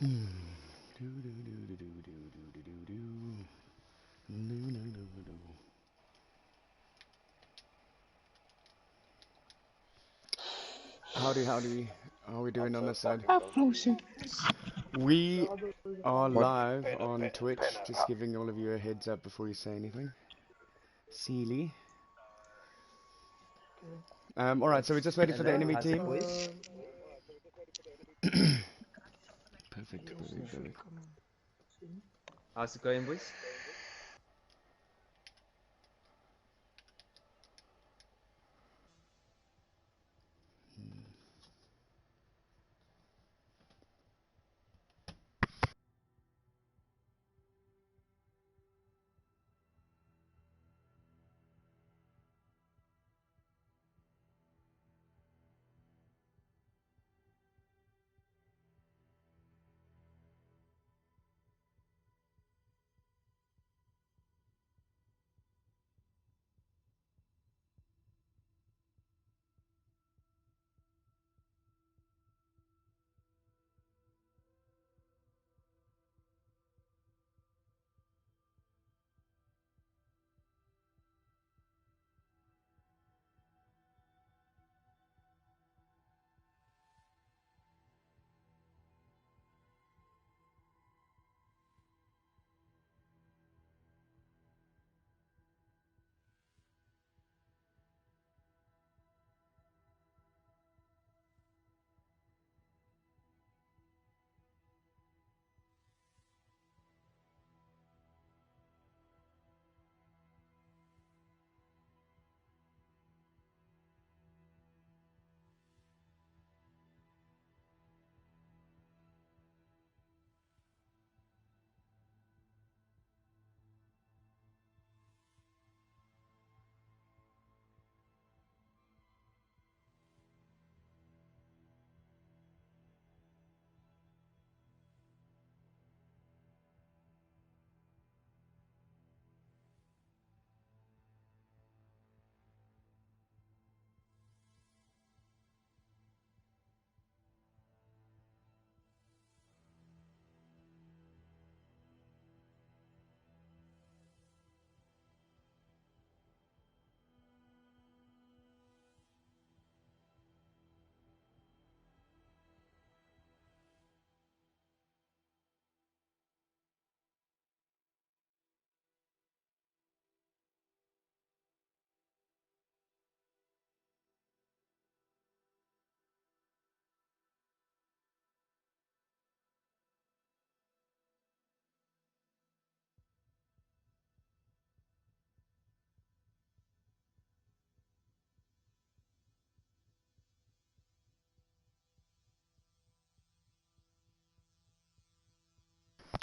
Hmm. Do, do, do, do, do, do, do, do, do. No, no, no, no. Howdy, howdy. How are we doing on this side? How close it? We are What? live on Twitch, just giving all of you a heads up before you say anything. Sealy. Alright, so we're just waiting for the Hello, enemy how's it, team. boys? Perfect, perfect, perfect. How's it going, boys?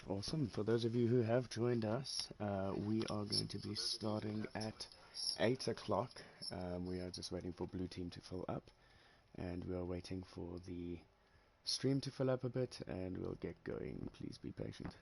Awesome. For those of you who have joined us, we are going to be starting at 8 o'clock. We are just waiting for blue team to fill up, and we are waiting for the stream to fill up a bit, and we'll get going. Please be patient.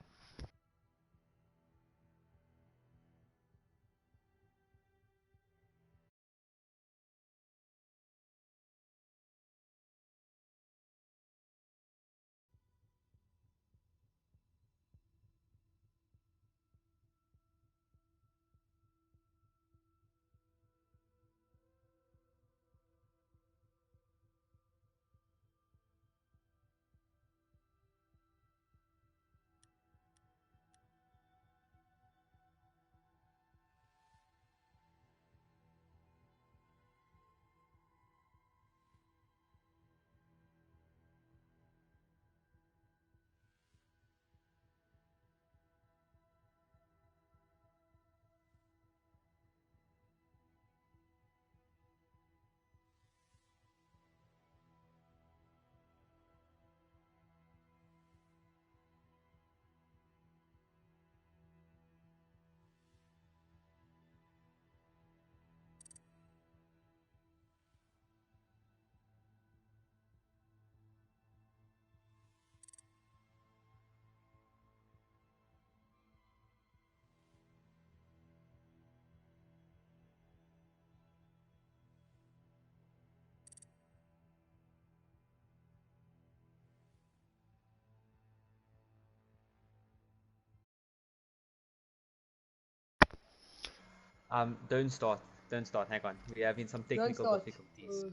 Don't start. Don't start. Hang on. We're having some Don't technical start. difficulties.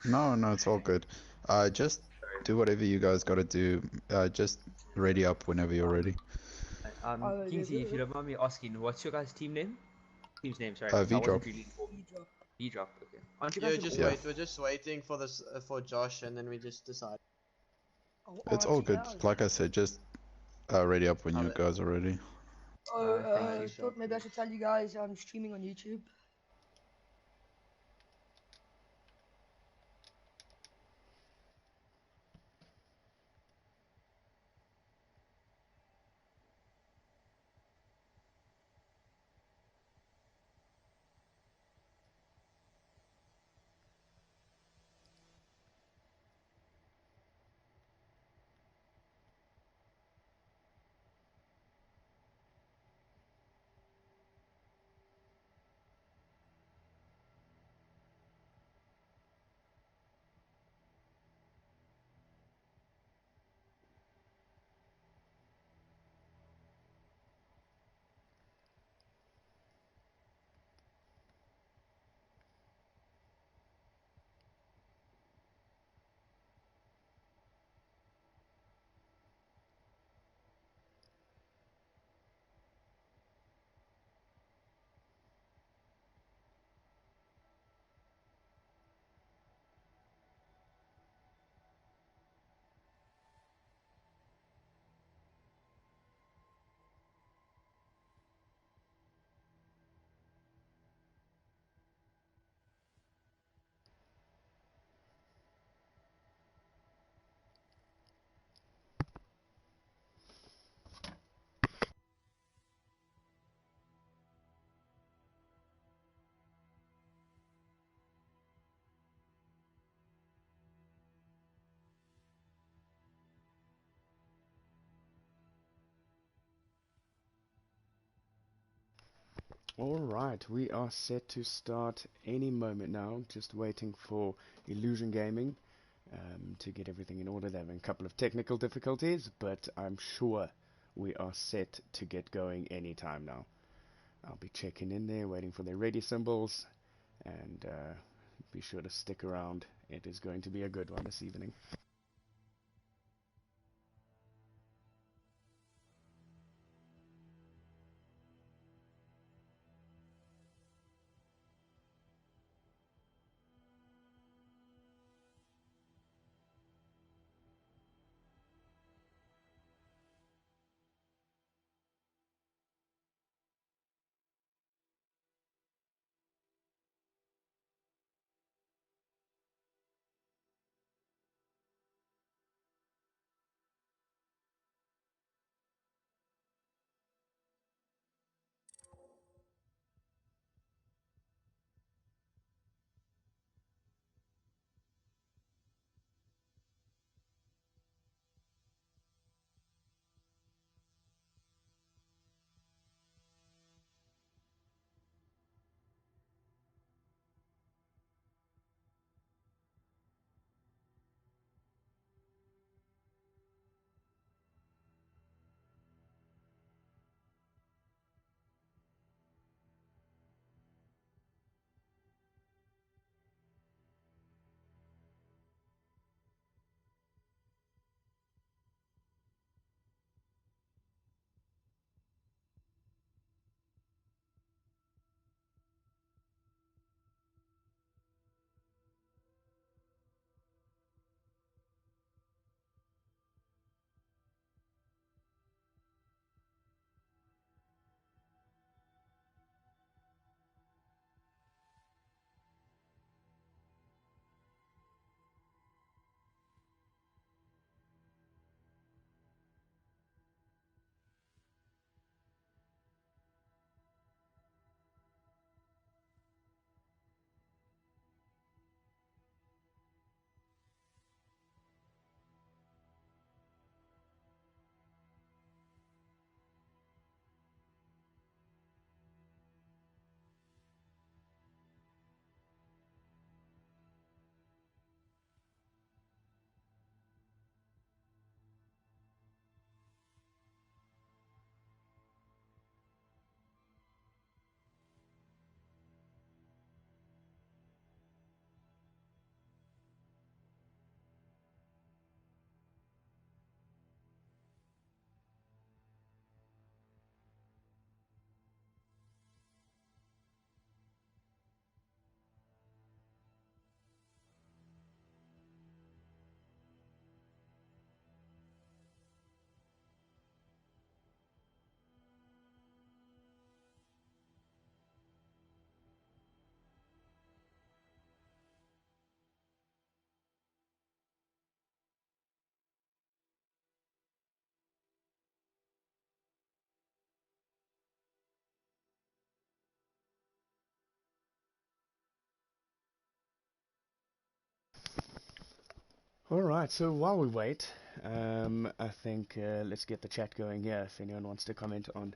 No, no, it's all good. Just do whatever you guys gotta do. Just ready up whenever you're ready. Kingsley, if you don't mind me asking, what's your guys' team name? Team's name, sorry. I V-drop. wasn't really informed. Vdrxp. Okay. Aren't you Yeah, guys just Yeah. wait. We're just waiting for this for Josh, and then we just decide. It's all good. Like I said, just ready up when you guys are ready. Thank you. Thought maybe I should tell you guys I'm streaming on YouTube. Alright, we are set to start any moment now, just waiting for Illusion Gaming to get everything in order. They're having a couple of technical difficulties, but I'm sure we are set to get going anytime now. I'll be checking in there, waiting for their ready symbols, and be sure to stick around. It is going to be a good one this evening. Alright, so while we wait, I think let's get the chat going here if anyone wants to comment on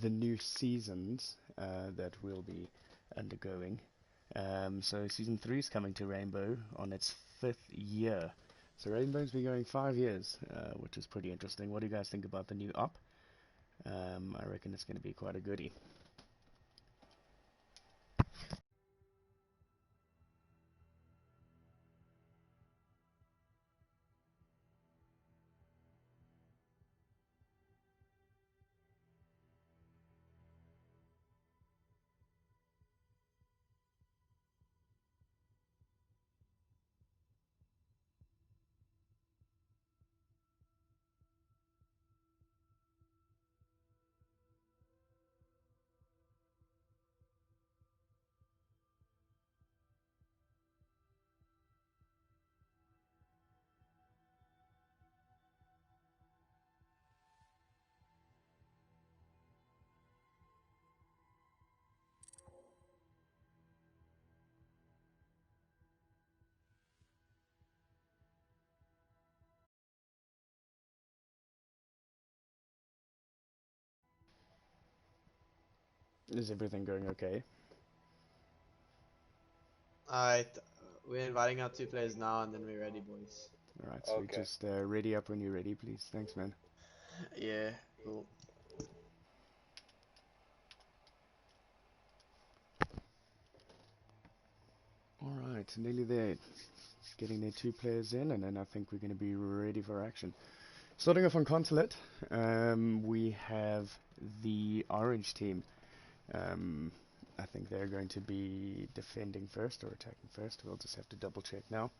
the new seasons that we'll be undergoing. So Season 3 is coming to Rainbow on its 5th year. So Rainbow's been going 5 years, which is pretty interesting. What do you guys think about the new op? I reckon it's going to be quite a goodie. Is everything going okay? Alright, we're inviting our 2 players now and then we're ready, boys. Alright, so just ready up when you're ready, please. Thanks, man. Yeah, cool. Alright, nearly there. Getting their 2 players in, and then I think we're going to be ready for action. Starting off on Consulate, we have the orange team. I think they're going to be defending first or attacking first. We'll just have to double check now.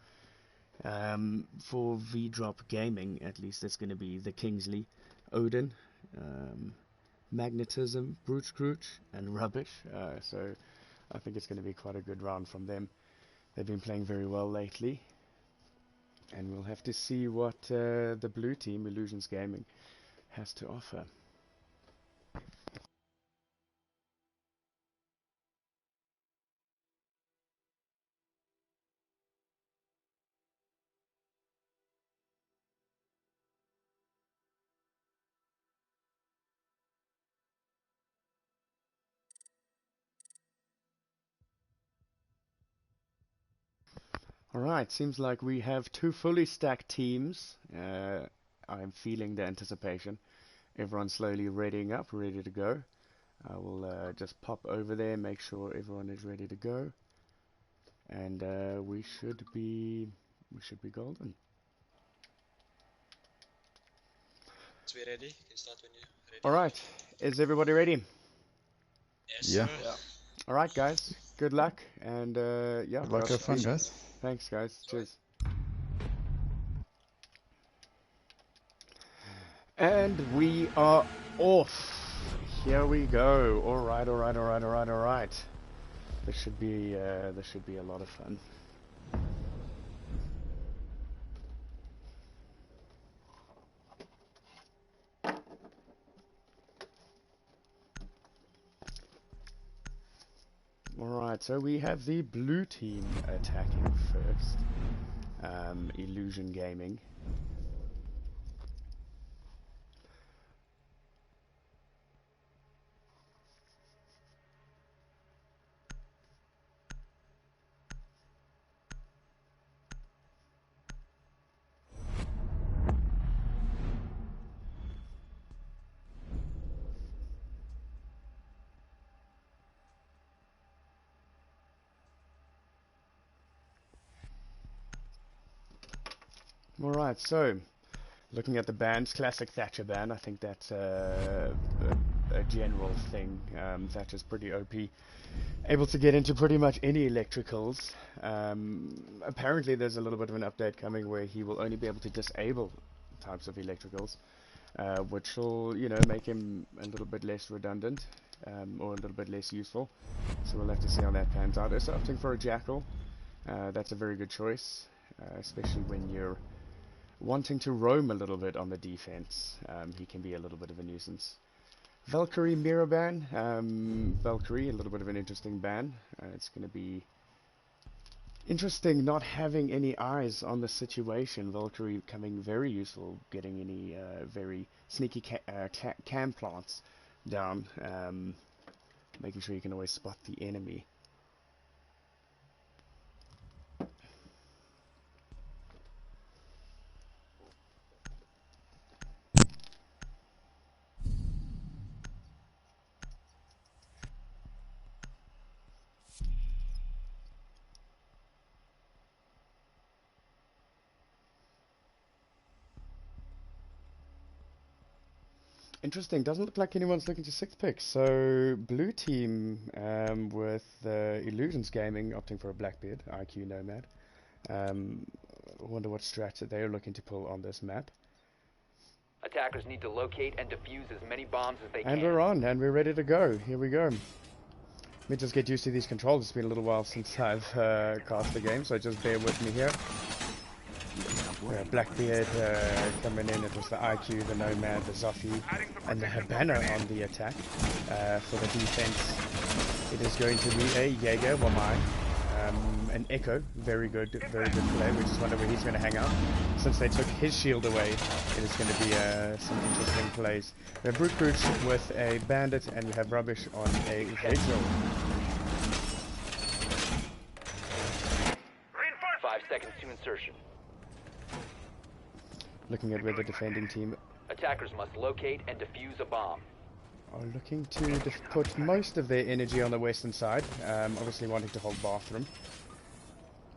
For Vdrxp Gaming, at least, it's going to be the Kingsley, Odin, Magnetism, Brute Scrooge, and Rubbish. So I think it's going to be quite a good round from them. They've been playing very well lately. And we'll have to see what the blue team, Illusions Gaming, has to offer. Alright, seems like we have 2 fully stacked teams. I'm feeling the anticipation. Everyone's slowly readying up, ready to go. I will just pop over there, make sure everyone is ready to go. And we should be golden. So we're ready. You can start when you're ready. Alright, is everybody ready? Yes, Yeah. sir. Yeah. Alright guys, good luck, and yeah. Good luck, have fun, guys. Thanks guys, cheers. And we are off. Here we go. Alright. This should be a lot of fun. Alright, so we have the blue team attacking first. Illusion Gaming. Alright, so looking at the bands, classic Thatcher band, I think that's a general thing. Thatcher's pretty OP, able to get into pretty much any electricals. Apparently there's a little bit of an update coming where he will only be able to disable types of electricals, which will, you know, make him a little bit less redundant, or a little bit less useful. So we'll have to see how that pans out. So opting for a Jackal, that's a very good choice, especially when you're wanting to roam a little bit on the defense. He can be a little bit of a nuisance. Valkyrie mirror ban. Valkyrie, a little bit of an interesting ban. It's going to be Interesting not having any eyes on the situation. Valkyrie coming very useful, getting any very sneaky cam plants down, making sure you can always spot the enemy. Interesting, doesn't look like anyone's looking to 6th pick, so blue team with Illusions Gaming opting for a Blackbeard, IQ Nomad. I wonder what strats that they're looking to pull on this map. Attackers need to locate and defuse as many bombs as they can. And we're on, and we're ready to go. Here we go. Let me just get used to these controls. It's been a little while since I've cast the game, so just bear with me here. Blackbeard coming in. It was the IQ, the Nomad, the Zoffy, and the Habana on the attack. For the defense, it is going to be a Jaeger, Wamai, an Echo. Very good play. We just wonder where he's going to hang out. Since they took his shield away, it is going to be some interesting plays. We have Brute Brute with a Bandit, and we have Rubbish on a Vigil. 5 seconds to insertion. Looking at where the defending team Attackers must locate and defuse a bomb. are looking to put most of their energy on the western side, obviously wanting to hold Bathroom.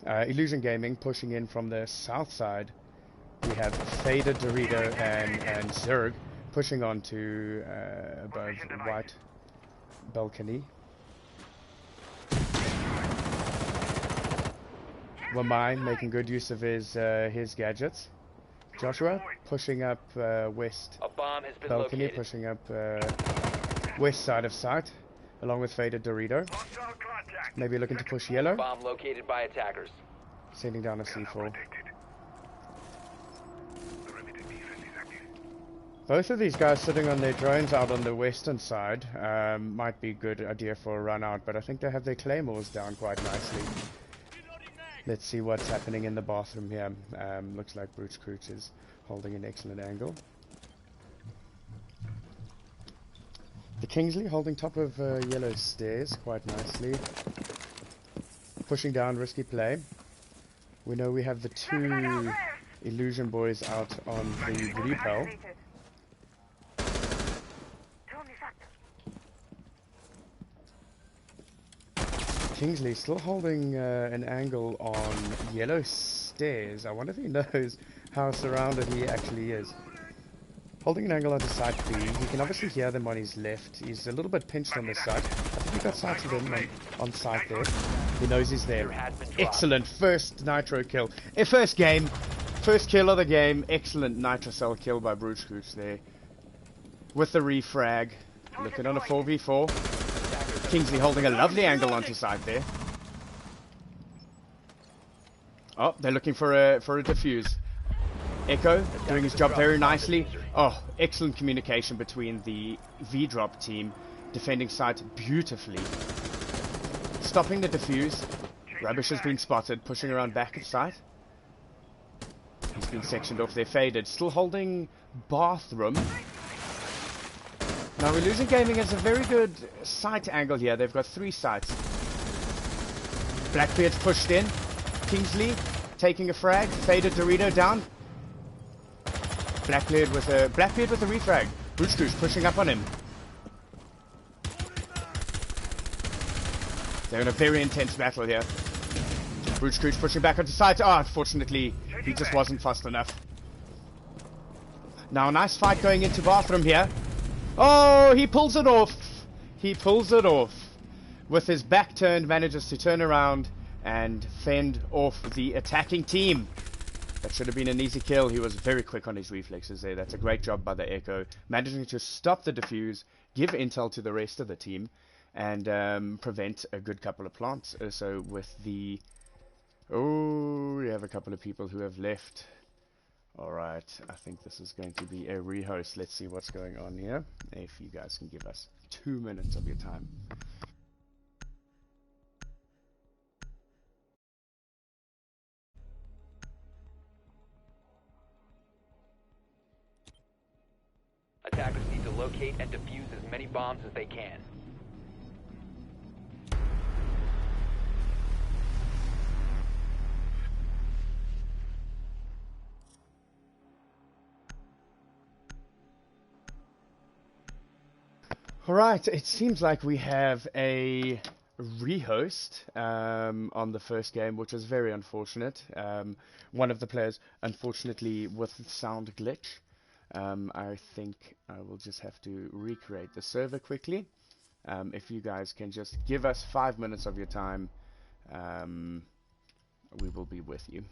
Illusion Gaming pushing in from the south side. We have Fader, Dorito, and Zerg pushing on to above White Balcony. Wamai making good use of his gadgets. Joshua pushing up west A bomb has been balcony, located. pushing up west side of site, along with Fader Dorito. Maybe looking to push yellow, Bomb located by attackers. sending down a C4. Both of these guys sitting on their drones out on the western side might be a good idea for a run out, but I think they have their claymores down quite nicely. Let's see what's happening in the bathroom here. Looks like Brute Scrooge is holding an excellent angle. The Kingsley holding top of yellow stairs quite nicely. Pushing down, risky play. We know we have the 2 Illusion boys out on the repel. Kingsley still holding an angle on yellow stairs. I wonder if he knows how surrounded he actually is. Holding an angle onto side B. He can obviously hear them on his left. He's a little bit pinched on this side. I think he got sighted him on site there. He knows he's there. Excellent first Nitro kill. First game. First kill of the game. Excellent Nitro cell kill by Brute Scrooge there. With the refrag. Looking on a 4v4. Kingsley holding a lovely angle onto side there. Oh, they're looking for a defuse. Echo doing his job very nicely. Oh, excellent communication between the Vdrxp team, defending site beautifully. Stopping the defuse. Rubbish has been spotted, pushing around back of site. He's been sectioned off there, Faded. Still holding bathroom. Now, Illusion Gaming has a very good sight angle here. They've got 3 sites. Blackbeard's pushed in. Kingsley taking a frag. Fader Dorito down. Blackbeard with a refrag. Brute Scrooge pushing up on him. They're in a very intense battle here. Brute Scrooge pushing back onto site. Oh, unfortunately, he just wasn't fast enough. Now, a nice fight going into bathroom here. Oh, he pulls it off. He pulls it off. With his back turned, manages to turn around and fend off the attacking team. That should have been an easy kill. He was very quick on his reflexes there. That's a great job by the Echo. Managing to stop the defuse, give intel to the rest of the team, and prevent a good couple of plants. So with the... Oh, we have a couple of people who have left. Alright, I think this is going to be a rehost. Let's see what's going on here. If you guys can give us 2 minutes of your time. locate and defuse as many bombs as they can. Alright, it seems like we have a rehost on the first game, which is very unfortunate. One of the players, unfortunately, with sound glitch. I think I will just have to recreate the server quickly. If you guys can just give us 5 minutes of your time, we will be with you.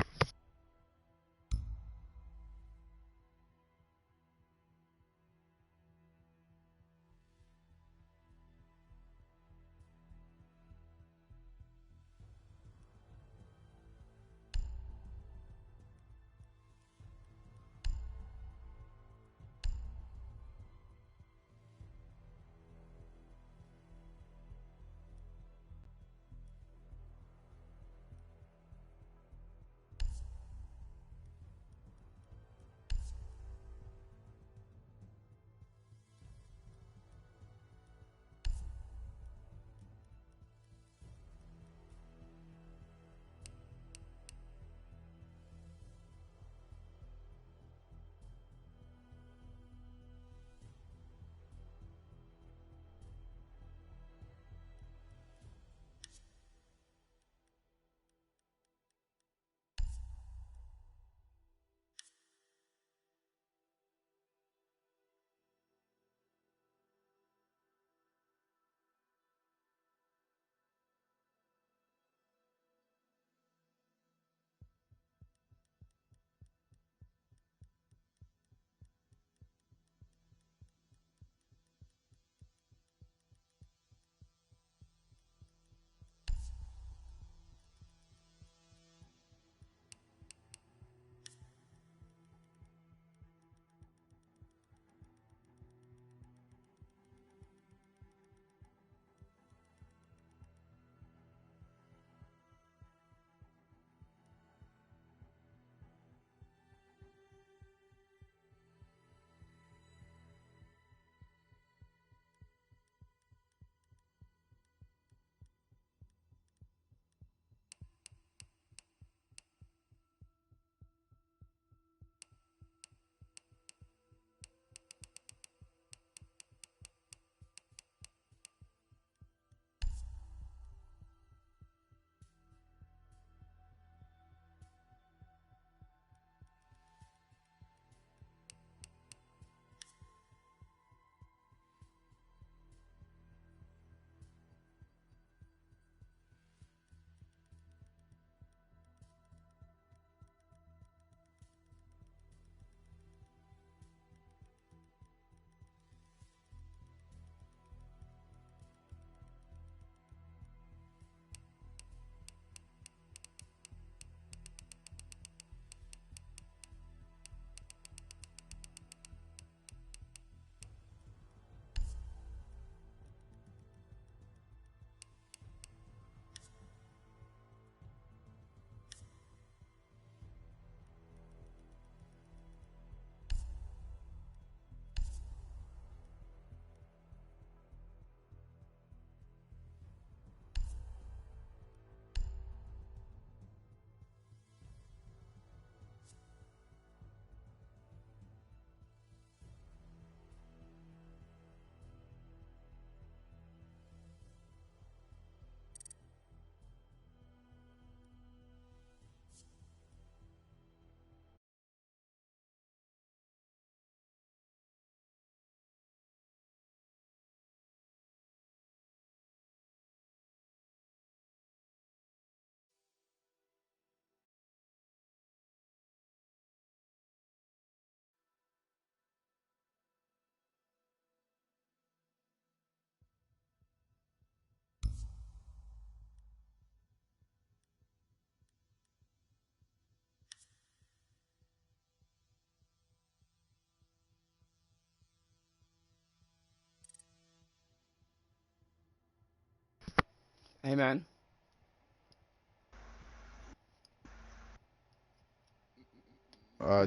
Hey man.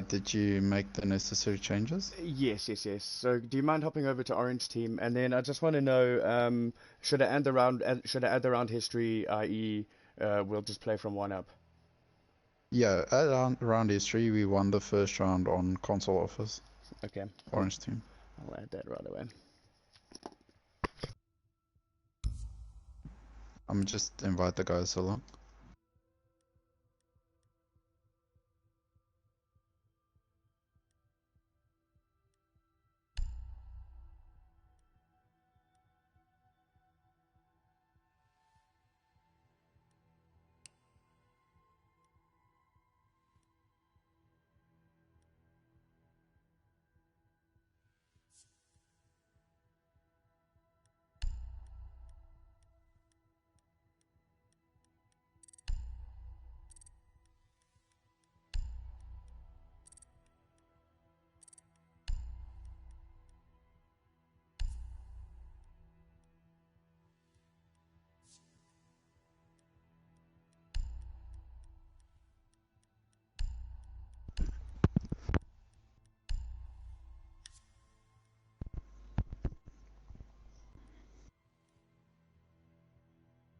Did you make the necessary changes? Yes. So, do you mind hopping over to Orange Team? And then I just want to know, should I add the round history, i.e., we'll just play from one up? Yeah, at round history, we won the first round on console offers. Okay. Orange Team. I'll add that right away. I'm just invite the guys along.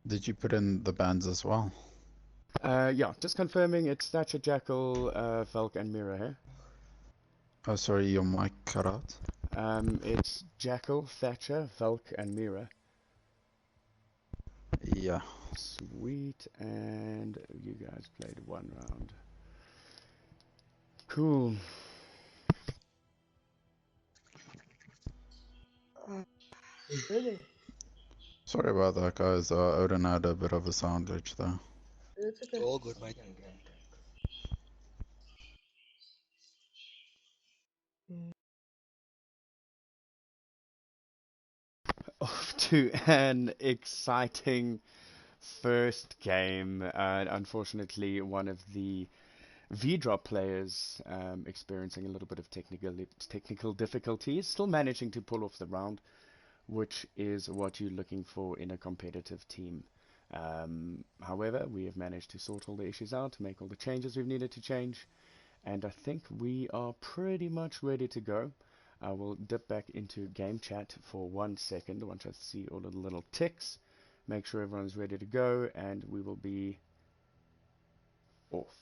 Did you put in the bands as well? Yeah, just confirming it's Thatcher, Jackal, Velk, and Mira here. Oh, sorry, your mic cut out. It's Jackal, Thatcher, Velk, and Mira. Yeah. Sweet, and you guys played one round. Cool. Really? Sorry about that, guys. Odin had a bit of a sound glitch there. It's okay. All good, mate. Off to an exciting first game. Unfortunately, one of the Vdrxp players experiencing a little bit of technical difficulties, still managing to pull off the round, which is what you're looking for in a competitive team. However, we have managed to sort all the issues out, make all the changes we've needed to change, and I think we are pretty much ready to go. I will dip back into game chat for 1 second once I see all of the little ticks, make sure everyone's ready to go, and we will be off.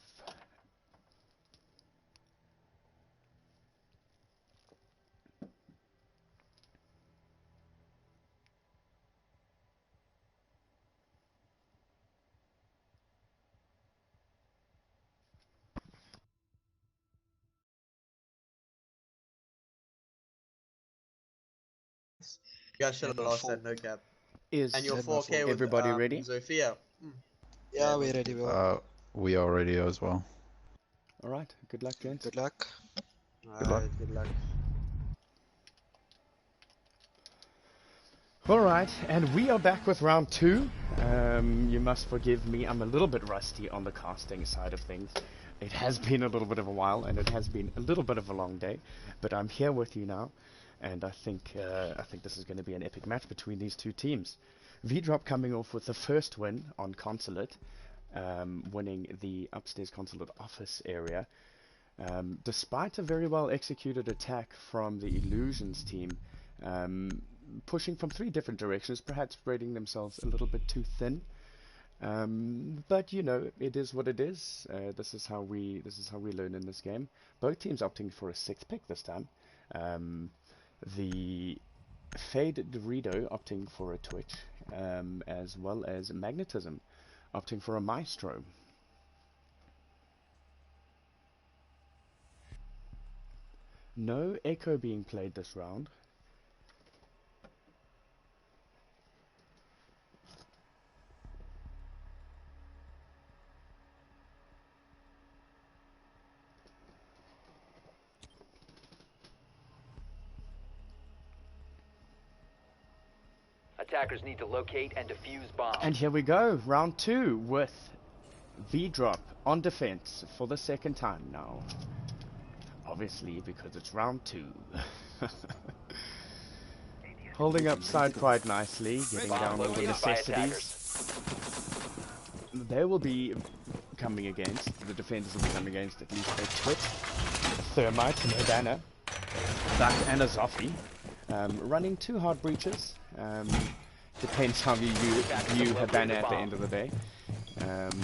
You guys should have lost that, no cap. And your Is 4K with everybody ready? Zofia. Yeah, we're ready, bro. We are ready as well. Alright, good luck, gents. Good luck. Alright, good luck. Alright, and we are back with round 2. You must forgive me, I'm a little bit rusty on the casting side of things. It has been a little bit of a while, and it has been a little bit of a long day, but I'm here with you now, and I think this is going to be an epic match between these two teams. Vdrxp coming off with the first win on Consulate, winning the upstairs Consulate office area, despite a very well executed attack from the Illusions team, pushing from 3 different directions, perhaps spreading themselves a little bit too thin. But you know, it is what it is. This is how we learn in this game. Both teams opting for a 6th pick this time. The Fade Dorito opting for a Twitch, as well as Magnetism opting for a Maestro. No Echo being played this round. Attackers need to locate and defuse bombs. And here we go, round 2 with Vdrxp on defense for the 2nd time now. Obviously, because it's round 2. Holding up side quite nicely, getting down all the necessities. They will be coming against, the defenders will be coming against at least a Twitch. Thermite, no banner. Duck and a Zoffy. Running 2 hard breaches. Depends how you view her banner at the end of the day.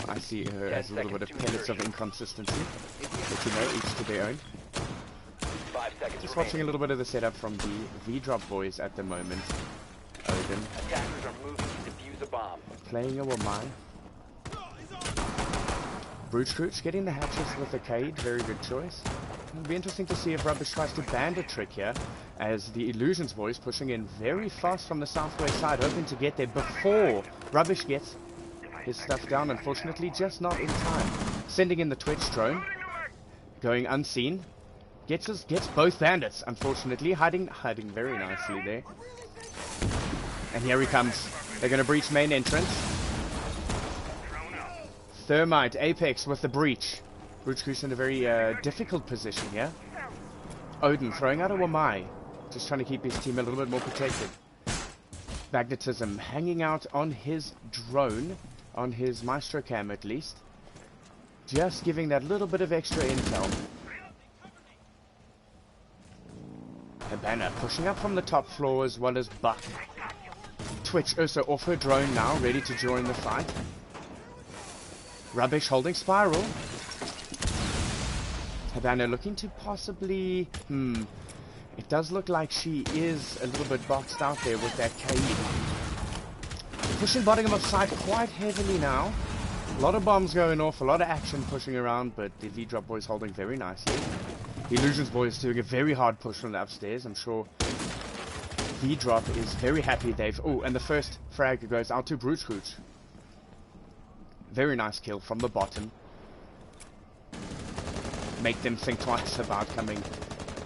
I see her as a little bit of pellets of inconsistency. But you know, each to their own. 5 seconds Just watching a little bit of the setup from the V-Drop boys at the moment. Odin Attackers are moving to defuse a bomb. playing a Wamai. Brute Scrooge getting the hatches with the Cade, very good choice. It'll be interesting to see if Rubbish tries to band a trick here, as the Illusions boys pushing in very fast from the southwest side, hoping to get there before Rubbish gets his stuff down. Unfortunately, just not in time. Sending in the Twitch drone, going unseen. Gets both bandits, unfortunately, hiding very nicely there. And here he comes. They're going to breach main entrance. Thermite, Apex with the breach. Brute Scrooge in a very difficult position here. Odin throwing out a Wamai. Just trying to keep his team a little bit more protected. Magnetism hanging out on his drone. On his Maestro cam at least. Just giving that little bit of extra intel. Habana pushing up from the top floor as well as Buck. Twitch also off her drone now, ready to join the fight. Rubbish holding Spiral. Habana looking to possibly... It does look like she is a little bit boxed out there with that KE. Pushing bottom of side quite heavily now. A lot of bombs going off, a lot of action pushing around, but the V-Drop boys holding very nicely. The Illusions boys doing a very hard push from the upstairs. I'm sure V-Drop is very happy they've... Oh, and the first frag goes out to Brute Scrooge. Very nice kill from the bottom. Make them think twice about coming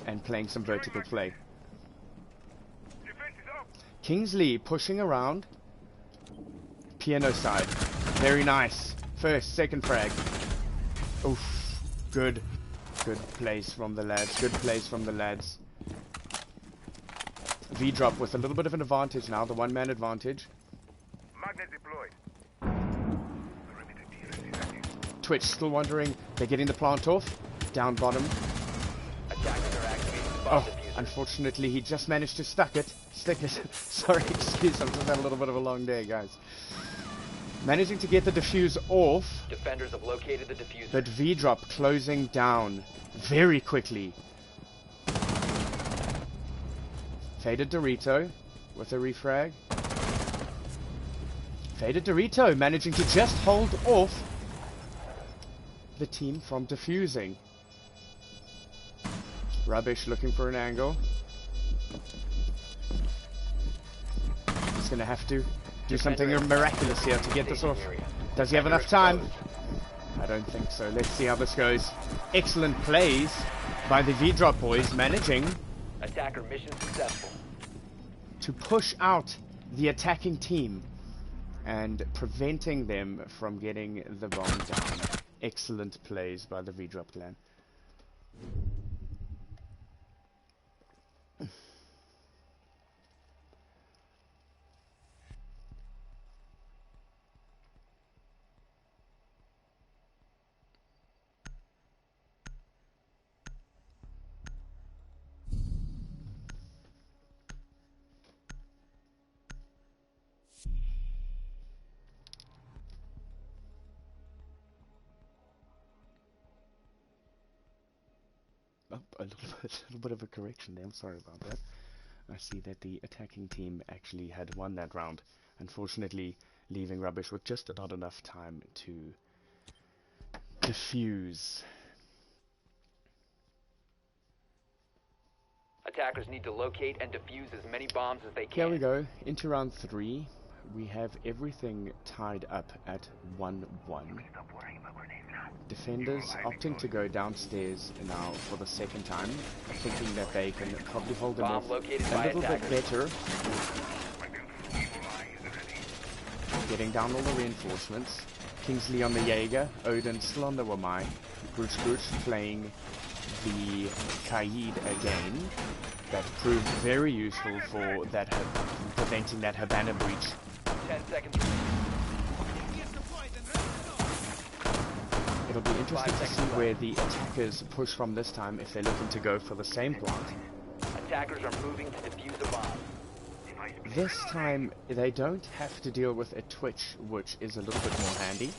and playing some vertical play. Kingsley pushing around. Piano side. Very nice. First, second frag. Oof. Good. Good plays from the lads. Good plays from the lads. V-Drop with a little bit of an advantage now. The one-man advantage. Magnet deployed. Twitch still wondering. They're getting the plant off. Down bottom. Attackers are activating the bomb Oh, diffuser. unfortunately he just managed to stick it. Sorry, excuse, I've just had a little bit of a long day, guys. Managing to get the defuse off. Defenders have located the diffuser. But V-Drop closing down very quickly. Faded Dorito with a refrag. Faded Dorito managing to just hold off the team from defusing. Rubbish looking for an angle. He's going to have to do something miraculous here to get this off. Does he have enough time? I don't think so. Let's see how this goes. Excellent plays by the V-Drop boys, managing Attacker mission successful. to push out the attacking team and preventing them from getting the bomb down. Excellent plays by the V-Drop clan. A little bit of a correction there. I'm sorry about that. I see that the attacking team actually had won that round. Unfortunately, leaving Rubbish with just not enough time to defuse. Attackers need to locate and defuse as many bombs as they can. Here we go. Into round 3. We have everything tied up at 1-1. Defenders opting to go downstairs now for the second time, thinking that they can probably hold them off a little bit better. Getting down all the reinforcements. Kingsley on the Jaeger, Odin still on the Wamai. Brute Scrooge playing the Kaid again. That proved very useful for that preventing that Habana breach. 10 seconds. It'll be interesting to see where the attackers push from this time if they're looking to go for the same plant. Attackers are moving to defuse a bomb. This time they don't have to deal with a twitch, which is a little bit more handy.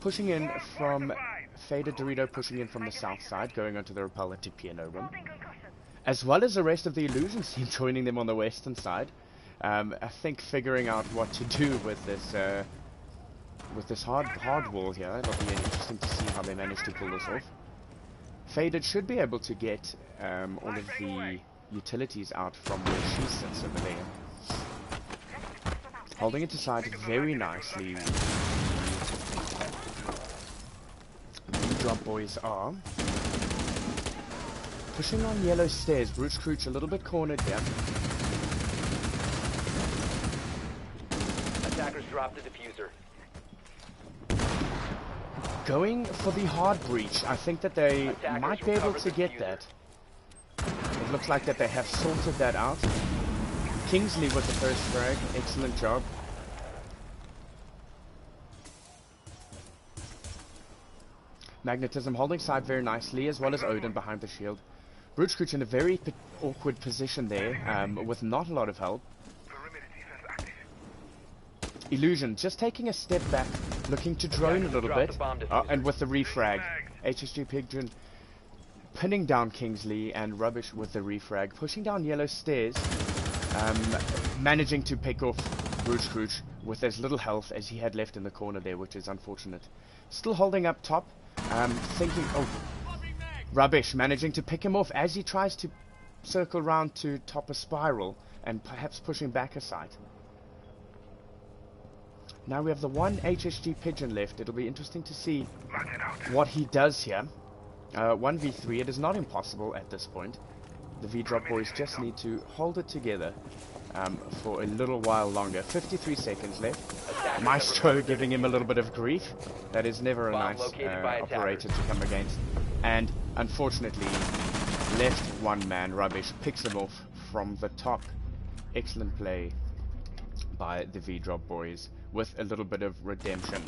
Pushing in from Faded Dorito, pushing in from the south side, going onto the Repeller to piano room. As well as the rest of the Illusions team joining them on the western side. I think figuring out what to do with this hard wall here. It'll be interesting to see how they manage to pull this off. Faded should be able to get all of the utilities out from where she sits over there. Holding it aside very nicely. The drop boys are pushing on yellow stairs. Vdrxp a little bit cornered here. Attackers drop the diffuser. Going for the hard breach. I think that they Attackers might be able recover to the get diffuser. that. It looks like that they have sorted that out. Kingsley with the first frag. Excellent job. Magnetism holding side very nicely, as well as Odin behind the shield. Vdrxp in a very awkward position there, with not a lot of help. Illusion just taking a step back, looking to drone a little bit, and with the refrag. HSG Pigeon pinning down Kingsley and Rubbish with the refrag, pushing down yellow stairs, managing to pick off Vdrxp with as little health as he had left in the corner there, which is unfortunate. Still holding up top, thinking, oh, Rubbish managing to pick him off as he tries to circle round to top a spiral and perhaps pushing back a side. Now we have the one HSG Pigeon left. It'll be interesting to see what he does here. 1v3, it is not impossible at this point. The V-Drop boys just need to hold it together for a little while longer. 53 seconds left. Maestro giving him a little bit of grief. That is never a nice operator to come against. And unfortunately, left one man. Rubbish picks him off from the top. Excellent play by the V-Drop boys with a little bit of redemption.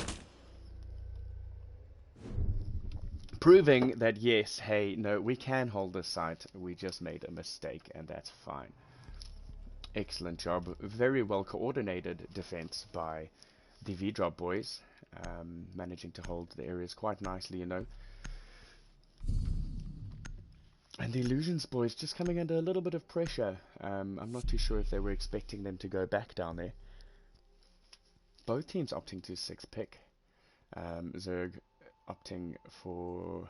Proving that yes, hey, no, we can hold this site. We just made a mistake, and that's fine. Excellent job. Very well coordinated defense by the V-Drop boys. Managing to hold the areas quite nicely, you know. And the Illusions boys just coming under a little bit of pressure. I'm not too sure if they were expecting them to go back down there. Both teams opting to 6 pick. Zerg opting for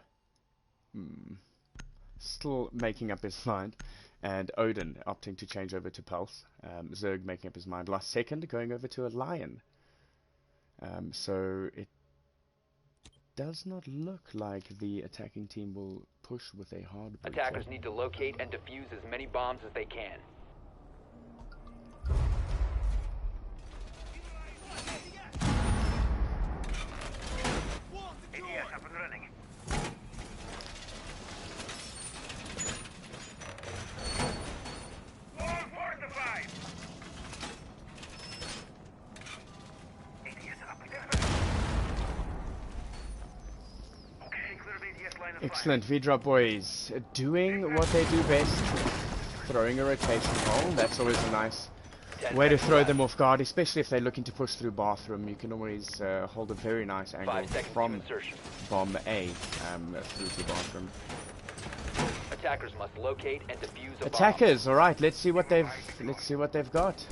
still making up his mind, and Odin opting to change over to Pulse. Zerg making up his mind last second, going over to a Lion. So it does not look like the attacking team will push with a hard breach. Attackers need to locate and defuse as many bombs as they can. ADS up and running. All fortified. ADS up and running. Okay, clear the ADS line of fire. Excellent, V-Drop boys doing what they do best, throwing a rotation hole. That's always a nice way to throw them off guard, especially if they're looking to push through bathroom. You can always hold a very nice angle 5 seconds to from insertion. bomb A through to bathroom. Attackers must locate and defuse a bomb. Attackers, all right. Let's see what they've got.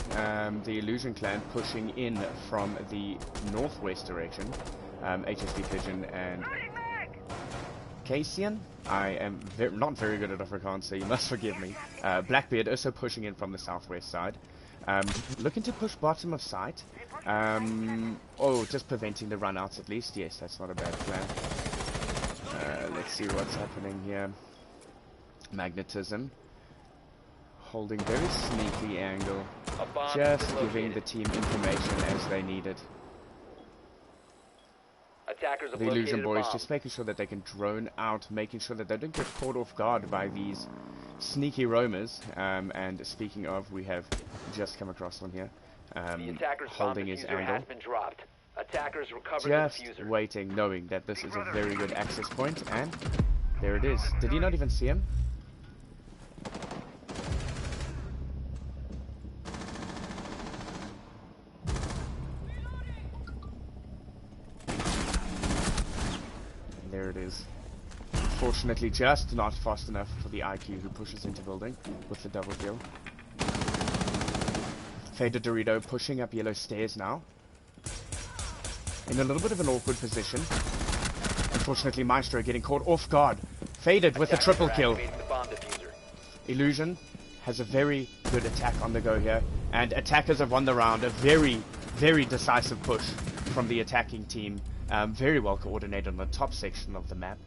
The Illusion clan pushing in from the northwest direction. HSV Pigeon and Cassian. I am not very good at Afrikaans, so you must forgive me. Blackbeard also pushing in from the southwest side. Looking to push bottom of site. Oh, just preventing the runouts at least. Yes, that's not a bad plan. Let's see what's happening here. Magnetism. Holding very sneaky angle. A bomb Just has been giving located. the team information as they need it. Attackers have The located Illusion a boys bomb. just making sure that they can drone out, making sure that they don't get caught off guard by these sneaky roamers. And speaking of, we have just come across one here. The attacker's bomb Holding his diffuser angle. has been dropped. Attackers recover the just diffuser. waiting, knowing that this is a very good access point, and there it is. Did he not even see him? And there it is. Fortunately, just not fast enough for the IQ, who pushes into building with the double kill. Faded Dorito pushing up yellow stairs now. In a little bit of an awkward position. Unfortunately, Maestro getting caught off guard. Faded with a triple kill. The bomb diffuser. Illusion has a very good attack on the go here. And attackers have won the round. A very, very decisive push from the attacking team. Very well coordinated on the top section of the map.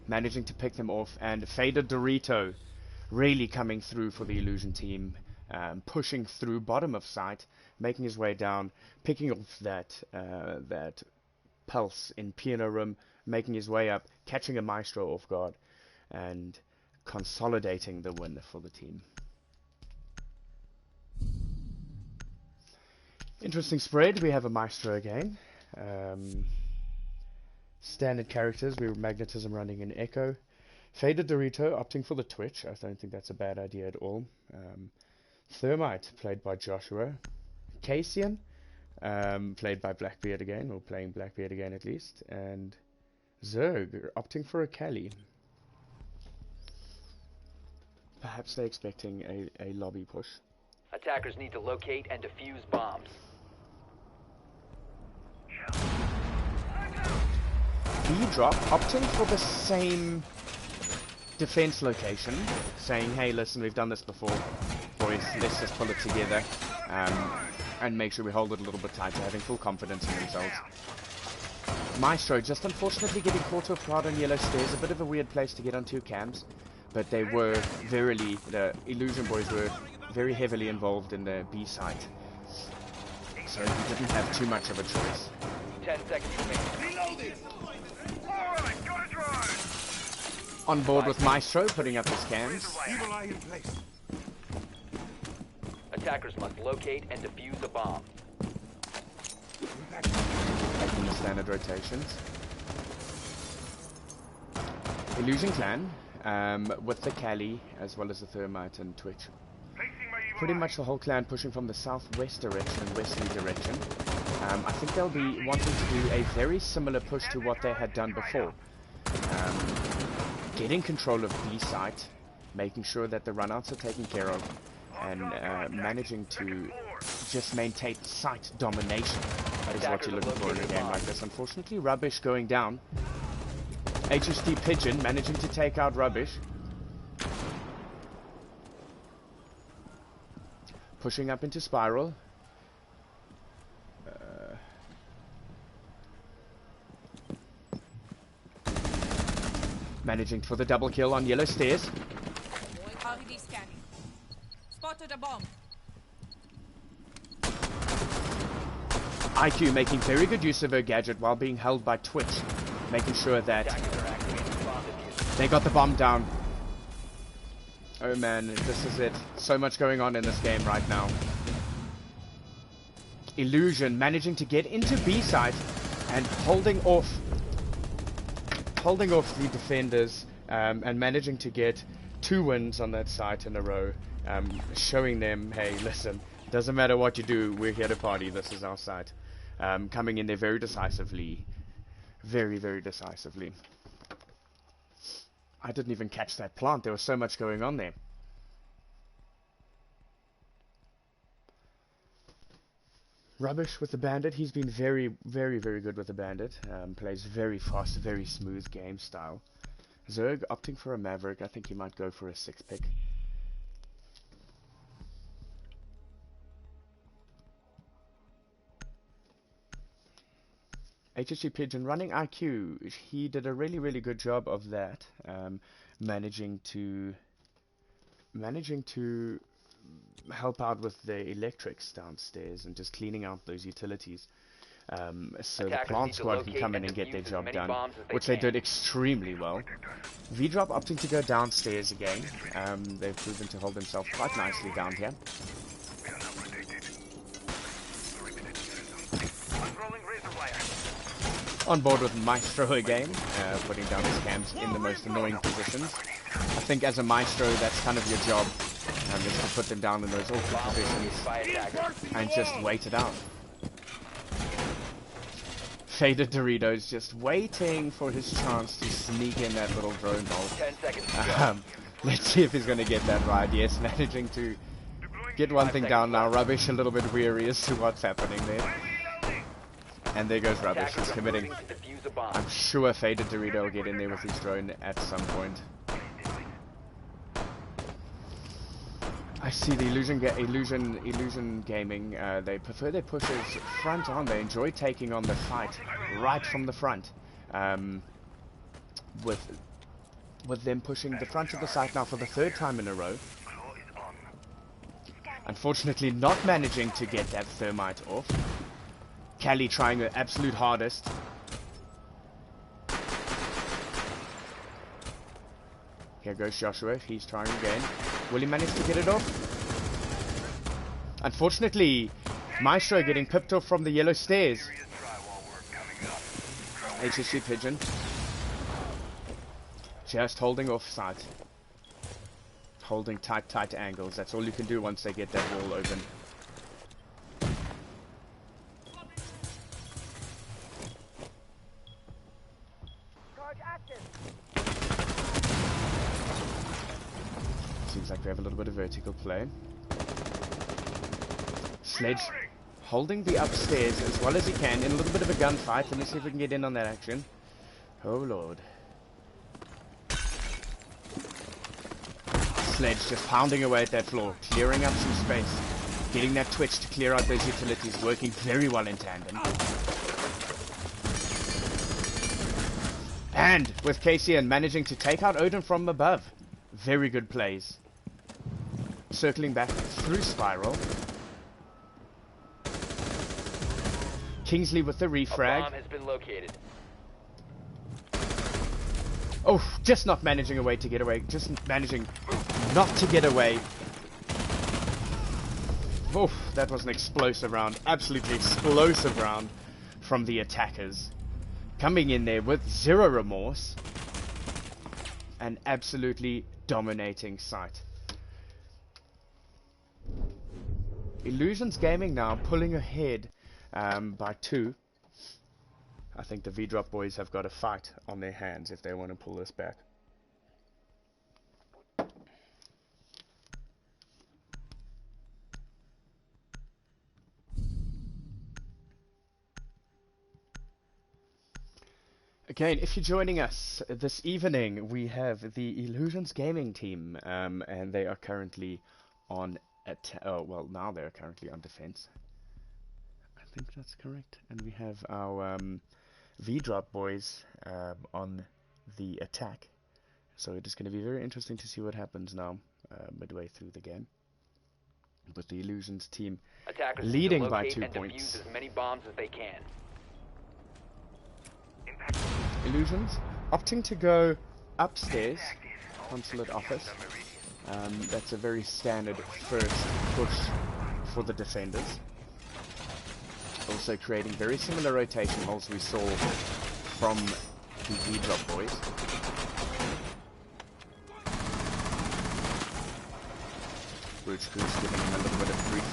Managing to pick them off. And Faded Dorito really coming through for the Illusion team. Pushing through bottom of sight, making his way down, picking off that pulse in piano room, making his way up, catching a Maestro off guard, and consolidating the win for the team. Interesting spread. We have a Maestro again. Standard characters. We were Magnetism running in Echo. Faded Dorito opting for the Twitch. I don't think that's a bad idea at all. Thermite, played by Joshua. Casian, played by Blackbeard again, or playing Blackbeard again at least. And Zerg, opting for a Kali. Perhaps they're expecting a lobby push. Attackers need to locate and defuse bombs. Vdrxp opting for the same defense location, saying, hey, listen, we've done this before. Boys, let's just pull it together and make sure we hold it a little bit tighter, having full confidence in themselves. Maestro just unfortunately getting caught off guard on yellow stairs, a bit of a weird place to get on two cams, but they were the Illusion boys were very heavily involved in the B site, so he didn't have too much of a choice. 10 seconds remaining. Reloading! Alright, got it right! On board with Maestro, putting up his cams. Evil eye in place. Attackers must locate and defuse a bomb. Making the standard rotations. Illusion Clan, with the Kali, as well as the Thermite and Twitch. Placing my evil Pretty eye. much the whole clan pushing from the southwest direction and westerly direction. I think they'll be wanting to do a very similar push to what they had done before. Getting control of B site, making sure that the runouts are taken care of, and managing to just maintain site domination is what you're looking for in a game like this. Unfortunately, Rubbish going down. HST Pigeon managing to take out Rubbish. Pushing up into Spiral. Managing for the double kill on yellow stairs. RED scanning. Spotted a bomb. IQ making very good use of her gadget while being held by Twitch, making sure that they got the bomb down. Oh man, this is it. So much going on in this game right now. Illusion managing to get into B site and holding off the defenders, and managing to get 2 wins on that site in a row, showing them, hey, listen, doesn't matter what you do, we're here to party, this is our site. Coming in there very decisively, very, very decisively. I didn't even catch that plant, there was so much going on there. Rubbish with the Bandit. He's been very, very, very good with the Bandit. Plays very fast, very smooth game style. Zerg opting for a Maverick. I think he might go for a 6 pick. HSG Pigeon running IQ. He did a really, really good job of that. Managing to help out with the electrics downstairs and just cleaning out those utilities, so the plant squad can come in and get their job done, which they did extremely well. Vdrxp opting to go downstairs again. They've proven to hold themselves quite nicely down here. We are now protected. 3 minutes. Unrolling razor On board with Maestro again, putting down his camps in the most annoying positions. I think as a Maestro, that's kind of your job, just to put them down in those awkward positions and just wait it out. Faded Doritos just waiting for his chance to sneak in that little drone ball. 10 seconds to go. Let's see if he's going to get that right. Yes, managing to get one thing down now. Rubbish a little bit weary as to what's happening there. And there goes Rubbish. He's committing. I'm sure Faded Dorito will get in there with his drone at some point. I see the Illusion Gaming. They prefer their pushes front on. They enjoy taking on the fight right from the front. With them pushing the front of the site now for the 3rd time in a row. Unfortunately, not managing to get that thermite off. Callie trying her absolute hardest. Here goes Joshua. He's trying again. Will he manage to get it off? Unfortunately, Maestro getting pipped off from the yellow stairs. HSC Pigeon. Just holding off sight. Holding tight angles. That's all you can do once they get that wall open. Seems like we have a little bit of vertical play. Sledge holding the upstairs as well as he can in a little bit of a gunfight. Let me see if we can get in on that action. Oh lord. Sledge just pounding away at that floor, clearing up some space, getting that twitch to clear out those utilities, working very well in tandem. And with KCN managing to take out Odin from above. Very good plays. Circling back through Spiral. Kingsley with the refrag. A bomb has been located. Oh, just not managing a way to get away. Just managing not to get away. Oh, that was an explosive round. Absolutely explosive round from the attackers. Coming in there with zero remorse. And absolutely dominating sight. Illusions Gaming now pulling ahead by 2. I think the V-Drop boys have got a fight on their hands if they want to pull this back. Again, if you're joining us this evening, we have the Illusions Gaming team, and they are currently on well, now they're currently on defense. I think that's correct. And we have our V-Drop boys on the attack. So it is going to be very interesting to see what happens now, midway through the game. With the Illusions team Attackers leading by locate 2 and points. defuse as many bombs as they can. Illusions opting to go upstairs, consulate office. That's a very standard first push for the defenders. Also creating very similar rotation holes we saw from the V-Drop boys. Brooch Goose giving him a little bit of grief.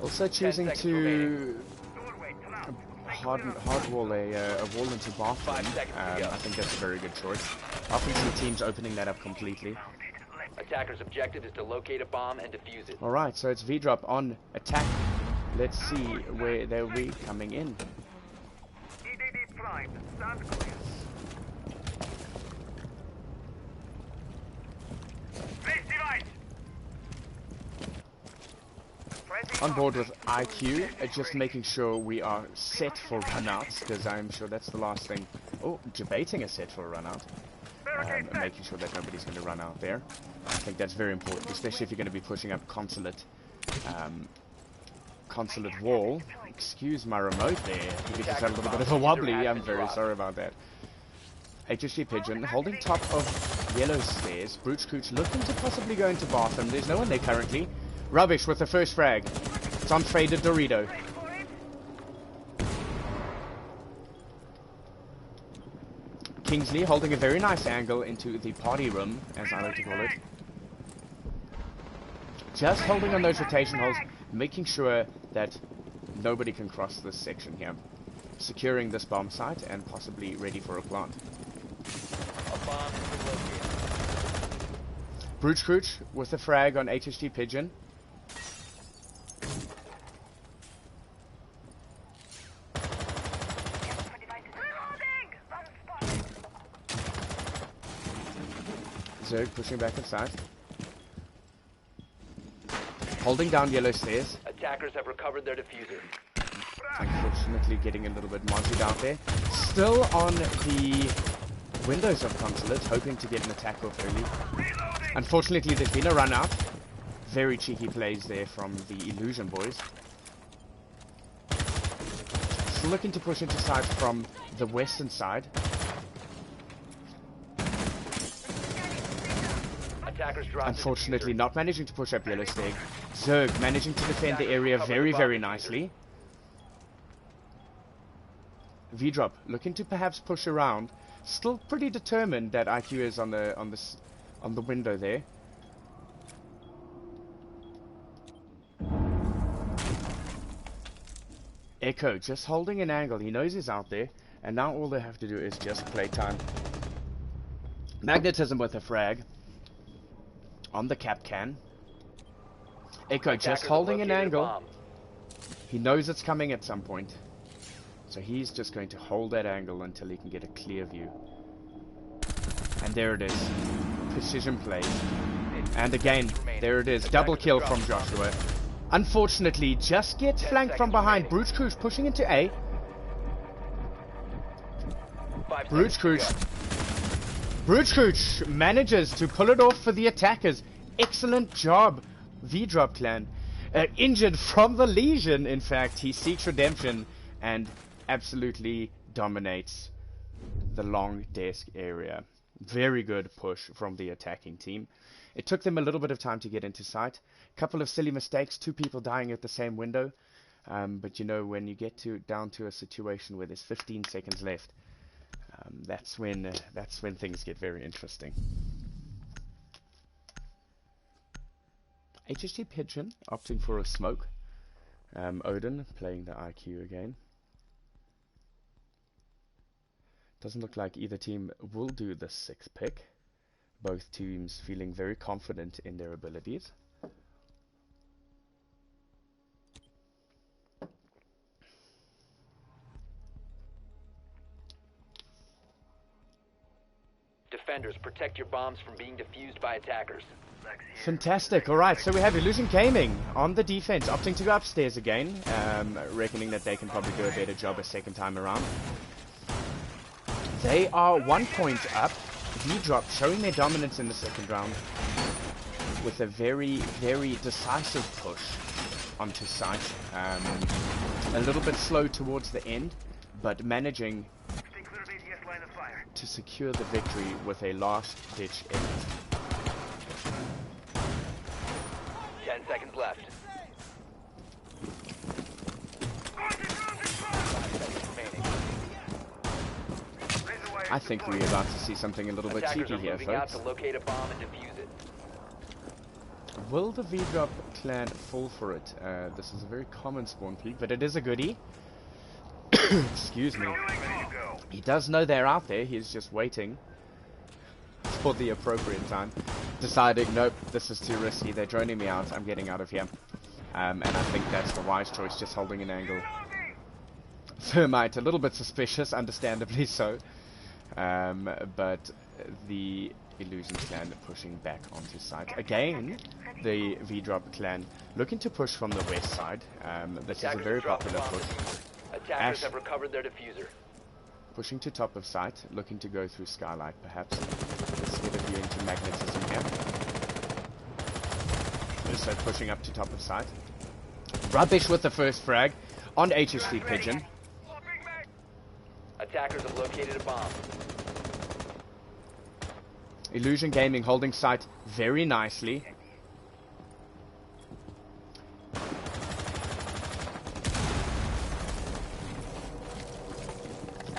Also choosing to hard wall a wall into bathroom. I think that's a very good choice. Often see teams opening that up completely. Attacker's objective is to locate a bomb and defuse it. Alright, so it's V-Drop on attack. Let's see where they'll be coming in. EDD primed. Stand clear. Place device. On board with IQ, just making sure we are set for runouts, because I'm sure that's the last thing. Oh, debating a set for a runout. And making sure that nobody's going to run out there. I think that's very important, especially if you're going to be pushing up consulate wall. Excuse my remote there. I think it just had a little bit of a wobbly. I'm very sorry about that. HSG Pigeon holding top of yellow stairs. Brooch Cooch looking to possibly go into bathroom. There's no one there currently. Rubbish with the first frag. It's on Faded Dorito. Kingsley holding a very nice angle into the party room, as I like to call it. Just holding on those rotation holes, making sure that nobody can cross this section here. Securing this bomb site and possibly ready for a plant. Brooch Crooch with a frag on HHG Pigeon. Zerg pushing back inside. Holding down yellow stairs. Attackers have recovered their diffuser. Unfortunately getting a little bit monty down there. Still on the windows of Consulate, hoping to get an attack off early. Unfortunately there's been a run out. Very cheeky plays there from the Illusion boys. Still looking to push into side from the western side. Unfortunately not managing to push up yellow stag. Zerg managing to defend the area very nicely. Vdrop looking to perhaps push around. Still pretty determined that IQ is on the window there. Echo just holding an angle. He knows he's out there, and now all they have to do is just play time. Magnetism with a frag on the cap can. Echo just holding an angle. He knows it's coming at some point, so he's just going to hold that angle until he can get a clear view. And there it is. Precision play. And again, there it is. Double kill from Joshua. Unfortunately, just gets flanked from behind. Brooch Crooch pushing into A. Brooch Crooch manages to pull it off for the attackers. Excellent job, Vdrop clan. Injured from the lesion, in fact. He seeks redemption and absolutely dominates the long desk area. Very good push from the attacking team. It took them a little bit of time to get into sight. Couple of silly mistakes, 2 people dying at the same window. But you know, when you get down to a situation where there's 15 seconds left, that's when things get very interesting. HHT Pigeon opting for a smoke. Odin playing the IQ again. Doesn't look like either team will do the 6th pick. Both teams feeling very confident in their abilities. Defenders, protect your bombs from being defused by attackers. Fantastic. Alright, so we have Illusion Gaming on the defense, opting to go upstairs again, reckoning that they can probably do a better job a second time around. They are 1 point up. Vdrop showing their dominance in the second round with a very decisive push onto site. A little bit slow towards the end, but managing to secure the victory with a last-ditch effort. 10 seconds left. I think we're about to see something a little bit cheeky here, folks. To locate a bomb and defuse it. Will the Vdrop clan fall for it? This is a very common spawn peak, but it is a goodie. Excuse me. He does know they're out there. He's just waiting for the appropriate time. Deciding, nope, this is too risky. They're droning me out. I'm getting out of here. And I think that's the wise choice, just holding an angle. Thermite, a little bit suspicious, understandably so. But the Illusion clan pushing back onto site. Again, the Vdrop clan looking to push from the west side. This is a very popular push. Attackers have recovered their diffuser. Pushing to top of site, looking to go through Skylight perhaps. Let's get a view into Magnetism here. Also pushing up to top of site. Rubbish with the first frag on HHT Pigeon. Attackers have located a bomb. Illusion Gaming holding site very nicely.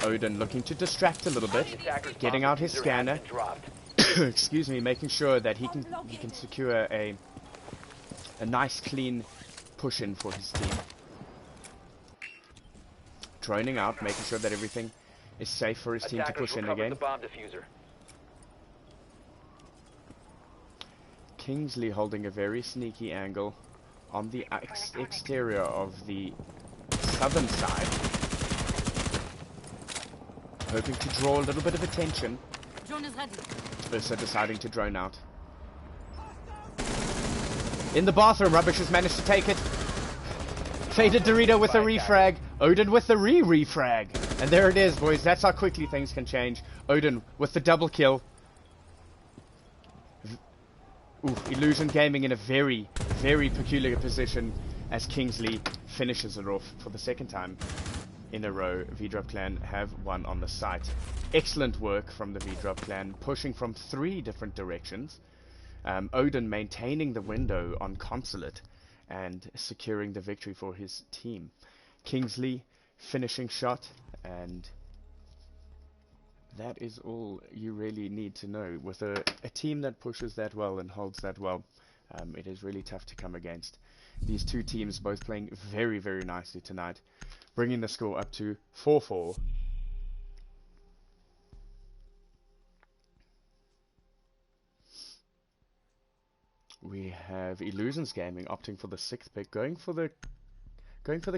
Odin looking to distract a little bit, The attacker's getting bomb out his diffuser has scanner. been dropped. Excuse me, making sure that he can secure a nice clean push in for his team. Droning out, making sure that everything is safe for his team to Attackers push in recovered again. the bomb diffuser. Kingsley holding a very sneaky angle on the exterior of the southern side, hoping to draw a little bit of attention. Drone is ready. Ursa deciding to drone out. In the bathroom, Rubbish has managed to take it. Faded Dorito with a refrag. Odin with the refrag. And there it is, boys. That's how quickly things can change. Odin with the double kill. Ooh, Illusion Gaming in a very, very peculiar position as Kingsley finishes it off for the second time in a row. Vdrxp clan have won on the site. Excellent work from the Vdrxp clan, pushing from 3 different directions. Odin maintaining the window on Consulate and securing the victory for his team. Kingsley finishing shot, and that is all you really need to know. With a team that pushes that well and holds that well, it is really tough to come against. These two teams both playing very, very nicely tonight, bringing the score up to 4-4. We have Illusions Gaming opting for the 6th pick, going for the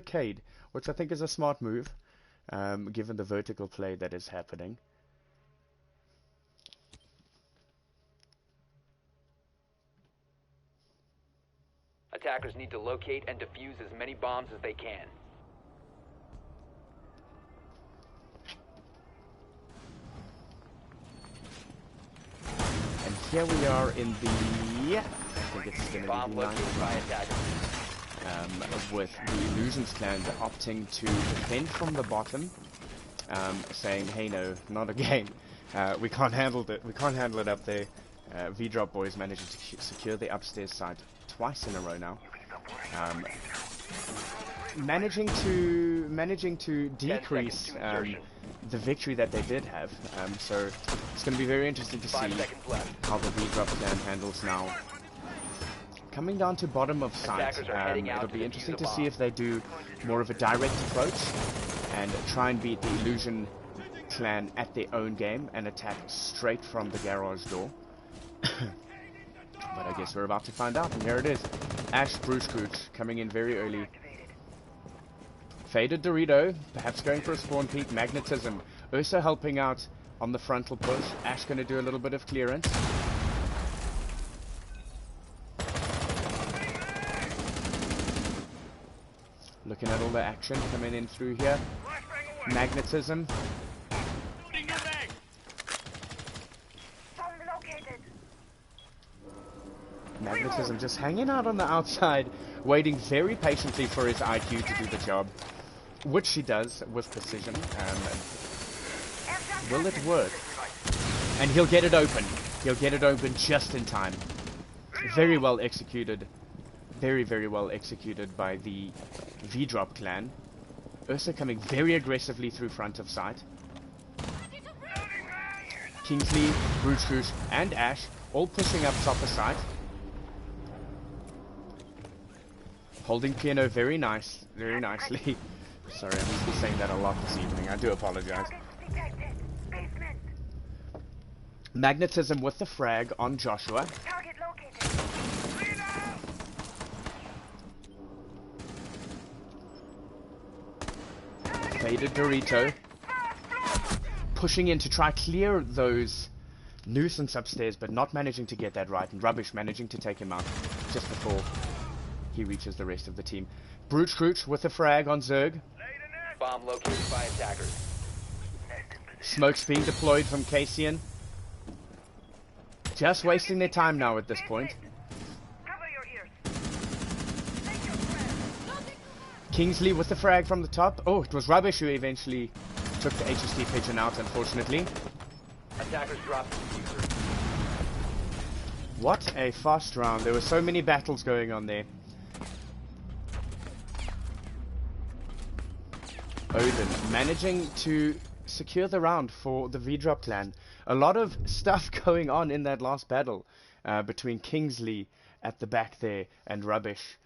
Cade, which I think is a smart move, given the vertical play that is happening. Attackers need to locate and defuse as many bombs as they can. And here we are in the, I think it's going to Bomb be the located by attackers. with the Illusions clan opting to defend from the bottom, saying, "Hey, no, not again. We can't handle it. We can't handle it up there." Vdrxp boys managing to secure the upstairs side twice in a row now. Managing to decrease the victory that they did have. So it's going to be very interesting to see 5 seconds left. how the Vdrxp clan handles now. Coming down to bottom of site, Attackers are heading out it'll to be defuse interesting the to see bomb. if they do more of a direct approach and try and beat the Illusion clan at their own game and attack straight from the garage door. But I guess we're about to find out, and here it is. Ash Brewscooch coming in very early. Faded Dorito, perhaps going for a spawn peek. Magnetism, Ursa helping out on the frontal push. Ash going to do a little bit of clearance. Looking at all the action coming in through here. Magnetism. Magnetism just hanging out on the outside, waiting very patiently for his IQ to do the job, which he does with precision. Will it work? And he'll get it open. He'll get it open just in time. Very well executed. Very, very well executed by the Vdrxp clan. Ursa coming very aggressively through front of site. Kingsley, Brewscooch, and Ash all pushing up top of site. Holding piano very nicely. Sorry, I must be saying that a lot this evening. I do apologize. Magnetism with the frag on Joshua. Faded Dorito. Pushing in to try clear those nuisance upstairs, but not managing to get that right. And Rubbish managing to take him out just before he reaches the rest of the team. Brewscooch with a frag on Zerg. Bomb located by attackers. Smokes being deployed from Cassian. Just wasting their time now at this point. Kingsley with the frag from the top. Oh, it was Rubbish who eventually took the HST pigeon out, unfortunately. Attackers dropped the diffuser. What a fast round. There were so many battles going on there. Odin managing to secure the round for the Vdrxp clan. A lot of stuff going on in that last battle between Kingsley at the back there and Rubbish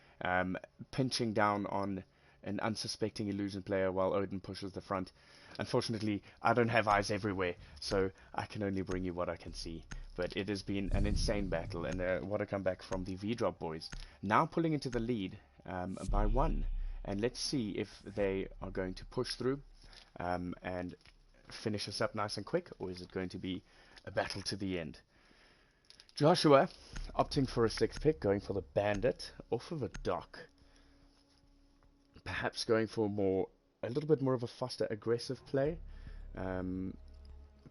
pinching down on an unsuspecting Illusion player while Odin pushes the front. Unfortunately, I don't have eyes everywhere, so I can only bring you what I can see. But it has been an insane battle, and what a comeback from the Vdrxp boys. Now pulling into the lead by 1, and let's see if they are going to push through and finish us up nice and quick, or is it going to be a battle to the end? Joshua opting for a 6th pick, going for the Bandit off of a dock. Perhaps going for a little bit more of a faster, aggressive play,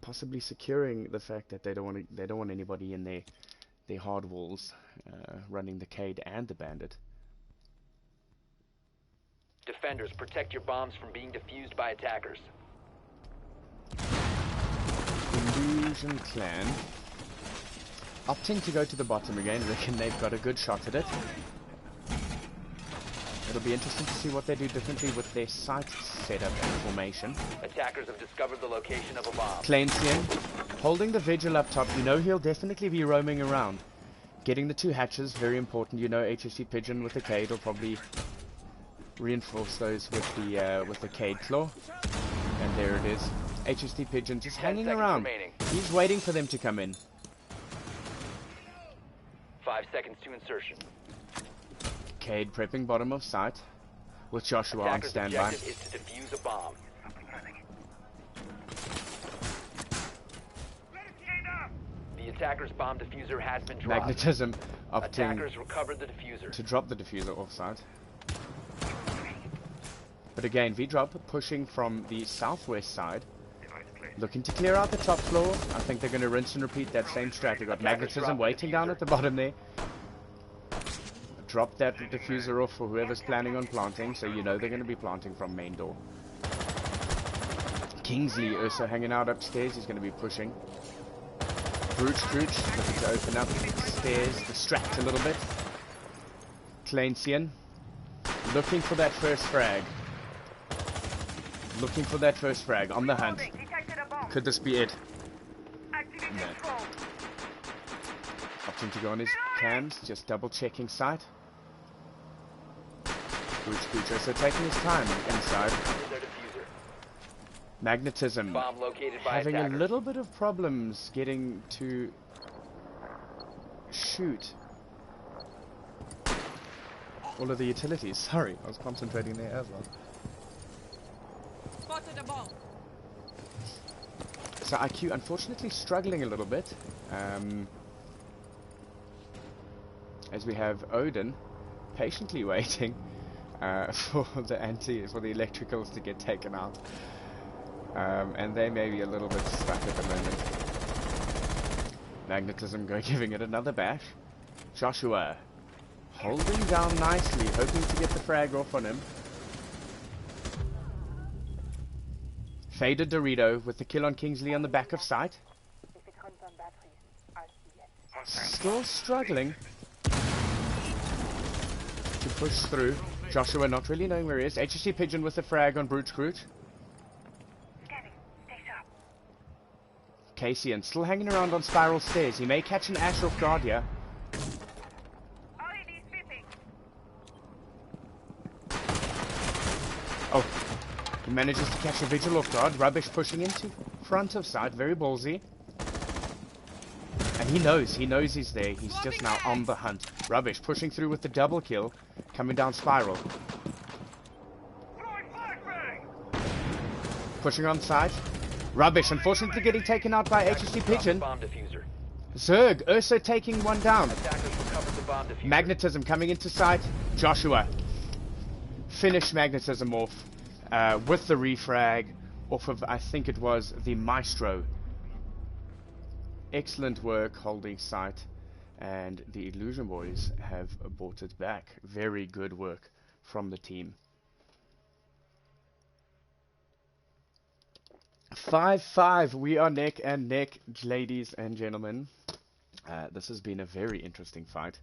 possibly securing the fact that they don't want anybody in their hard walls, running the Cade and the Bandit. Defenders, protect your bombs from being defused by attackers. Illusion clan opting to go to the bottom again. Reckon they've got a good shot at it. It'll be interesting to see what they do differently with their site setup and formation. Attackers have discovered the location of a bomb. Clansian holding the vigil up top. You know he'll definitely be roaming around. Getting the 2 hatches, very important. You know HSC Pigeon with the Cade will probably reinforce those with the Cade Claw. And there it is. HST Pigeon just hanging around. Remaining. He's waiting for them to come in. 5 seconds to insertion. Cade prepping bottom of site with Joshua on Attacker's standby. objective is to defuse a bomb. The attacker's bomb diffuser has been dropped. Magnetism opting Attackers recovered the diffuser. to drop the diffuser off site. But again, Vdrxp pushing from the southwest side, looking to clear out the top floor. I think they're going to rinse and repeat that same strat. They've got Magnetism waiting down at the bottom there. Drop that diffuser off for whoever's planning on planting, so you know they're going to be planting from main door. Kingsley also hanging out upstairs. He's going to be pushing. Vdrxp looking to open up stairs, distract a little bit. Clansian looking for that first frag. Looking for that first frag, on the hunt. Could this be it? No. Opting to go on his cams, just double checking sight. Vdrxp also taking his time inside. Magnetism Bomb located by having attackers. a little bit of problems getting to shoot all of the utilities. Sorry, I was concentrating there as well. Spotted a bomb. So IQ unfortunately struggling a little bit, as we have Odin patiently waiting for the electricals to get taken out, and they may be a little bit stuck at the moment. Magnetism giving it another bash. Joshua holding down nicely, hoping to get the frag off on him. Faded Dorito with the kill on Kingsley on the back of sight. Still struggling to push through. Joshua not really knowing where he is. HSC Pigeon with the frag on Vdrxp. Casian still hanging around on spiral stairs. He may catch an Ash off guard here. Oh, he manages to catch a Vigil off guard. Rubbish pushing into front of side. Very ballsy. And he knows he's there. He's just now on the hunt. Rubbish pushing through with the double kill. Coming down spiral. Pushing on side. Rubbish unfortunately getting taken out by HSC Pigeon. Bomb diffuser. Zerg also taking one down. Attackers recovered the bomb diffuser. Magnetism coming into sight. Joshua finish Magnetism off with the refrag off of, I think it was the Maestro. Excellent work holding sight, and the Illusion boys have brought it back. Very good work from the team. 5-5, we are neck and neck, ladies and gentlemen. This has been a very interesting fight,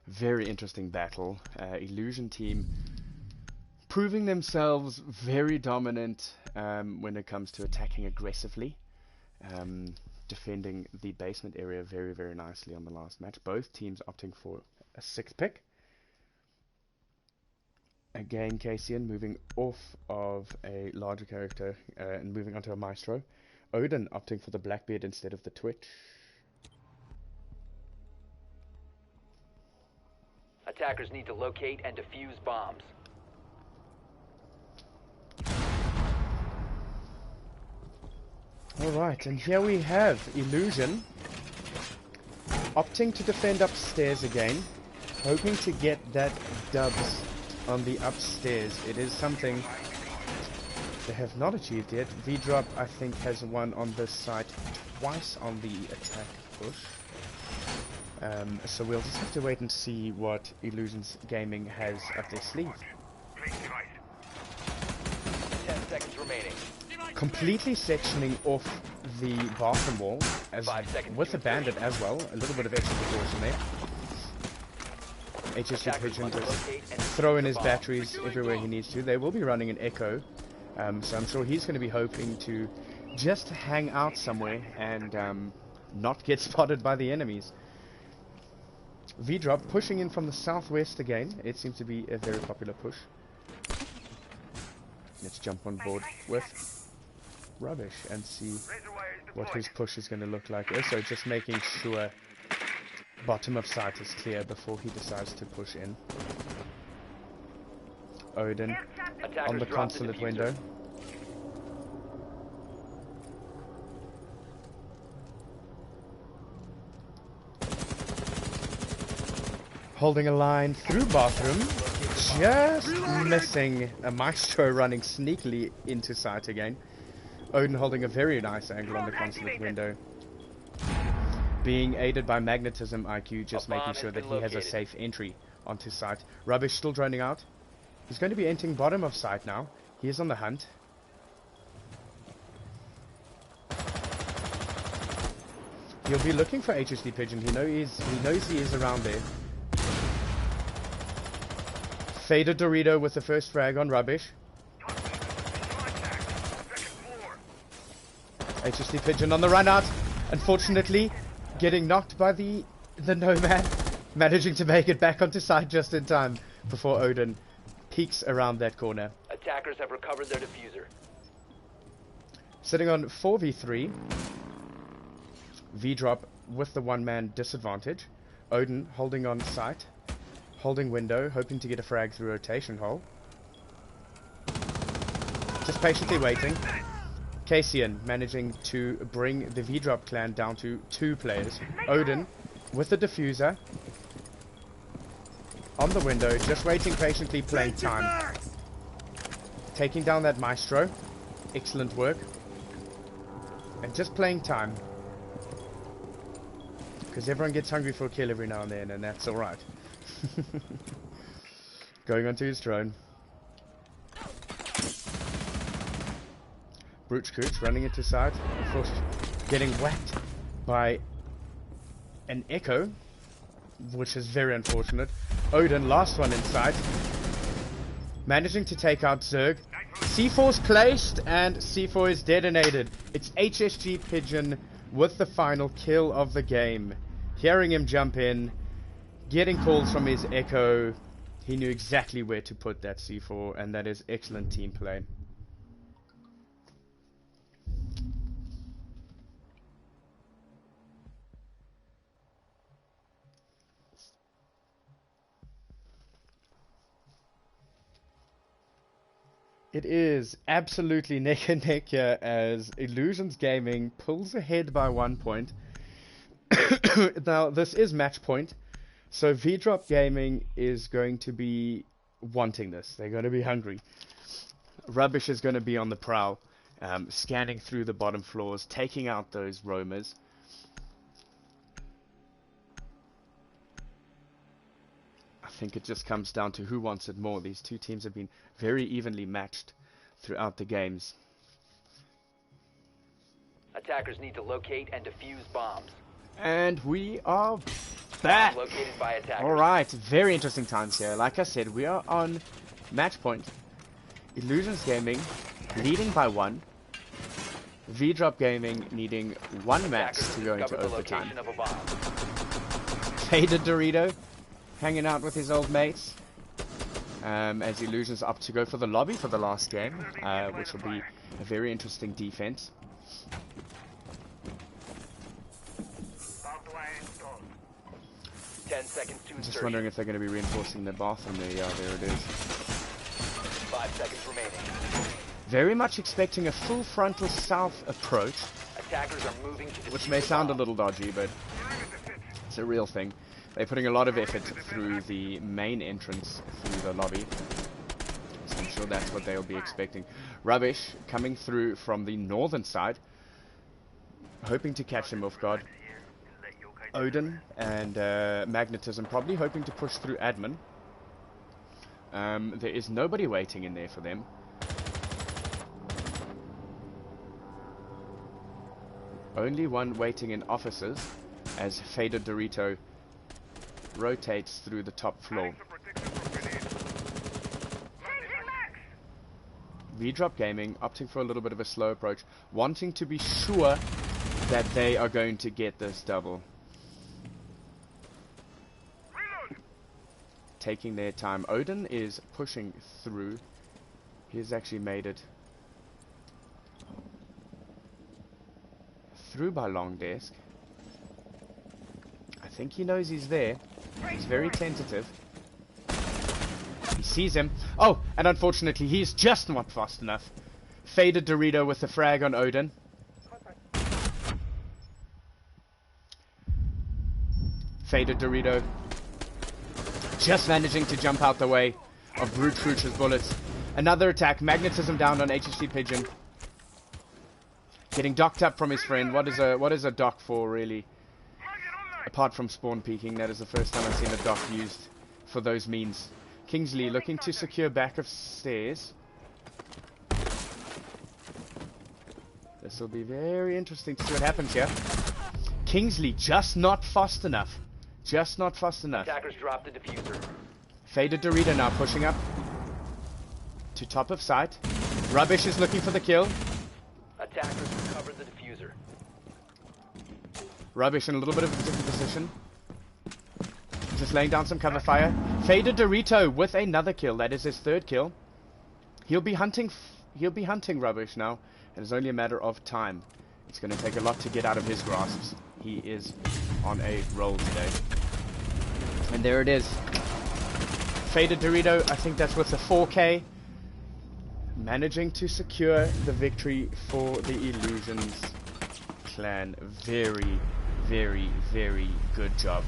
very interesting battle. Illusion team proving themselves very dominant when it comes to attacking aggressively. Defending the basement area very, very nicely on the last match. Both teams opting for a 6th pick. Again, Cassian moving off of a larger character and moving onto a Maestro. Odin opting for the Blackbeard instead of the Twitch. Attackers need to locate and defuse bombs. Alright, and here we have Illusion opting to defend upstairs again, hoping to get that dubs on the upstairs. It is something they have not achieved yet. Vdrxp, I think, has won on this site twice on the attack push. So we'll just have to wait and see what Illusions Gaming has up their sleeve. 10 seconds remaining. Completely sectioning off the bathroom wall, as with the bandit as well. A little bit of extra precaution there. HSG Pigeon just throw in his batteries everywhere he needs to. They will be running an echo, so I'm sure he's going to be hoping to just hang out somewhere and not get spotted by the enemies. Vdrxp pushing in from the southwest again. It seems to be a very popular push. Let's jump on board with Rubbish and see what his push is going to look like. Also, just making sure bottom of site is clear before he decides to push in. Odin on the consulate window. Holding a line through bathroom, just missing a Maestro running sneakily into sight again. Odin holding a very nice angle on the consulate window. Being aided by magnetism IQ, just making sure that he has a safe entry onto site. Rubbish still droning out. He's going to be entering bottom of site now. He is on the hunt. He'll be looking for HSD Pigeon. He knows he is around there. Faded Dorito with the first frag on Rubbish. HSD Pigeon on the run out. Unfortunately, getting knocked by the Nomad. Managing to make it back onto site just in time before Odin peeks around that corner. Attackers have recovered their diffuser. Sitting on 4v3. Vdrxp with the one-man disadvantage. Odin holding on site. Holding window, hoping to get a frag through rotation hole. Just patiently waiting. Cassian managing to bring the Vdrxp clan down to 2 players. Odin with the diffuser. On the window, just waiting patiently, playing time. Taking down that Maestro. Excellent work. And just playing time. Because everyone gets hungry for a kill every now and then, and that's alright. Going onto his drone. Vdrxp running into side. Of course, getting whacked by an echo, which is very unfortunate. Odin, last one inside. Managing to take out Zerg. C4's placed and C4 is detonated. It's HSG Pigeon with the final kill of the game. Hearing him jump in, getting calls from his echo, he knew exactly where to put that C4, and that is excellent team play. It is absolutely neck and neck here as Illusions Gaming pulls ahead by 1 point. Now, this is match point, so Vdrxp Gaming is going to be wanting this. They're going to be hungry. Rubbish is going to be on the prowl, scanning through the bottom floors, taking out those roamers. I think it just comes down to who wants it more. These two teams have been very evenly matched throughout the games. Attackers need to locate and defuse bombs. And we are back! Located by attackers. Alright, very interesting times here. Like I said, we are on match point. Illusions Gaming leading by 1. Vdrop Gaming needing 1 match to go into Discovered the overtime. location of a bomb. Faded Dorito hanging out with his old mates. As Illusions up to go for the lobby for the last game, which will be a very interesting defense. Barbed wire installed. 10 seconds to I'm just insertion. wondering if they're going to be reinforcing the bathroom there. Yeah, there it is. 5 seconds remaining. Very much expecting a full frontal south approach, Attackers are moving to which defuse may the sound a bomb. little dodgy, but it's a real thing. They're putting a lot of effort through the main entrance through the lobby. So I'm sure that's what they'll be expecting. Rubbish coming through from the northern side, hoping to catch him off guard. Odin and Magnetism probably hoping to push through admin. There is nobody waiting in there for them. Only one waiting in offices as Faded Dorito rotates through the top floor. Vdrop Gaming opting for a little bit of a slow approach, wanting to be sure that they are going to get this double. Taking their time. Odin is pushing through. He's actually made it through by Long Desk. I think he knows he's there. He's very tentative. He sees him. Oh, and unfortunately he's just not fast enough. Faded Dorito with the frag on Odin. Faded Dorito just managing to jump out the way of Brute Fruch's bullets. Another attack. Magnetism down on HHC Pigeon. Getting docked up from his friend. What is a dock for, really? Apart from spawn peeking, that is the first time I've seen a dock used for those means. Kingsley looking to secure back of stairs. This will be very interesting to see what happens here. Kingsley just not fast enough. Just not fast enough. Attackers dropped the diffuser. Faded Dorito now pushing up to top of sight. Rubbish is looking for the kill. Attackers recovered the diffuser. Rubbish in a little bit of a different position. Just laying down some cover fire. Faded Dorito with another kill. That is his 3rd kill. He'll be hunting Rubbish now. It is only a matter of time. It's going to take a lot to get out of his grasps. He is on a roll today. And there it is. Faded Dorito, I think that's with the 4K. Managing to secure the victory for the Illusions clan. Very, very, very good job.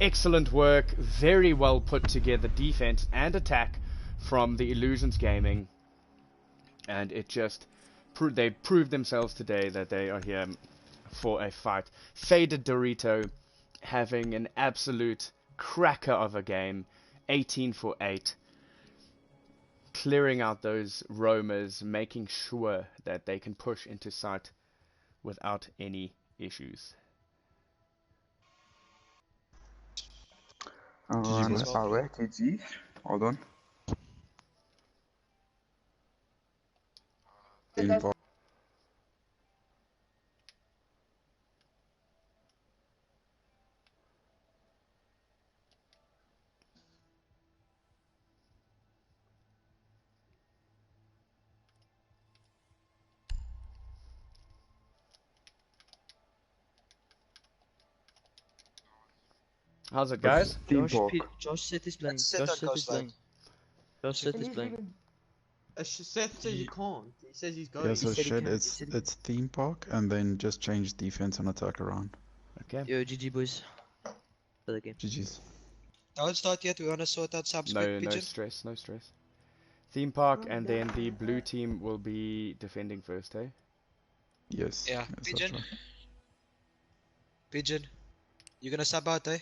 Excellent work. Very well put together defense and attack from the Illusions Gaming. And it just they proved themselves today that they are here for a fight. Faded Dorito having an absolute cracker of a game. 18 for 8. Clearing out those roamers, making sure that they can push into sight without any issues. GG, GG. All done. Teamwork. How's it, guys? Josh said he's playing. Sit Josh on said he's coastline. playing. Josh said he's playing. Seth says you can't. He says he's going. Yeah, so said he shit, can- he it's said he- it's theme park and then just change defense and attack around. Okay. Yo, GG boys. For the game. GG's. Don't start yet, we wanna sort out subs quick, No Pigeon. stress, no stress. Theme park, and then the blue team will be defending first, eh? Yes. Yeah, yes, that's Pigeon. right. Pigeon. You gonna sub out, eh?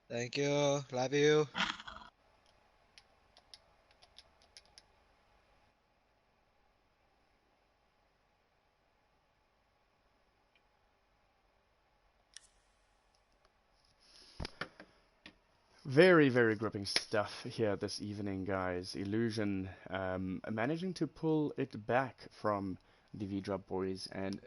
Thank you, love you. Very, very gripping stuff here this evening, guys. Illusion managing to pull it back from the Vdrxp boys and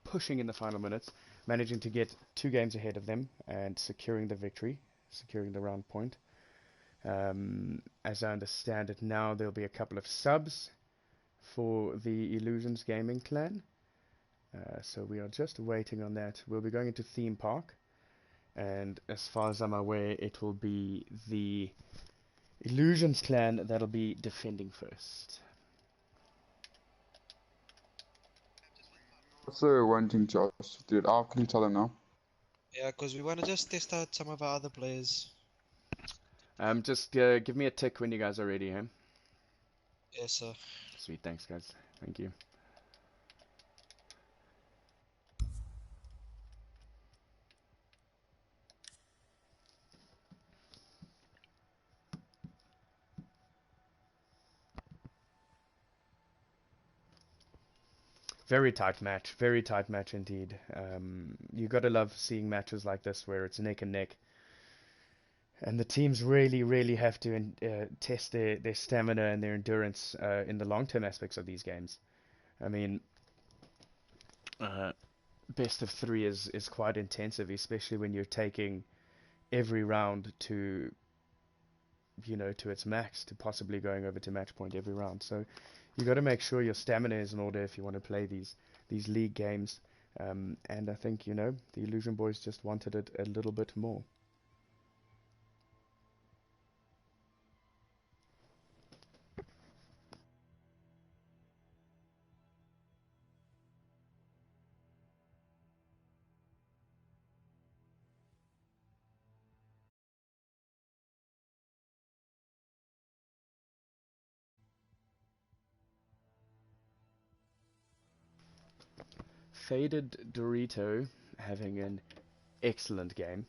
pushing in the final minutes, managing to get 2 games ahead of them and securing the victory, securing the round point. As I understand it now, there'll be a couple of subs for the Illusions Gaming clan. So we are just waiting on that. We'll be going into Theme Park. And as far as I'm aware, it will be the Illusions clan that'll be defending first. What's the one thing, Josh? Dude, how can you tell them now? Yeah, because we want to just test out some of our other players. Just give me a tick when you guys are ready, huh? Yes, sir. Sweet, thanks guys. Thank you. Very tight match indeed. You gotta love seeing matches like this where it's neck and neck. And the teams really have to test their stamina and their endurance in the long-term aspects of these games. I mean, best of 3 is quite intensive, especially when you're taking every round to, to its max, to possibly going over to match point every round. So you got to make sure your stamina is in order if you want to play these league games. And I think, the Illusion boys just wanted it a little bit more. Faded Dorito having an excellent game.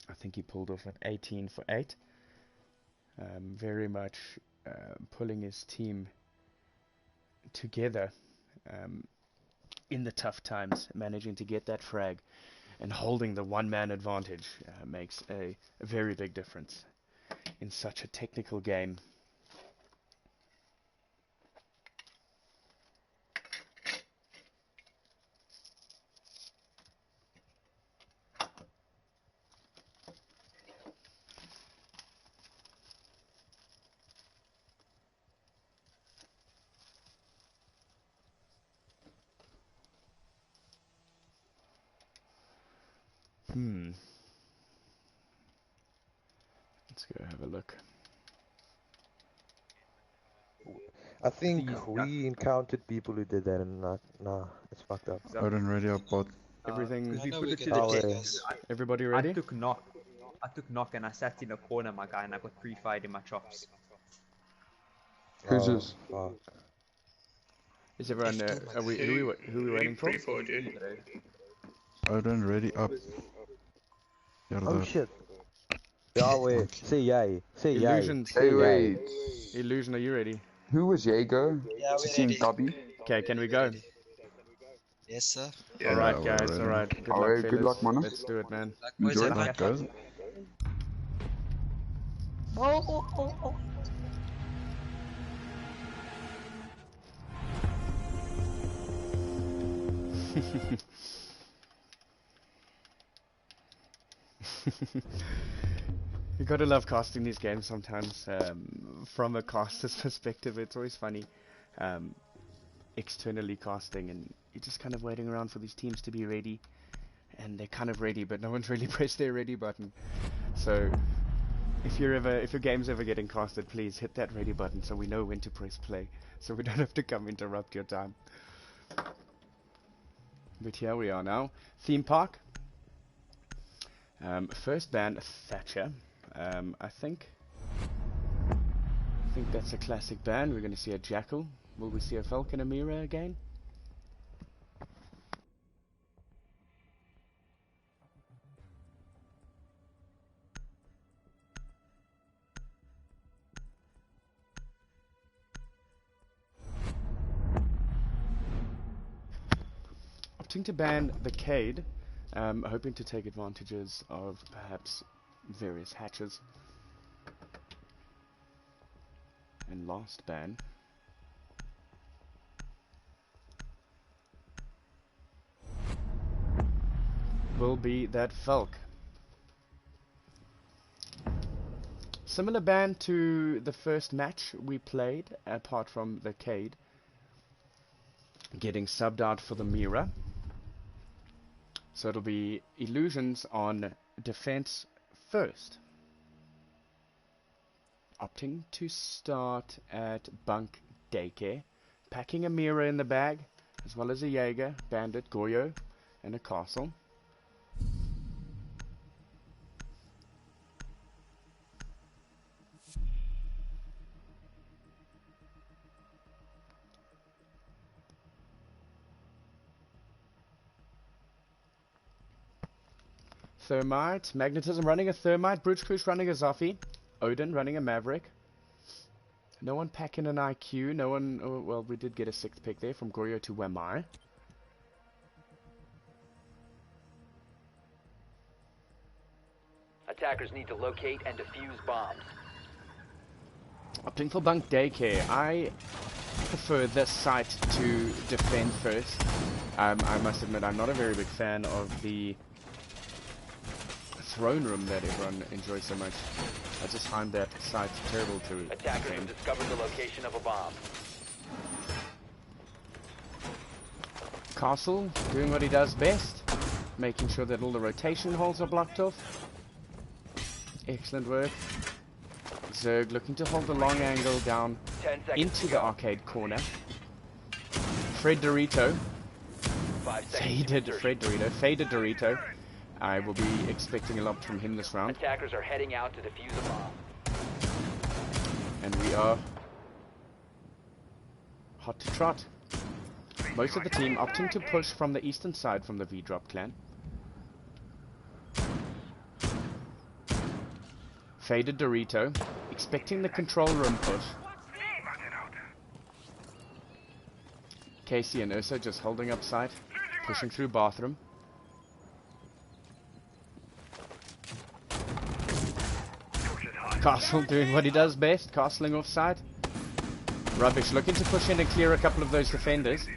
I think he pulled off an 18 for 8. Very much pulling his team together in the tough times, managing to get that frag and holding the one-man advantage makes a very big difference in such a technical game. Let's go have a look. I think we encountered people who did that and nah, it's fucked up. Odin, ready up, bot. Everything. We know put we it to can the do it, test. guys. Everybody ready? I took knock and I sat in a corner, my guy, and I got pre-fired in my chops. Who's this? Fuck. Is everyone? Who we waiting for? Odin, ready up. Oh shit. Yahweh, say yay. Say yay. Illusion. Hey, wait. Illusion, are you ready? Who was Jaeger? Yeah, we're Sissy and ready. Tubby? Okay, can we go? Yes, sir. Yeah, Alright we're guys, ready. alright. Good luck, Alright, fellas. good luck, man. Let's do it, man. Luck, boys, Enjoy have that, fun. Guys. You gotta love casting these games sometimes. From a caster's perspective, it's always funny. Externally casting, and you're just kind of waiting around for these teams to be ready, and they're kind of ready, but no one's really pressed their ready button. So, if your game's ever getting casted, please hit that ready button so we know when to press play, so we don't have to come interrupt your time. But here we are now. Theme Park. First ban, Thatcher. I think that's a classic ban. We're going to see a Jackal. Will we see a Falcon Amira again? Opting to ban the Cade, hoping to take advantages of perhaps various hatches. And last ban will be that Falk. Similar ban to the first match we played, apart from the Cade getting subbed out for the Mira. So it'll be illusions on defense first. Opting to start at bunk daycare, packing a Mira in the bag, as well as a Jaeger, Bandit, Goyo, and a Castle. Thermite, Magnetism running a Thermite, Vdrxp running a Zoffy, Odin running a Maverick. No one packing an IQ, no one, oh, well, we did get a 6th pick there from Goyo to Wemai. Attackers need to locate and defuse bombs. Opting for bunk daycare. I prefer this site to defend first. I must admit I'm not a very big fan of the throne room that everyone enjoys so much. I just find that site terrible to Attackers defend. have discovered the location of a bomb. Castle doing what he does best, making sure that all the rotation holes are blocked off. Excellent work. Zerg looking to hold the long angle down 10 seconds into to the go. arcade corner. Fred Dorito. 5 seconds to Faded insertion. Fred Dorito. Faded Dorito. I will be expecting a lot from him this round. Attackers are heading out to defuse a bomb. And we are hot to trot. Most of the team opting to push from the eastern side from the Vdrxp clan. Faded Dorito, expecting the control room push. Casey and Ursa just holding up side, pushing through bathroom. Castle doing what he does best, castling offside. Rubbish looking to push in and clear a couple of those defenders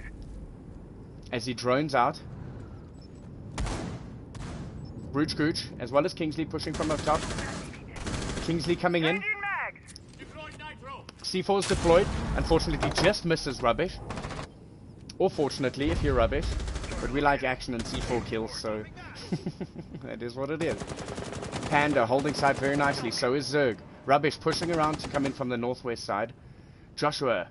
as he drones out. Vdrxp, as well as Kingsley pushing from up top. Kingsley coming in. C4's deployed. Unfortunately just misses Rubbish. Or fortunately if you're Rubbish. But we like action and C4 kills, so that is what it is. Panda holding side very nicely, so is Zerg. Rubbish pushing around to come in from the northwest side. Joshua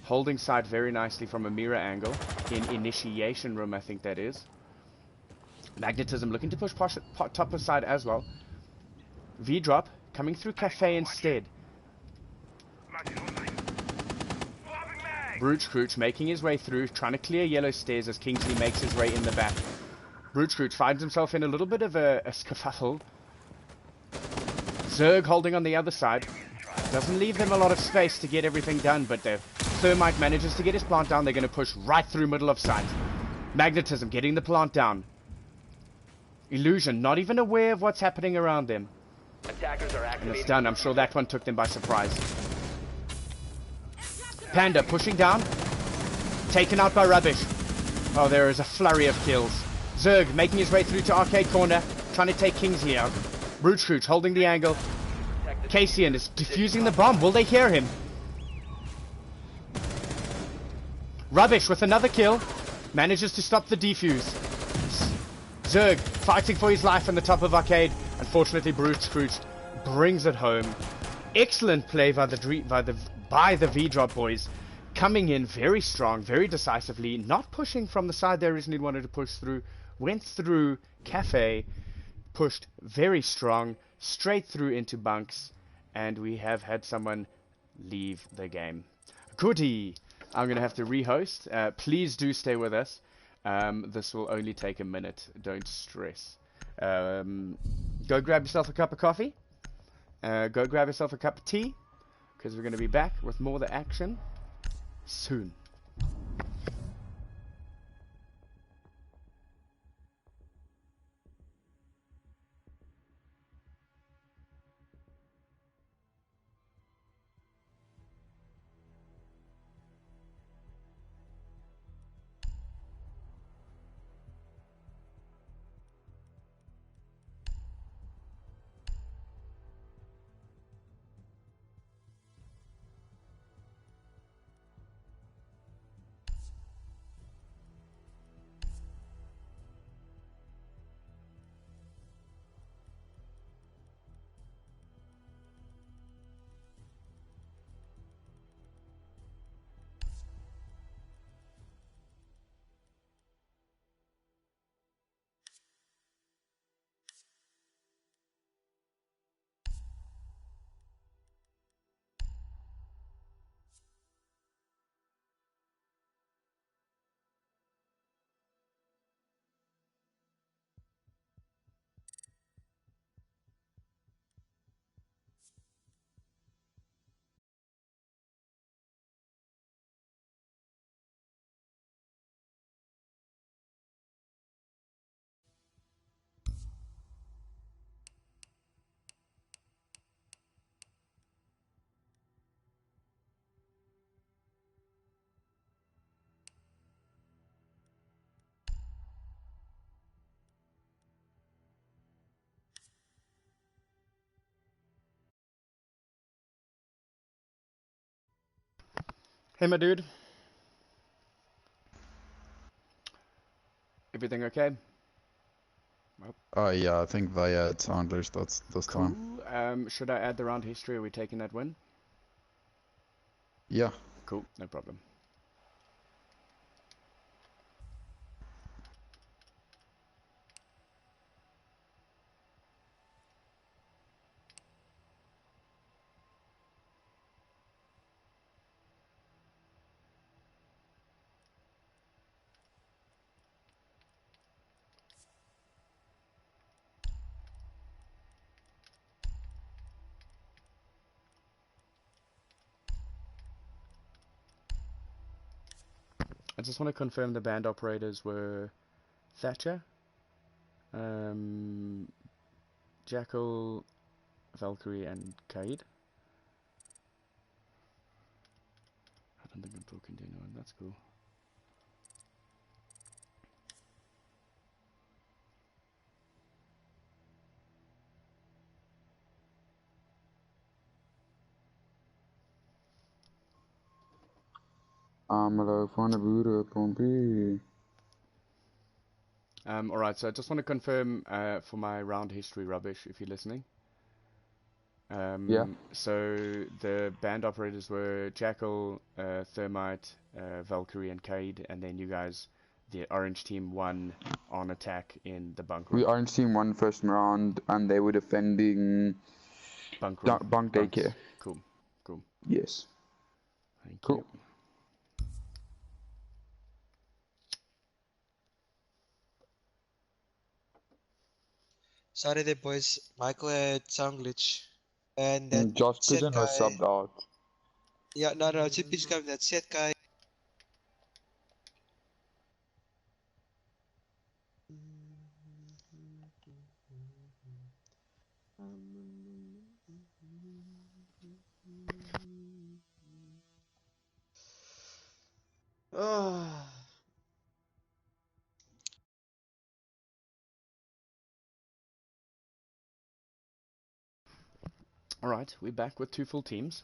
holding side very nicely from a mirror angle. In initiation room, I think that is. Magnetism looking to push top of side as well. Vdrxp coming through cafe instead. Vdrxp making his way through, trying to clear yellow stairs as Kingsley makes his way in the back. Vdrxp finds himself in a little bit of a scuffle. Zerg holding on the other side. Doesn't leave them a lot of space to get everything done, but the Thermite manages to get his plant down. They're going to push right through middle of sight. Magnetism getting the plant down. Illusion not even aware of what's happening around them. Attackers are And activating. it's done. I'm sure that one took them by surprise. Panda pushing down. Taken out by Rubbish. Oh, there is a flurry of kills. Zerg making his way through to arcade corner. Trying to take Kingsley out. Vdrxp holding the angle. Cassian is defusing the bomb. Will they hear him? Rubbish with another kill. Manages to stop the defuse. Zerg fighting for his life on the top of arcade. Unfortunately, Vdrxp brings it home. Excellent play by the Vdrxp boys. Coming in very strong, very decisively. Not pushing from the side they originally wanted to push through. Went through cafe. Pushed very strong. Straight through into bunks. And we have had someone leave the game. Goody! I'm going to have to rehost. Please do stay with us. This will only take a minute. Don't stress. Go grab yourself a cup of coffee. Go grab yourself a cup of tea. Because we're going to be back with more of the action soon. Hey, my dude. Everything okay? Yeah, I think they had Soundless this Cool. time. Should I add the round history? Are we taking that win? Yeah. Cool, no problem. I just want to confirm the band operators were Thatcher, Jackal, Valkyrie, and Kaid. I don't think I'm talking to anyone, that's cool. Alright, so I just want to confirm for my round history rubbish, if you're listening. Yeah. So the band operators were Jackal, Thermite, Valkyrie, and Kaid, and then you guys, the orange team, won on attack in the bunk room. We orange team won first round, and they were defending Bunk room. bunk Bunks. daycare. Cool, cool. Yes. Thank Cool. you. Sorry there, boys. Michael had sound glitch. And that Josh set Gooden was guy... subbed out. Yeah, no, TP's coming. That set guy... Alright, we're back with 2 full teams.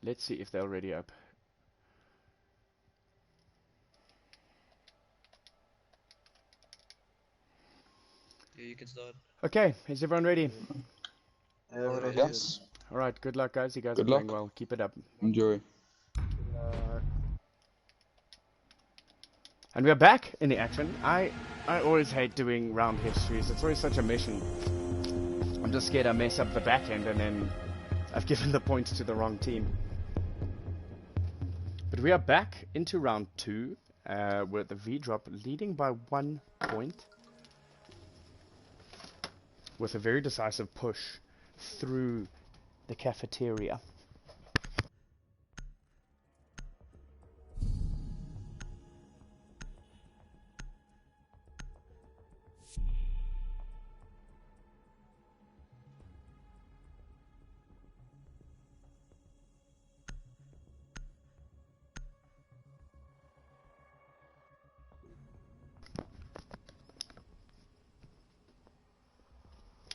Let's see if they're already up. Yeah, you can start. Okay, is everyone ready? Yes. Alright, good luck guys, you guys Good are playing luck. well. Keep it up. Enjoy. And we're back in the action. I always hate doing round histories. It's always such a mission. I'm just scared I mess up the back end and then I've given the points to the wrong team. But we are back into round 2 with the Vdrxp leading by 1 point with a very decisive push through the cafeteria.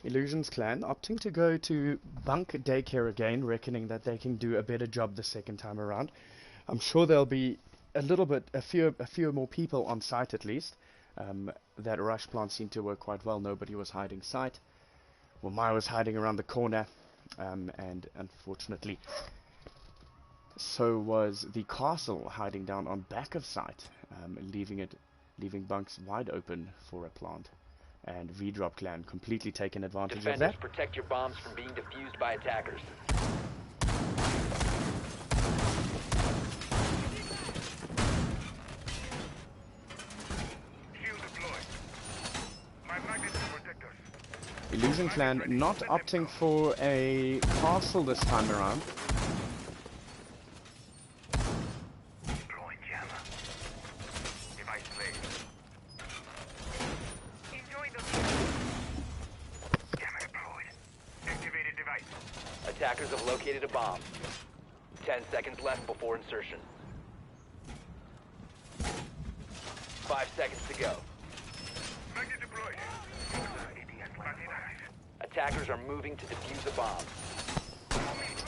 Illusions Clan opting to go to bunk daycare again, reckoning that they can do a better job the second time around. I'm sure there'll be a few more people on site at least. That rush plant seemed to work quite well. Nobody was hiding sight. Well, Maya was hiding around the corner, and unfortunately, so was the castle hiding down on back of site, leaving bunks wide open for a plant. And Vdrxp Clan completely taken advantage of that. Protect your bombs from being defused by attackers. Shield deployed. My magnets will protect us. Illusion Clan not opting for a castle this time around. Deploying jammer. Device placed. Enjoy the jammer deployed. Activated device. Attackers have located a bomb. 10 seconds left before insertion. 5 seconds to go. Magnet deployed. Idiot. Attackers are moving to defuse a bomb.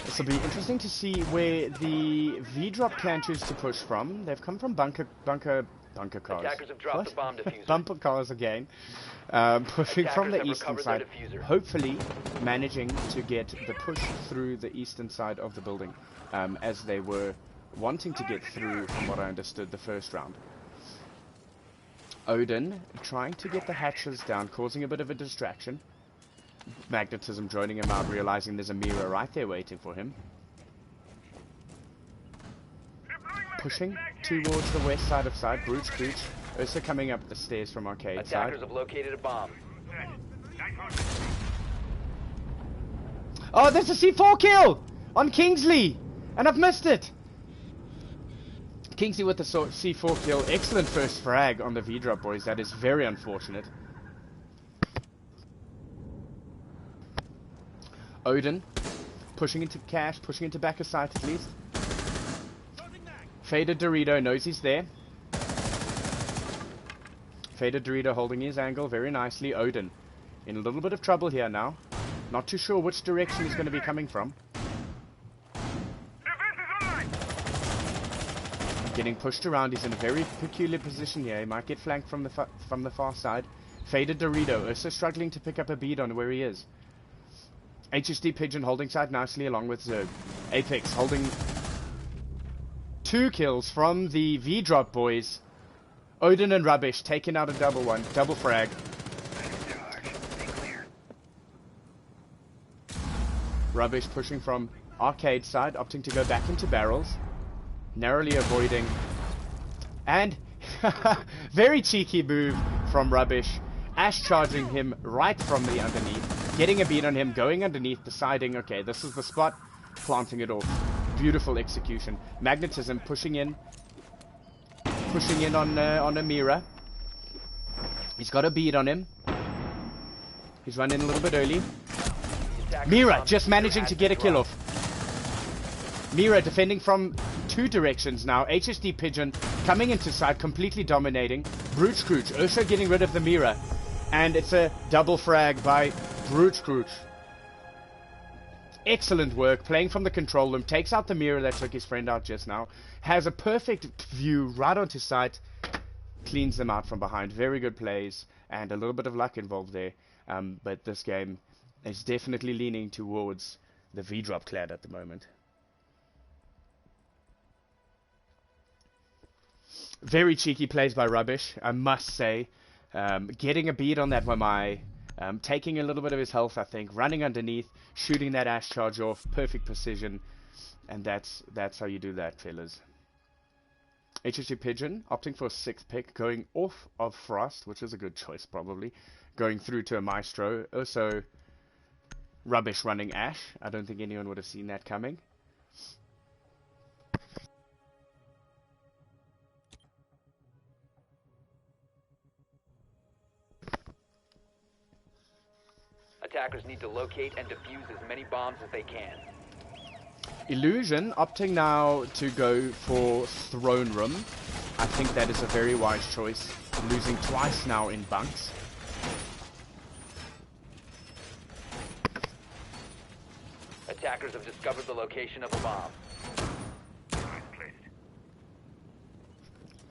This will be interesting to see where the V-drop can choose to push from. They've come from bunker cars. Attackers have dropped the bomb diffuser. Bumper cars again. Pushing from the eastern side. Hopefully managing to get the push through the eastern side of the building. As they were wanting to get through, from what I understood, the first round. Odin trying to get the hatches down, causing a bit of a distraction. Magnetism joining him out, realizing there's a mirror right there waiting for him. Pushing towards the west side of side. Brooch. Also coming up the stairs from arcade side. Attackers have located a bomb. Oh, there's a C4 kill on Kingsley, and I've missed it. Kingsley with the C4 kill. Excellent first frag on the V-drop, boys. That is very unfortunate. Odin pushing into cash, pushing into back of sight at least. Faded Dorito knows he's there. Faded Dorito holding his angle very nicely. Odin in a little bit of trouble here now. Not too sure which direction he's going to be coming from. Getting pushed around. He's in a very peculiar position here. He might get flanked from the far side. Faded Dorito also struggling to pick up a bead on where he is. HSD Pigeon holding side nicely along with Zerg. Apex holding 2 kills from the V-drop boys. Odin and Rubbish taking out a double frag. Rubbish pushing from arcade side, opting to go back into barrels. Narrowly avoiding. And very cheeky move from Rubbish. Ash charging him right from the underneath. Getting a beat on him, going underneath, deciding, okay, this is the spot, planting it off. Beautiful execution. Magnetism pushing in on Amira. He's got a bead on him. He's running a little bit early. Mira just managing to get a kill off. Mira defending from 2 directions now. HSD Pigeon coming into side, completely dominating. Brooch also getting rid of the Mira. And it's a double frag by Brooch. Excellent work, playing from the control room, takes out the mirror that took his friend out just now, has a perfect view right onto sight, cleans them out from behind. Very good plays, and a little bit of luck involved there, but this game is definitely leaning towards the V-drop clan at the moment. Very cheeky plays by Rubbish, I must say. Getting a bead on that Wamai, taking a little bit of his health, I think, running underneath, shooting that Ash charge off, perfect precision, and that's how you do that, fellas. HSG Pigeon opting for a 6th pick, going off of Frost, which is a good choice probably, going through to a Maestro. Also, Rubbish running Ash. I don't think anyone would have seen that coming. Attackers need to locate and defuse as many bombs as they can. Illusion opting now to go for Throne Room. I think that is a very wise choice. Losing twice now in bunks. Attackers have discovered the location of a bomb.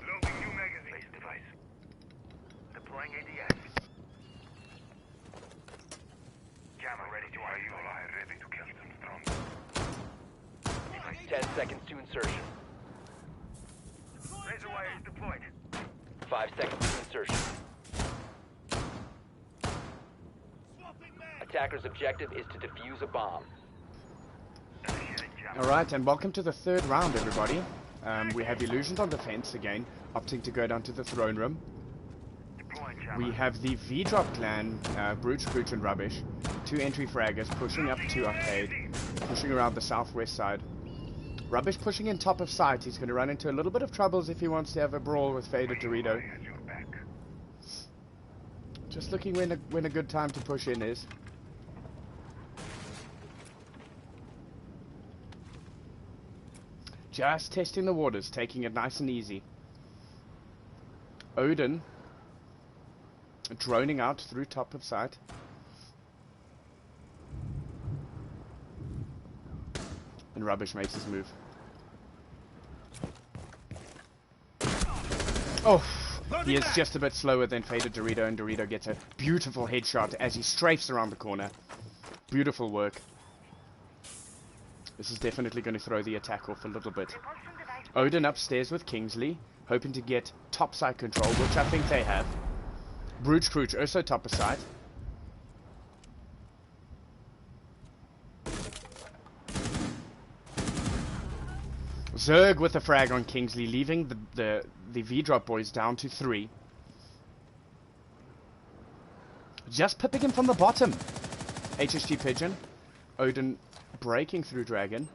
Loading new magazine device. Deploying ADS. Jammer ready to fire. You are ready to kill them strong. 10 seconds to insertion. Razor wire is deployed. 5 seconds to insertion. Attacker's objective is to defuse a bomb. Alright, and welcome to the 3rd round, everybody. We have Illusions on defense again, opting to go down to the Throne Room. We have the V-drop clan, Brooch, and Rubbish. 2 entry fraggers pushing up to arcade, pushing around the southwest side. Rubbish pushing in top of sight. He's going to run into a little bit of troubles if he wants to have a brawl with Faded Dorito. Just looking when a good time to push in is. Just testing the waters, taking it nice and easy. Odin droning out through top of sight. And Rubbish makes his move. Oh, he is just a bit slower than Faded Dorito, and Dorito gets a beautiful headshot as he strafes around the corner. Beautiful work. This is definitely going to throw the attack off a little bit. Odin upstairs with Kingsley, hoping to get top side control, which I think they have. Brooch Crouch also top side. Zerg with a frag on Kingsley, leaving the V-drop boys down to 3. Just pipping him from the bottom. HSG Pigeon. Odin breaking through Dragon.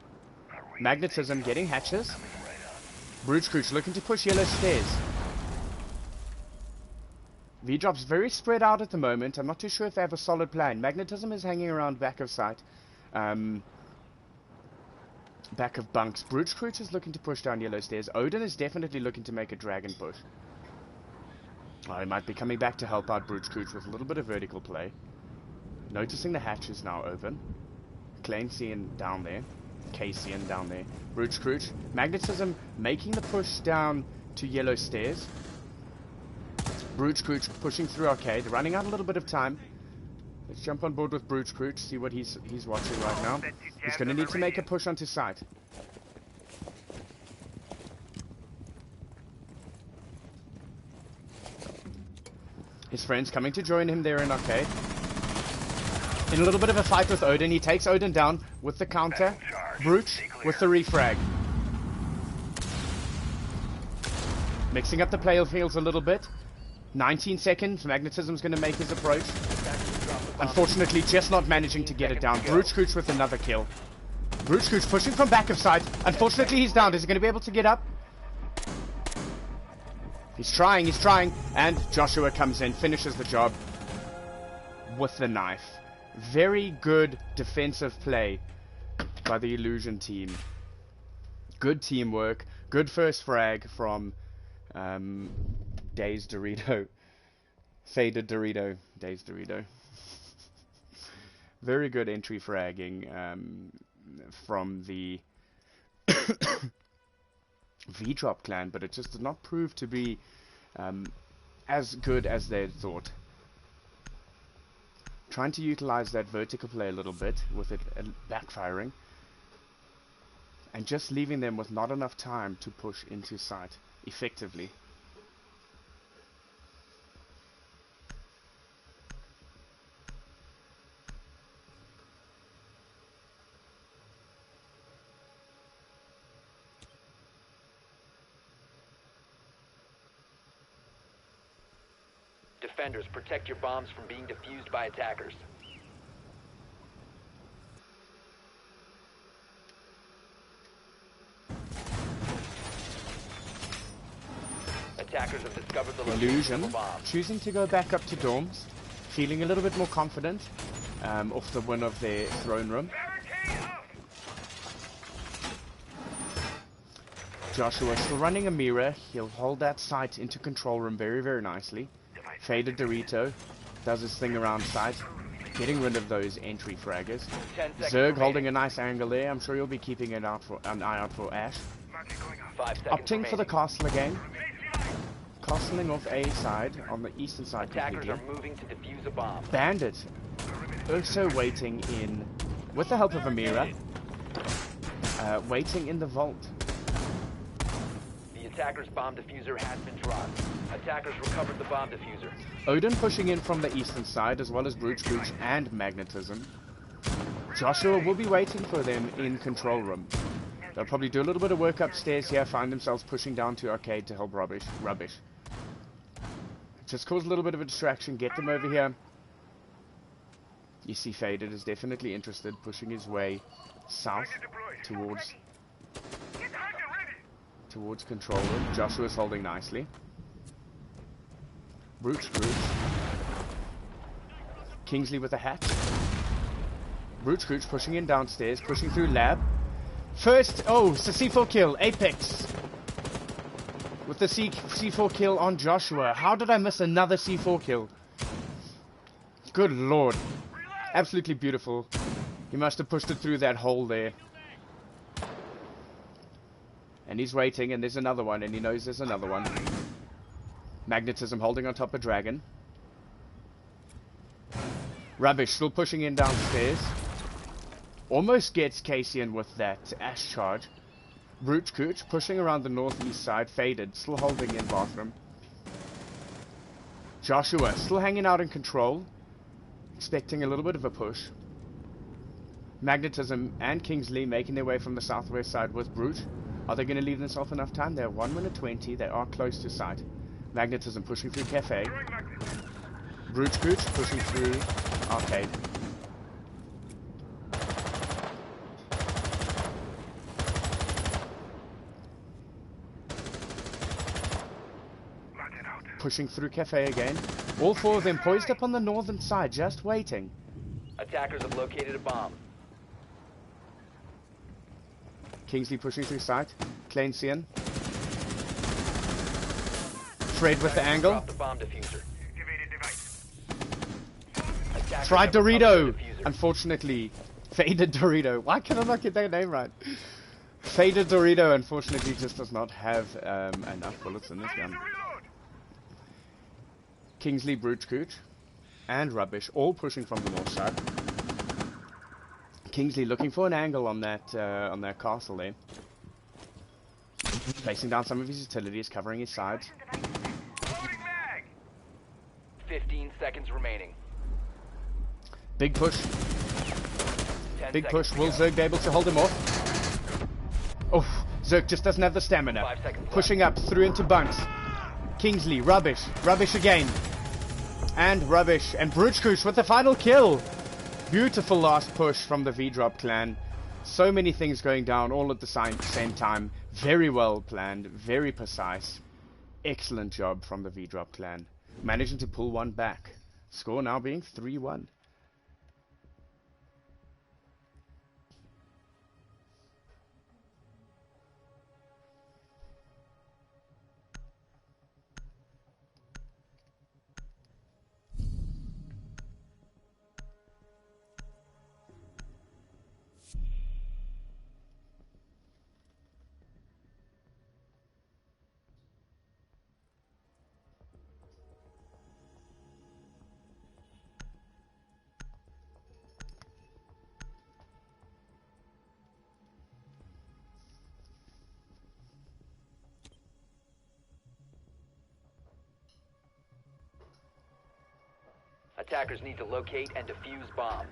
Magnetism getting hatches. Brooch Crouch looking to push yellow stairs. V-drop's very spread out at the moment. I'm not too sure if they have a solid plan. Magnetism is hanging around back of site. Back of bunks. Brooch Crouch is looking to push down yellow stairs. Odin is definitely looking to make a dragon push. Oh, he might be coming back to help out Brooch Crouch with a little bit of vertical play. Noticing the hatch is now open. Clancy down there. Casey down there. Brooch Crouch. Magnetism making the push down to yellow stairs. Brooch Crouch pushing through arcade. Running out a little bit of time. Let's jump on board with Brooch Crouch, see what he's watching right now. He's going to need to make a push onto site. His friend's coming to join him there in arcade. In a little bit of a fight with Odin, he takes Odin down with the counter. Brooch with the refrag. Mixing up the player fields a little bit. 19 seconds, Magnetism's going to make his approach. Unfortunately, just not managing to get it down. Brooch Crouch with another kill. Brooch Crouch pushing from back of site. Unfortunately, he's down. Is he going to be able to get up? He's trying, and Joshua comes in, finishes the job with the knife. Very good defensive play by the Illusion team. Good teamwork. Good first frag from Dazed Dorito. Faded Dorito. Dazed Dorito. Very good entry fragging from the V-drop clan, but it just did not prove to be as good as they had thought. Trying to utilize that vertical play a little bit with it backfiring, and just leaving them with not enough time to push into site effectively. Defenders, protect your bombs from being defused by attackers. Attackers have discovered the location Illusion of a bomb. choosing to go back up to dorms, feeling a little bit more confident off the win of their throne room. Joshua still running a mirror. He'll hold that site into control room very, very nicely. Faded Dorito does his thing around site, getting rid of those entry fraggers. Zerg holding a nice angle there. I'm sure you'll be keeping an eye out for Ash. Opting for the castle again. Castling off A side on the eastern side Attackers completely. are moving to defuse a bomb. Bandit also waiting in, with the help of a mirror, waiting in the vault. The attacker's bomb diffuser has been dropped. Attackers recovered the bomb diffuser. Odin pushing in from the eastern side, as well as Brooch Crouch and Magnetism. Joshua will be waiting for them in control room. They'll probably do a little bit of work upstairs here, find themselves pushing down to arcade to help Rubbish. Just cause a little bit of a distraction, get them over here. You see Faded is definitely interested, pushing his way south towards control room. Joshua's holding nicely. Brooch. Kingsley with a hatch. Brooch Crouch pushing in downstairs, pushing through lab. First, it's a C4 kill, Apex. With the C4 kill on Joshua. How did I miss another C4 kill? Good lord. Absolutely beautiful. He must have pushed it through that hole there. And he's waiting, and there's another one, and he knows there's another one. Magnetism holding on top of Dragon. Rubbish still pushing in downstairs. Almost gets Casey in with that Ash charge. Brute Cooch pushing around the northeast side. Faded, still holding in bathroom. Joshua still hanging out in control. Expecting a little bit of a push. Magnetism and Kingsley making their way from the southwest side with Brute. Are they going to leave themselves enough time? They're 1 minute 20. They are close to site. Magnetism pushing through Cafe. Brute Cooch pushing through Arcade. Pushing through Cafe again. All four of them poised up on the northern side, just waiting. Attackers have located a bomb. Kingsley pushing through site. Clanesian. Fred with the angle. Drop the bomb diffuser. Attackers Tried have recovered the Dorito. diffuser. Unfortunately. Faded Dorito. Why can I not get that name right? Faded Dorito unfortunately just does not have enough bullets in this gun. Kingsley, Brute Cooch, and Rubbish all pushing from the north side. Kingsley looking for an angle on that castle there. Placing down some of his utilities, covering his sides. 15 seconds remaining. Big push. 10 Big seconds push. to Will go. Zerg be able to hold him off? Oh, Zerg just doesn't have the stamina. 5 seconds left. Pushing up through into bunks. Kingsley, Rubbish. Rubbish again. And Rubbish. And Brutschkush with the final kill. Beautiful last push from the V-Drop clan. So many things going down all at the same time. Very well planned. Very precise. Excellent job from the V-Drop clan. Managing to pull one back. Score now being 3-1. Attackers need to locate and defuse bombs.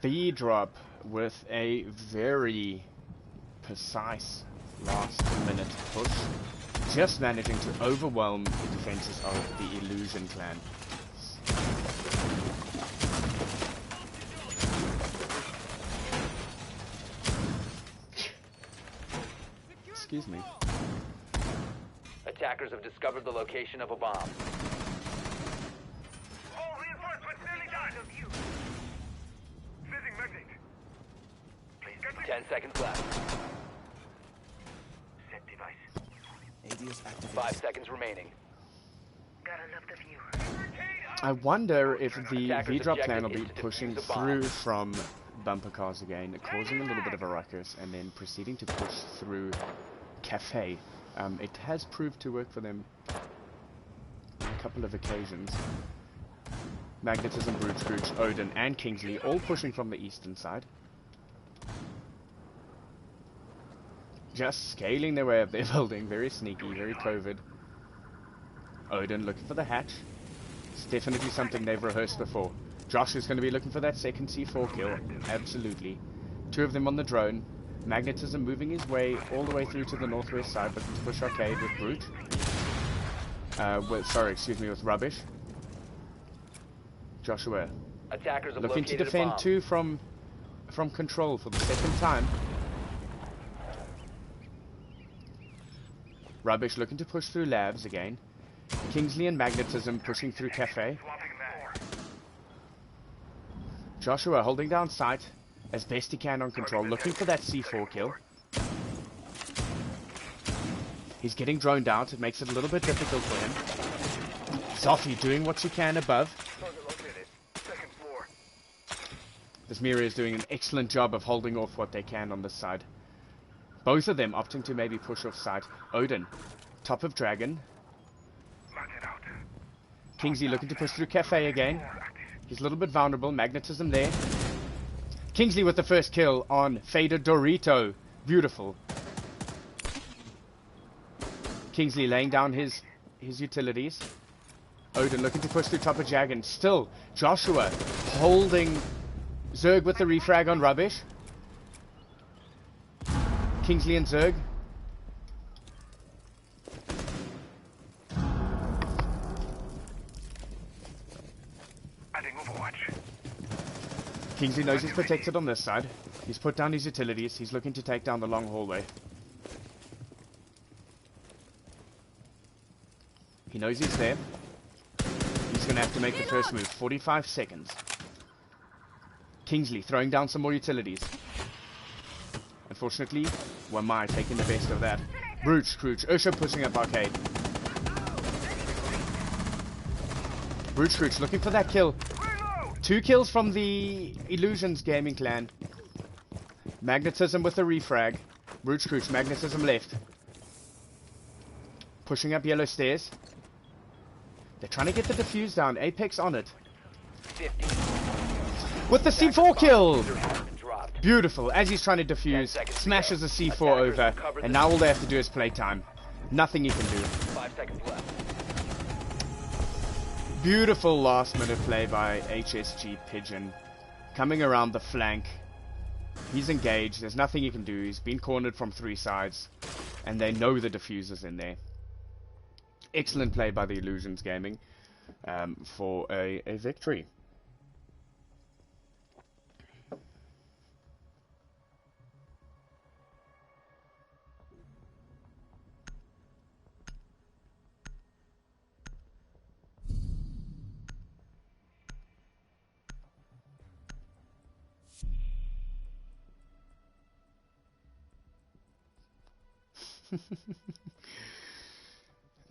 V-Drop with a very precise last minute push. Just managing to overwhelm the defenses of the Illusion clan. Excuse me. Attackers have discovered the location of a bomb. 10 seconds left. Set device. 5 seconds remaining. I wonder if the Attackers V-Drop objective clan will be is to defuse pushing the bomb. through from bumper cars again, causing a little bit of a ruckus, and then proceeding to push through Cafe. It has proved to work for them on a couple of occasions. Magnetism, Brute Scrooge, Odin, and Kingsley all pushing from the eastern side. Just scaling their way up their building, very sneaky, very covert. Odin looking for the hatch. It's definitely something they've rehearsed before. Josh is going to be looking for that second C4 kill, absolutely. Two of them on the drone. Magnetism moving his way all the way through to the northwest side, looking to push Arcade with Brute. With Rubbish. Joshua Attackers have looking to located a defend bomb. two from control for the second time. Rubbish looking to push through labs again. Kingsley and Magnetism pushing through Cafe. Joshua holding down sight as best he can on control, looking for that C4 kill. He's getting droned out, it makes it a little bit difficult for him. Zoffy doing what she can above. This Mira is doing an excellent job of holding off what they can on this side. Both of them opting to maybe push off site. Odin, top of Dragon. Kingsley looking to push through Cafe again. He's a little bit vulnerable. Magnetism there. Kingsley with the first kill on Faded Dorito. Beautiful. Kingsley laying down his utilities. Odin looking to push through top of Dragon. Still, Joshua holding Zerg with the refrag on Rubbish. Kingsley and Zerg. Adding Overwatch. Kingsley knows he's protected on this side. He's put down his utilities. He's looking to take down the long hallway. He knows he's there. He's going to have to make the first move. 45 seconds. Kingsley throwing down some more utilities. Unfortunately, Wamai taking the best of that. Brooch, Crooch, Usher pushing up Arcade. Brooch, Crooch looking for that kill. 2 kills from the Illusions Gaming clan. Magnetism with the refrag. Brooch, Crooch, Magnetism left. Pushing up yellow stairs. They're trying to get the defuse down. Apex on it. 50. With the C4 kill! Beautiful. As he's trying to defuse, smashes the C4 over, and now all they have to do is play time. Nothing he can do. 5 seconds left. Beautiful last minute play by HSG Pigeon. Coming around the flank. He's engaged. There's nothing he can do. He's been cornered from 3 sides, and they know the diffuser's in there. Excellent play by the Illusions Gaming for a victory.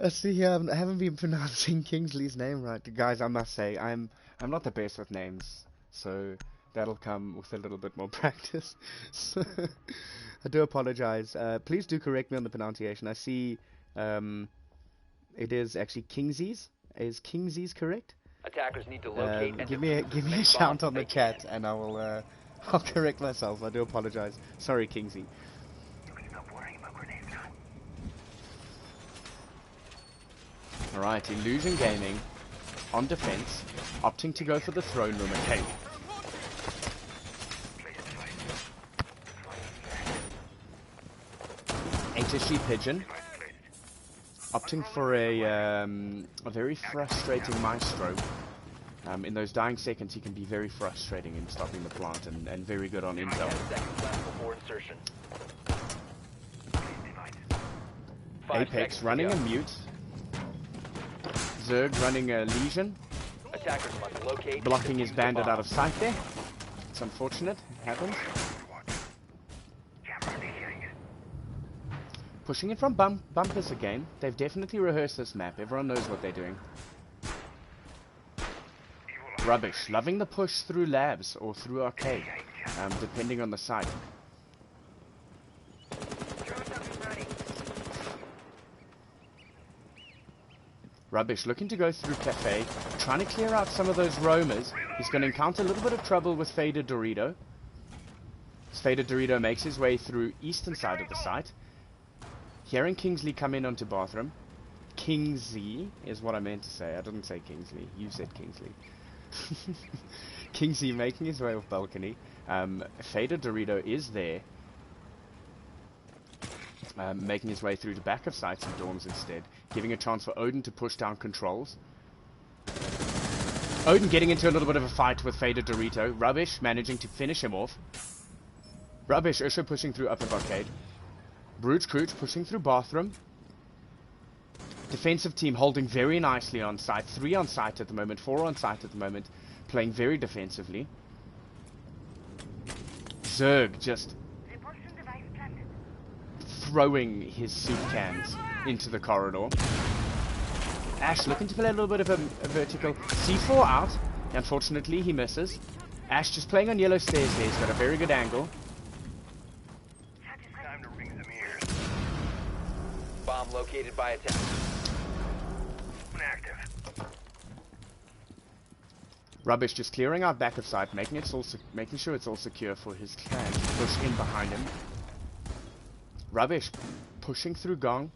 See, I haven't been pronouncing Kingsley's name right, guys. I must say, I'm not the best with names, so that'll come with a little bit more practice. So, I do apologize. Please do correct me on the pronunciation. I see, it is actually Kingsies. Is Kingsies correct? Attackers need to locate and give me a shout on the chat, and I will I'll correct myself. I do apologize. Sorry, Kingsy. Alright, Illusion Gaming on defense, opting to go for the throne room at Cave. HSG Pigeon opting for a very frustrating Maestro. In those dying seconds, he can be very frustrating in stopping the plant and very good on intel. Apex running a mute. Zerg running a Legion. Attackers must locate blocking his bandit out of sight there. It's unfortunate. It happens. Pushing it from bumpers again. They've definitely rehearsed this map. Everyone knows what they're doing. Rubbish. Loving the push through labs or through arcade, depending on the site. Rubbish looking to go through Cafe, trying to clear out some of those roamers. He's going to encounter a little bit of trouble with Faded Dorito. Faded Dorito makes his way through eastern side of the site. Hearing Kingsley come in onto bathroom. Kingsley is what I meant to say. I didn't say Kingsley. You said Kingsley. Kingsley making his way off balcony. Faded Dorito is there. Making his way through the back of sites and dorms instead, giving a chance for Odin to push down controls. Odin getting into a little bit of a fight with Faded Dorito. Rubbish managing to finish him off. Rubbish Usher pushing through upper arcade. Brooch Crooch pushing through bathroom. Defensive team holding very nicely on site. 3 on site at the moment, 4 on site at the moment, playing very defensively. Zerg just throwing his soup cans into the corridor. Ash looking to play a little bit of a vertical. C4 out. Unfortunately, he misses. Ash just playing on yellow stairs here. He's got a very good angle. Time to ring some ears. Bomb located by attack. Active. Rubbish just clearing out back of site, making sure it's all secure for his clan to push in behind him. Rubbish pushing through Gong.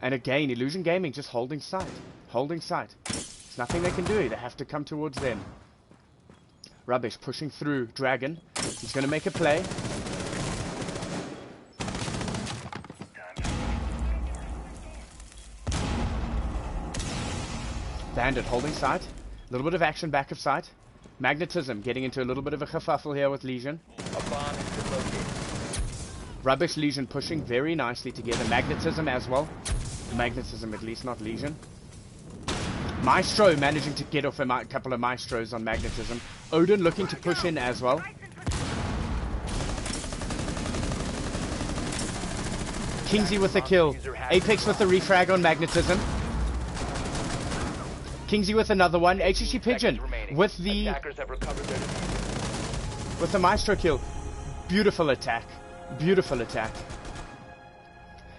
And again, Illusion Gaming just holding sight. Holding sight. There's nothing they can do. They have to come towards them. Rubbish pushing through Dragon. He's going to make a play. Bandit holding sight. A little bit of action back of sight. Magnetism getting into a little bit of a kerfuffle here with Legion. A bomb has been located. Rubbish Legion pushing very nicely together. Magnetism as well. Magnetism at least, not Legion. Maestro managing to get off a couple of Maestros on Magnetism. Odin looking to push in as well. Kingsy with the kill. Apex with the refrag on Magnetism. Kingsy with another one. HSG Pigeon with the Maestro kill. Beautiful attack. Beautiful attack.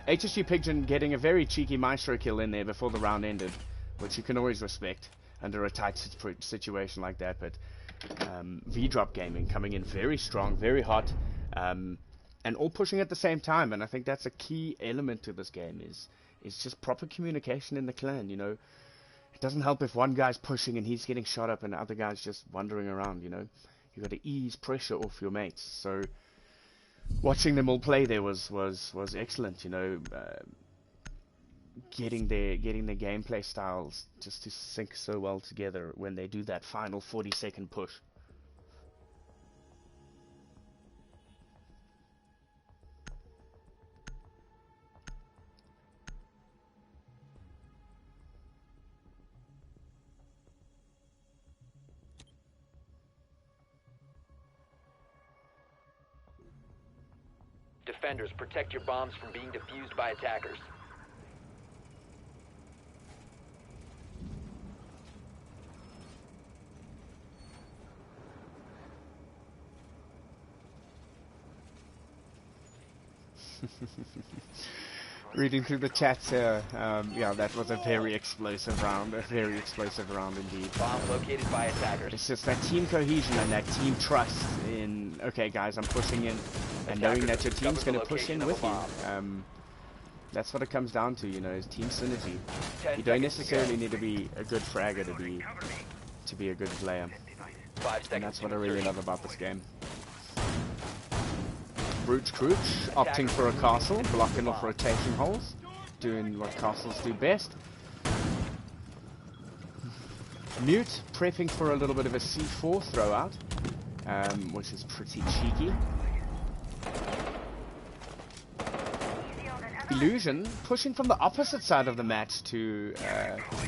HSG Pigeon getting a very cheeky Maestro kill in there before the round ended, which you can always respect under a tight situation like that. But Vdrxp Gaming coming in very strong, very hot, and all pushing at the same time. And I think that's a key element to this game is just proper communication in the clan. You know, it doesn't help if one guy's pushing and he's getting shot up and the other guy's just wandering around. You know, you got to ease pressure off your mates. So watching them all play there was excellent. You know, getting their gameplay styles just to sync so well together when they do that final 40-second push. Defenders, protect your bombs from being defused by attackers. Reading through the chats here, yeah, that was a very explosive round indeed. Bomb located by attackers. It's just that team cohesion and that team trust in, okay guys, I'm pushing in, and knowing that your team's going to push in with you. That's what it comes down to, you know, is team synergy. You don't necessarily need to be a good fragger to be a good player. And that's what I really love about this game. Brute Crooch opting for a castle, blocking off rotation holes, doing what castles do best. Mute prepping for a little bit of a C4 throwout, which is pretty cheeky. Illusion pushing from the opposite side of the match to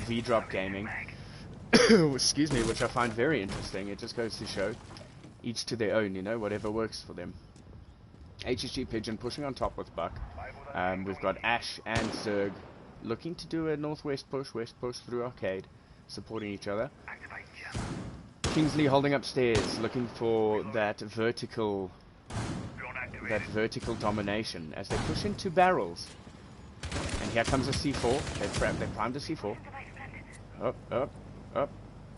Vdrxp Gaming. Excuse me, which I find very interesting. It just goes to show each to their own, you know, whatever works for them. HSG Pigeon pushing on top with Buck. We've got Ash and Zerg looking to do a northwest push, west push through Arcade, supporting each other. Kingsley holding upstairs, looking for that vertical domination as they push into barrels. And here comes a C4. They've primed a C4. Up.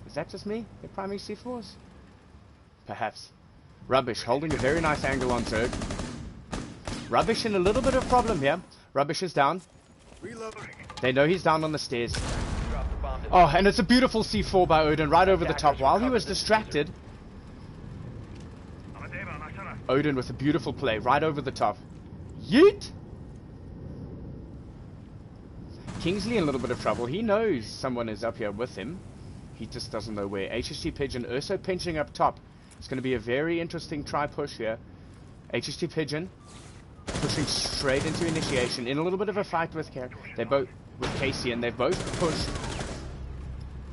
Is that just me? They're priming C4s? Perhaps. Rubbish holding a very nice angle on Zerg. Rubbish in a little bit of problem here. Rubbish is down. They know he's down on the stairs. Oh, and it's a beautiful C4 by Odin right over the top while he was distracted. Odin with a beautiful play right over the top. Yeet! Kingsley in a little bit of trouble. He knows someone is up here with him. He just doesn't know where. HSG Pigeon also pinching up top. It's going to be a very interesting try-push here. HSG Pigeon pushing straight into initiation in a little bit of a fight with Casey, and they've both pushed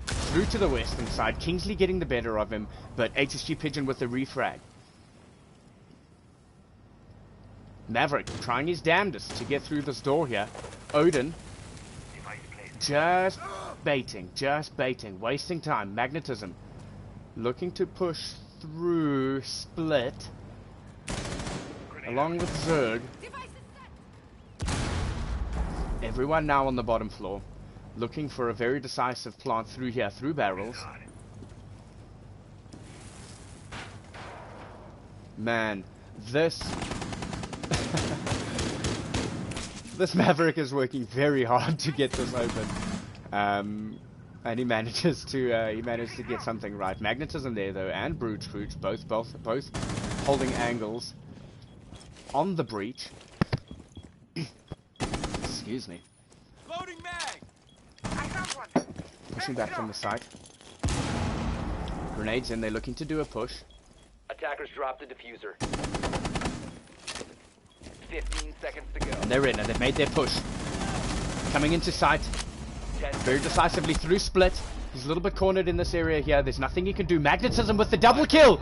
through to the western side. Kingsley getting the better of him, but HSG Pigeon with the refrag. Maverick trying his damnedest to get through this door here. Odin just baiting, wasting time. Magnetism looking to push through Split. along with Zerg. Everyone now on the bottom floor, looking for a very decisive plant through here, through barrels. Man, this this Maverick is working very hard to get this open, and he managed to get something right. Magnetism there though, and Brute both holding angles on the breach. Excuse me. Loading mag. I found one. Pushing back from the site. Grenades in. They're looking to do a push. Attackers dropped the diffuser. 15 seconds to go. And they're in, and they've made their push. Coming into sight. Very decisively through split. He's a little bit cornered in this area here. There's nothing he can do. Magnetism with the double kill.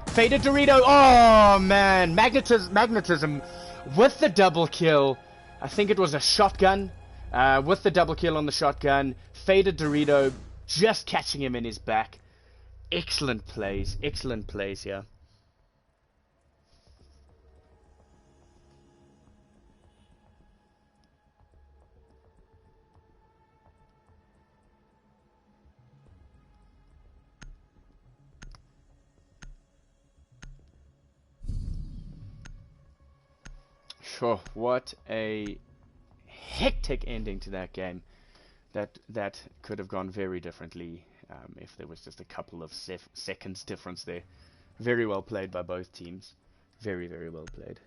Faded Dorito. Oh, man. Magnetism with the double kill. I think it was a shotgun. With the double kill on the shotgun. Faded Dorito just catching him in his back. Excellent plays here. Sure, what a hectic ending to that game. That could have gone very differently if there was just a couple of seconds difference there. Very well played by both teams. Very, very well played.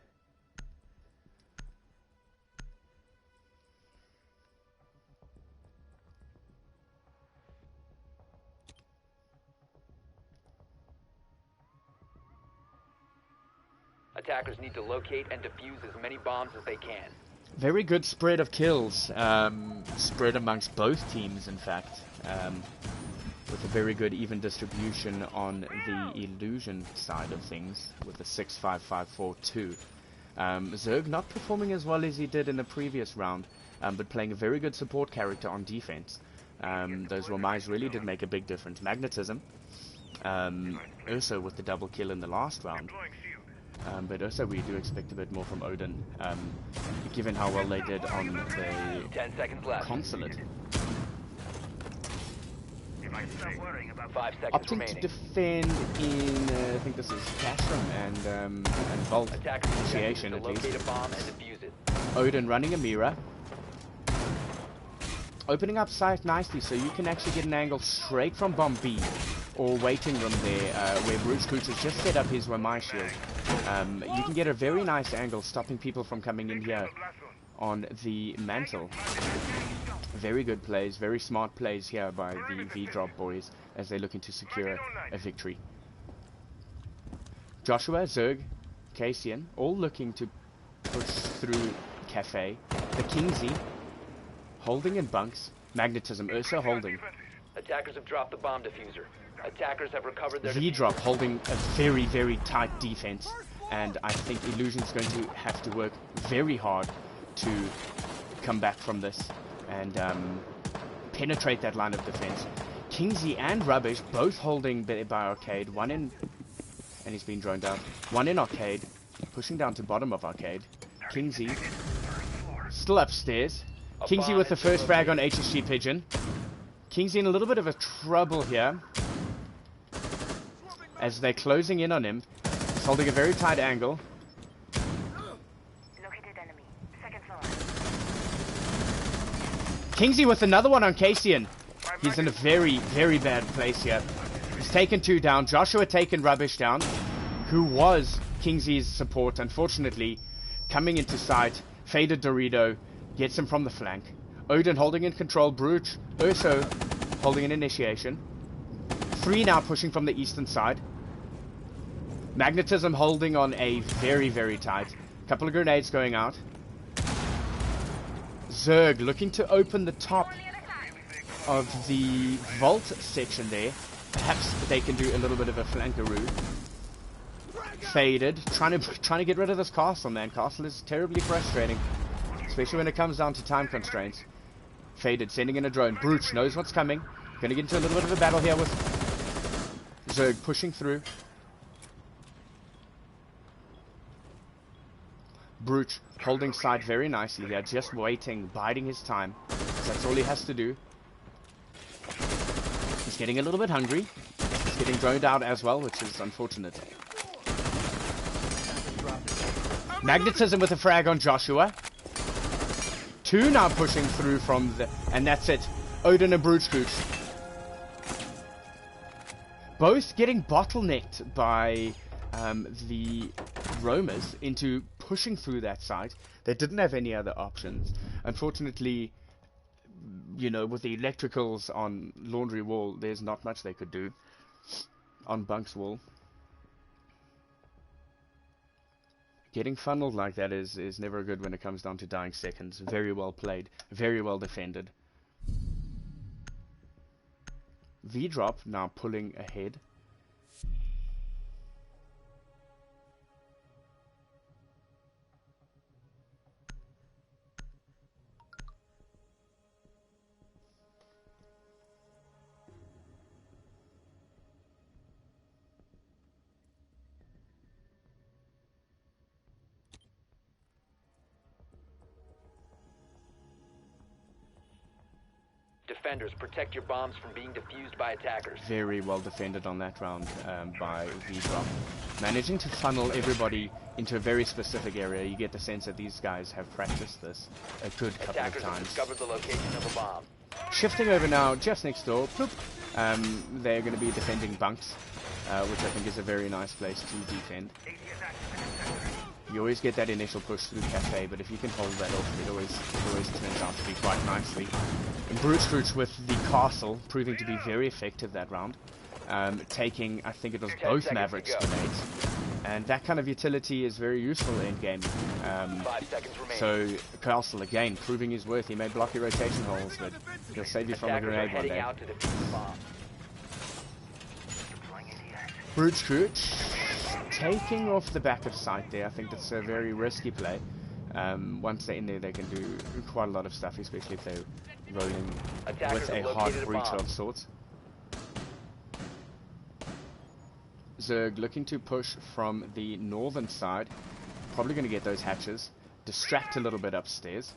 Attackers need to locate and defuse as many bombs as they can. Very good spread of kills. Spread amongst both teams, in fact. With a very good even distribution on the illusion side of things, with the 6-5-5-4-2. Zerg not performing as well as he did in the previous round, but playing a very good support character on defense. Those Ramais really did make a big difference. Magnetism, also with the double kill in the last round. But also we do expect a bit more from Odin, given how well they did on the 10 seconds left. Consulate. 5 seconds Opting remaining. to defend in, I think this is Castrum and Vault Initiation at least. Locate a bomb and defuse it. Odin running a mirror. Opening up sight nicely so you can actually get an angle straight from bomb B. Or waiting room there, where Bruce Cooch has just set up his Ramai shield. You can get a very nice angle stopping people from coming in here on the mantle. Very good plays, very smart plays here by the V-Drop boys as they're looking to secure a victory. Joshua, Zerg, Cassian, all looking to push through Cafe. The Kingsy, holding in bunks. Magnetism, Ursa holding. Attackers have dropped the bomb diffuser. Attackers have recovered their V-Drop holding a very, very tight defense. And I think Illusion's going to have to work very hard to come back from this and penetrate that line of defense. Kingsy and Rubbish both holding by Arcade. One in, and he's been droned out. One in Arcade, pushing down to bottom of Arcade. Kingsy still upstairs. Kingsy with the first frag on HSG Pigeon. Kingsy in a little bit of a trouble here as they're closing in on him. He's holding a very tight angle. Kingsy with another one on Cassian. He's in a very, very bad place here. He's taken 2 down. Joshua taken Rubbish down, who was Kingsy's support. Unfortunately, coming into sight, Faded Dorito gets him from the flank. Odin holding in control. Brooch also holding an initiation. 3 now pushing from the eastern side. Magnetism holding on a very, very tight. Couple of grenades going out. Zerg looking to open the top of the vault section there. Perhaps they can do a little bit of a flankaroo. Faded, trying to get rid of this castle, man. Castle is terribly frustrating, especially when it comes down to time constraints. Faded, sending in a drone. Brooch knows what's coming. Gonna get into a little bit of a battle here with Zerg pushing through. Brooch holding side very nicely. They're just waiting, biding his time. That's all he has to do. He's getting a little bit hungry. He's getting droned out as well, which is unfortunate. Magnetism with a frag on Joshua. 2 now pushing through from the... And that's it. Odin and Vdrxp. Both getting bottlenecked by the roamers into pushing through that site. They didn't have any other options. Unfortunately, you know, with the electricals on Laundry Wall, there's not much they could do. On Bunk's Wall. Getting funneled like that is never good when it comes down to dying seconds. Very well played. Very well defended. V-drop now pulling ahead. Defenders, protect your bombs from being defused by attackers. Very well defended on that round by V-drop. Managing to funnel everybody into a very specific area. You get the sense that these guys have practiced this a good couple of times. Have discovered the location of a bomb. Shifting over now, just next door. Ploop. They're going to be defending bunks, which I think is a very nice place to defend. You always get that initial push through Cafe, but if you can hold that off, it always turns out to be quite nicely. And Vdrxp with the castle proving to be very effective that round, taking, I think it was both Mavericks grenades, and that kind of utility is very useful in game. 5 seconds remaining. So Castle again proving his worth. He may block your rotation holes, but he'll save you from a grenade one day. Out to defuse the bomb. Vdrxp taking off the back of sight there. I think that's a very risky play. Once they're in there, they can do quite a lot of stuff, especially if they're rolling with a hard breach of sorts. Zerg looking to push from the northern side. Probably going to get those hatches. Distract a little bit upstairs.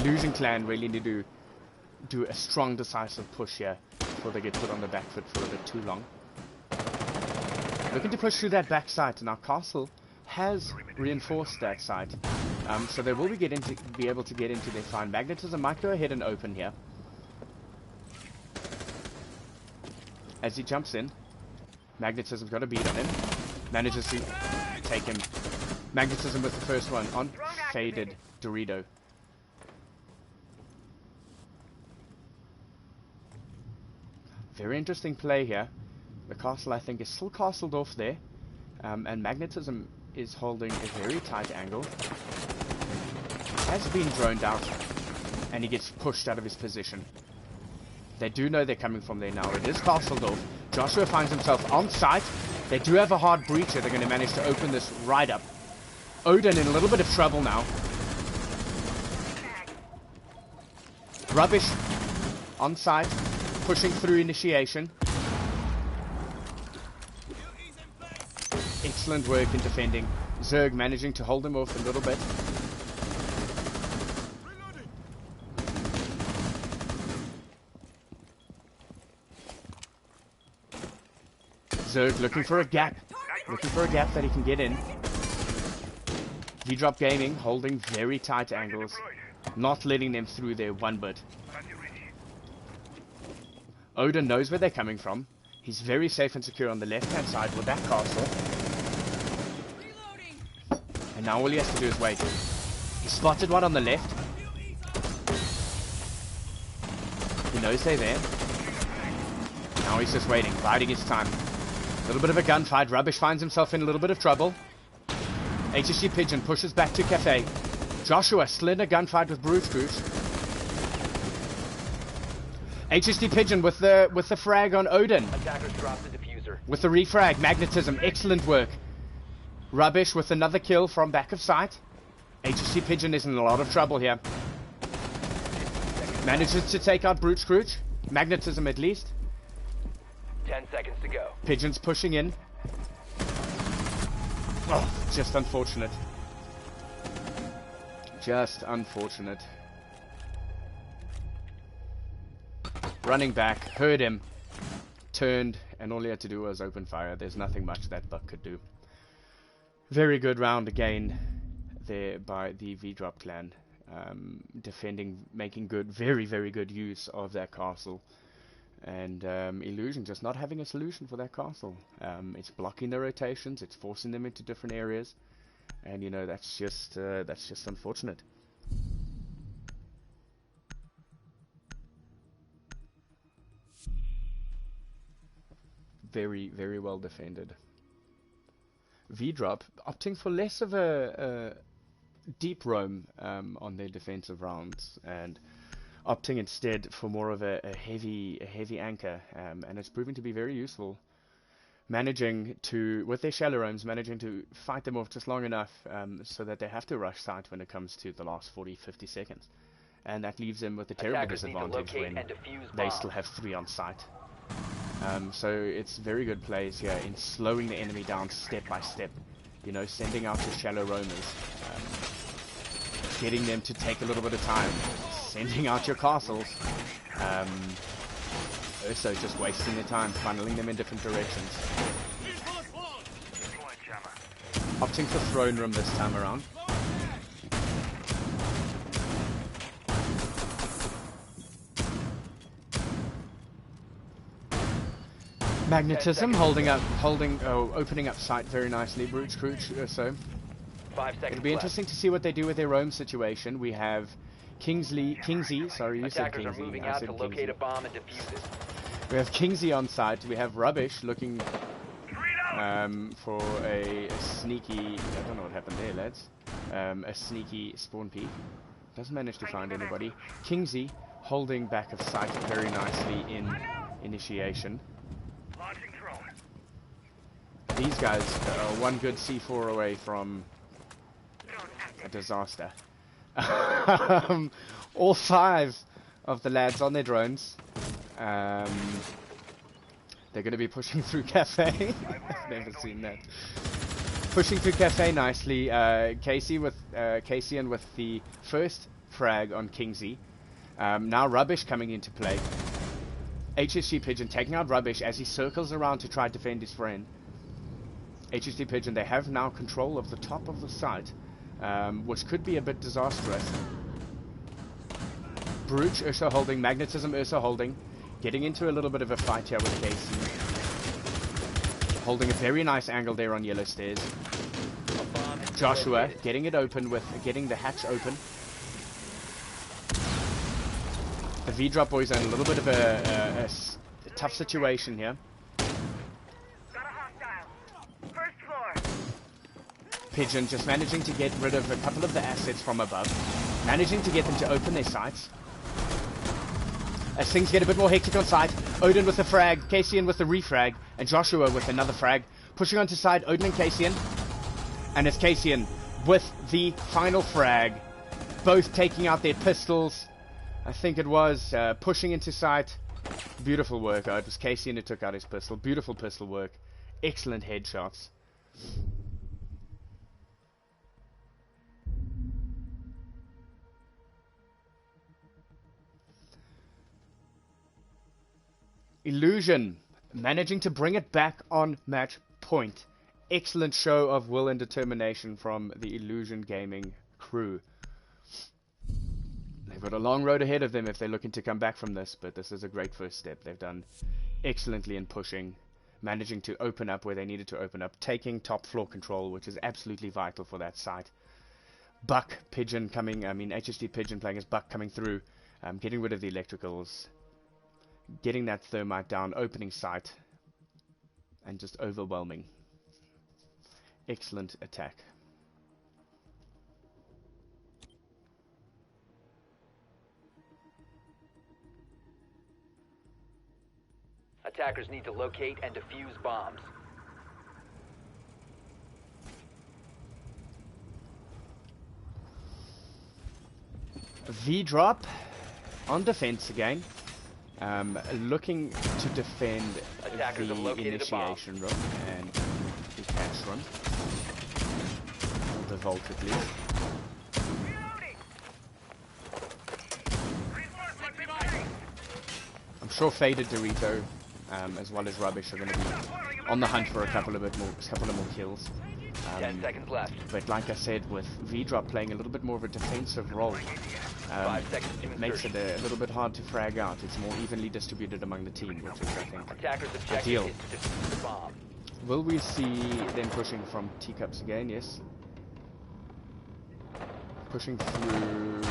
Losing clan really need to do a strong, decisive push here before they get put on the back foot for a bit too long. Looking to push through that back site. Now Castle has reinforced that site, so they will be able to get into their fine. Magnetism might go ahead and open here. As he jumps in, Magnetism's got a beat on him. Manages to take him. Magnetism with the first one on faded Dorito. Very interesting play here. The castle, I think, is still castled off there, and Magnetism is holding a very tight angle. Has been droned out, and he gets pushed out of his position. They do know they're coming from there now. It is castled off. Joshua finds himself on site. They do have a hard breacher. They're going to manage to open this right up. Odin in a little bit of trouble now. Rubbish on site, pushing through initiation. Excellent work in defending. Zerg managing to hold him off a little bit. Zerg looking for a gap. Looking for a gap that he can get in. V-drop gaming holding very tight angles. Not letting them through there one bit. Odin knows where they're coming from. He's very safe and secure on the left-hand side with that castle. And now all he has to do is wait. He spotted one on the left. He knows they're there. Now he's just waiting, biding his time. A little bit of a gunfight. Rubbish finds himself in a little bit of trouble. HSG Pigeon pushes back to Cafe. Joshua still in a gunfight with Vdrxp. HSD Pigeon with the frag on Odin. Attackers drop the diffuser. With the refrag. Magnetism. Excellent work. Rubbish with another kill from back of sight. HSD Pigeon is in a lot of trouble here. Manages to take out Vdrxp. Magnetism at least. 10 seconds to go. Pigeon's pushing in. Oh, just unfortunate. Just unfortunate. Running back, heard him, turned, and all he had to do was open fire. There's nothing much that buck could do. Very good round again there by the Vdrxp clan. Defending, making good, very, very good use of that castle. And Illusion just not having a solution for that castle. It's blocking their rotations, it's forcing them into different areas. And you know, that's just unfortunate. Very, very well defended. Vdrxp opting for less of a deep roam on their defensive rounds, and opting instead for more of a heavy anchor, and it's proving to be very useful. Managing to, with their shallow roams, managing to fight them off just long enough so that they have to rush site when it comes to the last 40-50 seconds. And that leaves them with a terrible disadvantage when they still have 3 on site. So it's very good plays here in slowing the enemy down step by step. You know, sending out your shallow roamers, getting them to take a little bit of time, sending out your castles. Also just wasting their time, funneling them in different directions. Opting for throne room this time around. Magnetism opening up site very nicely. Vdrxp so. 5 seconds It'll be interesting to see what they do with their roam situation. We have Kingsy, sorry, you said Attackers are Kingsy. moving I out said to locate Kingsy. a bomb and defuse it. We have Kingsy on site. We have Rubbish looking for a sneaky. I don't know what happened there, lads. A sneaky spawn peek. Doesn't manage to find anybody. Kingsy holding back of sight very nicely in initiation. These guys are one good C4 away from a disaster. All 5 of the lads on their drones. They're going to be pushing through Cafe. I've never seen that. Pushing through Cafe nicely. Casey and with the first frag on Kingsy. Now Rubbish coming into play. HSG Pigeon taking out Rubbish as he circles around to try to defend his friend. HSG Pigeon, they have now control of the top of the site, which could be a bit disastrous. Brooch, Ursa holding, Magnetism, Ursa holding. Getting into a little bit of a fight here with Casey. Holding a very nice angle there on yellow stairs. Joshua getting it open getting the hatch open. The Vdrxp boys are in a little bit of a tough situation here. Pigeon just managing to get rid of a couple of the assets from above. Managing to get them to open their sights. As things get a bit more hectic on site, Odin with the frag, Cassian with the refrag, and Joshua with another frag. Pushing onto side, Odin and Cassian. And it's Cassian with the final frag. Both taking out their pistols. I think it was pushing into sight. Beautiful work. It was Cassian who took out his pistol. Beautiful pistol work. Excellent headshots. Illusion managing to bring it back on match point. Excellent show of will and determination from the Illusion Gaming crew. They've got a long road ahead of them if they're looking to come back from this, but this is a great first step. They've done excellently in pushing, managing to open up where they needed to open up, taking top floor control, which is absolutely vital for that site. Buck Pigeon coming, HSD Pigeon playing as Buck coming through, getting rid of the electricals, getting that thermite down, opening sight, and just overwhelming. Excellent attack. Attackers need to locate and defuse bombs. Vdrxp on defense again. Looking to defend Attackers have the located a bomb. initiation room and the cache room. vault at least. I'm sure Faded Dorito, as well as Rubbish, are going to be on the hunt for a couple of more kills. 10 seconds left. But like I said, with Vdrxp playing a little bit more of a defensive role, 5 seconds to it makes it insertion. a little bit hard to frag out. It's more evenly distributed among the team, which is, I think, Attackers objective ideal. is to defuse the bomb. Will we see them pushing from teacups again? Yes. Pushing through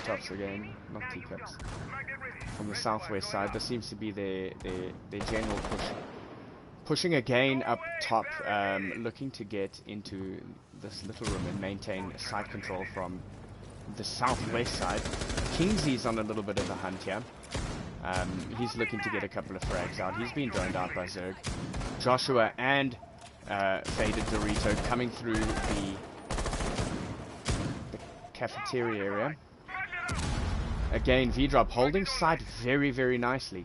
tops again, not teacups. From the southwest side, this seems to be their general push. Pushing again up top, looking to get into this little room and maintain side control from the southwest side. Kingsy's on a little bit of a hunt here. He's looking to get a couple of frags out. He's been droned out by Zerg. Joshua and Faded Dorito coming through the cafeteria area. Again, Vdrxp holding side very, very nicely.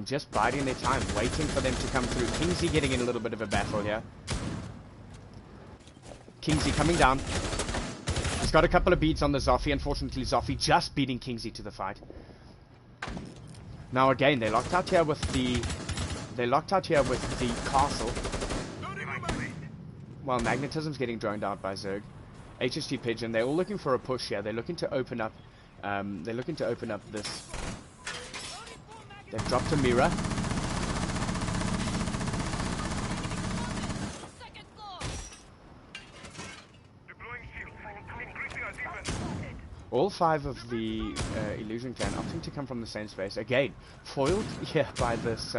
Just biding their time, waiting for them to come through. Kingsy getting in a little bit of a battle here. Kingsy coming down. He's got a couple of beads on the Zoffy. Unfortunately, Zoffy just beating Kingsy to the fight. Now again, they're locked out here with the castle. While Magnetism's getting droned out by Zerg. HSG Pigeon, they're all looking for a push here. They're looking to open up this. They've dropped a mirror. All 5 of the Illusion Clan opting to come from the same space. Again, foiled here by this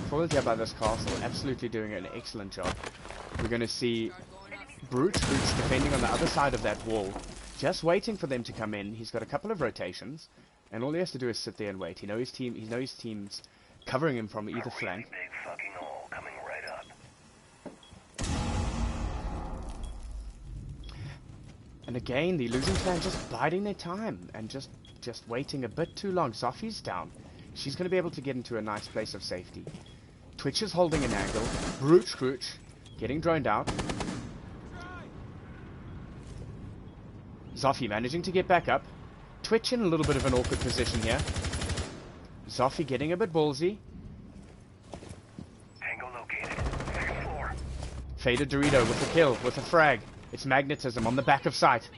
castle. Absolutely doing an excellent job. We're going to see Brute defending on the other side of that wall. Just waiting for them to come in. He's got a couple of rotations. And all he has to do is sit there and wait. He knows his team's covering him from either flank. And again, the Illusion Clan just biding their time and just waiting a bit too long. Zoffy's down. She's going to be able to get into a nice place of safety. Twitch is holding an angle. Brooch getting droned out. Zoffy managing to get back up. Twitch in a little bit of an awkward position here. Zoffy getting a bit ballsy. Tango located. Second floor. Faded Dorito with a kill, with a frag. It's Magnetism on the back of sight.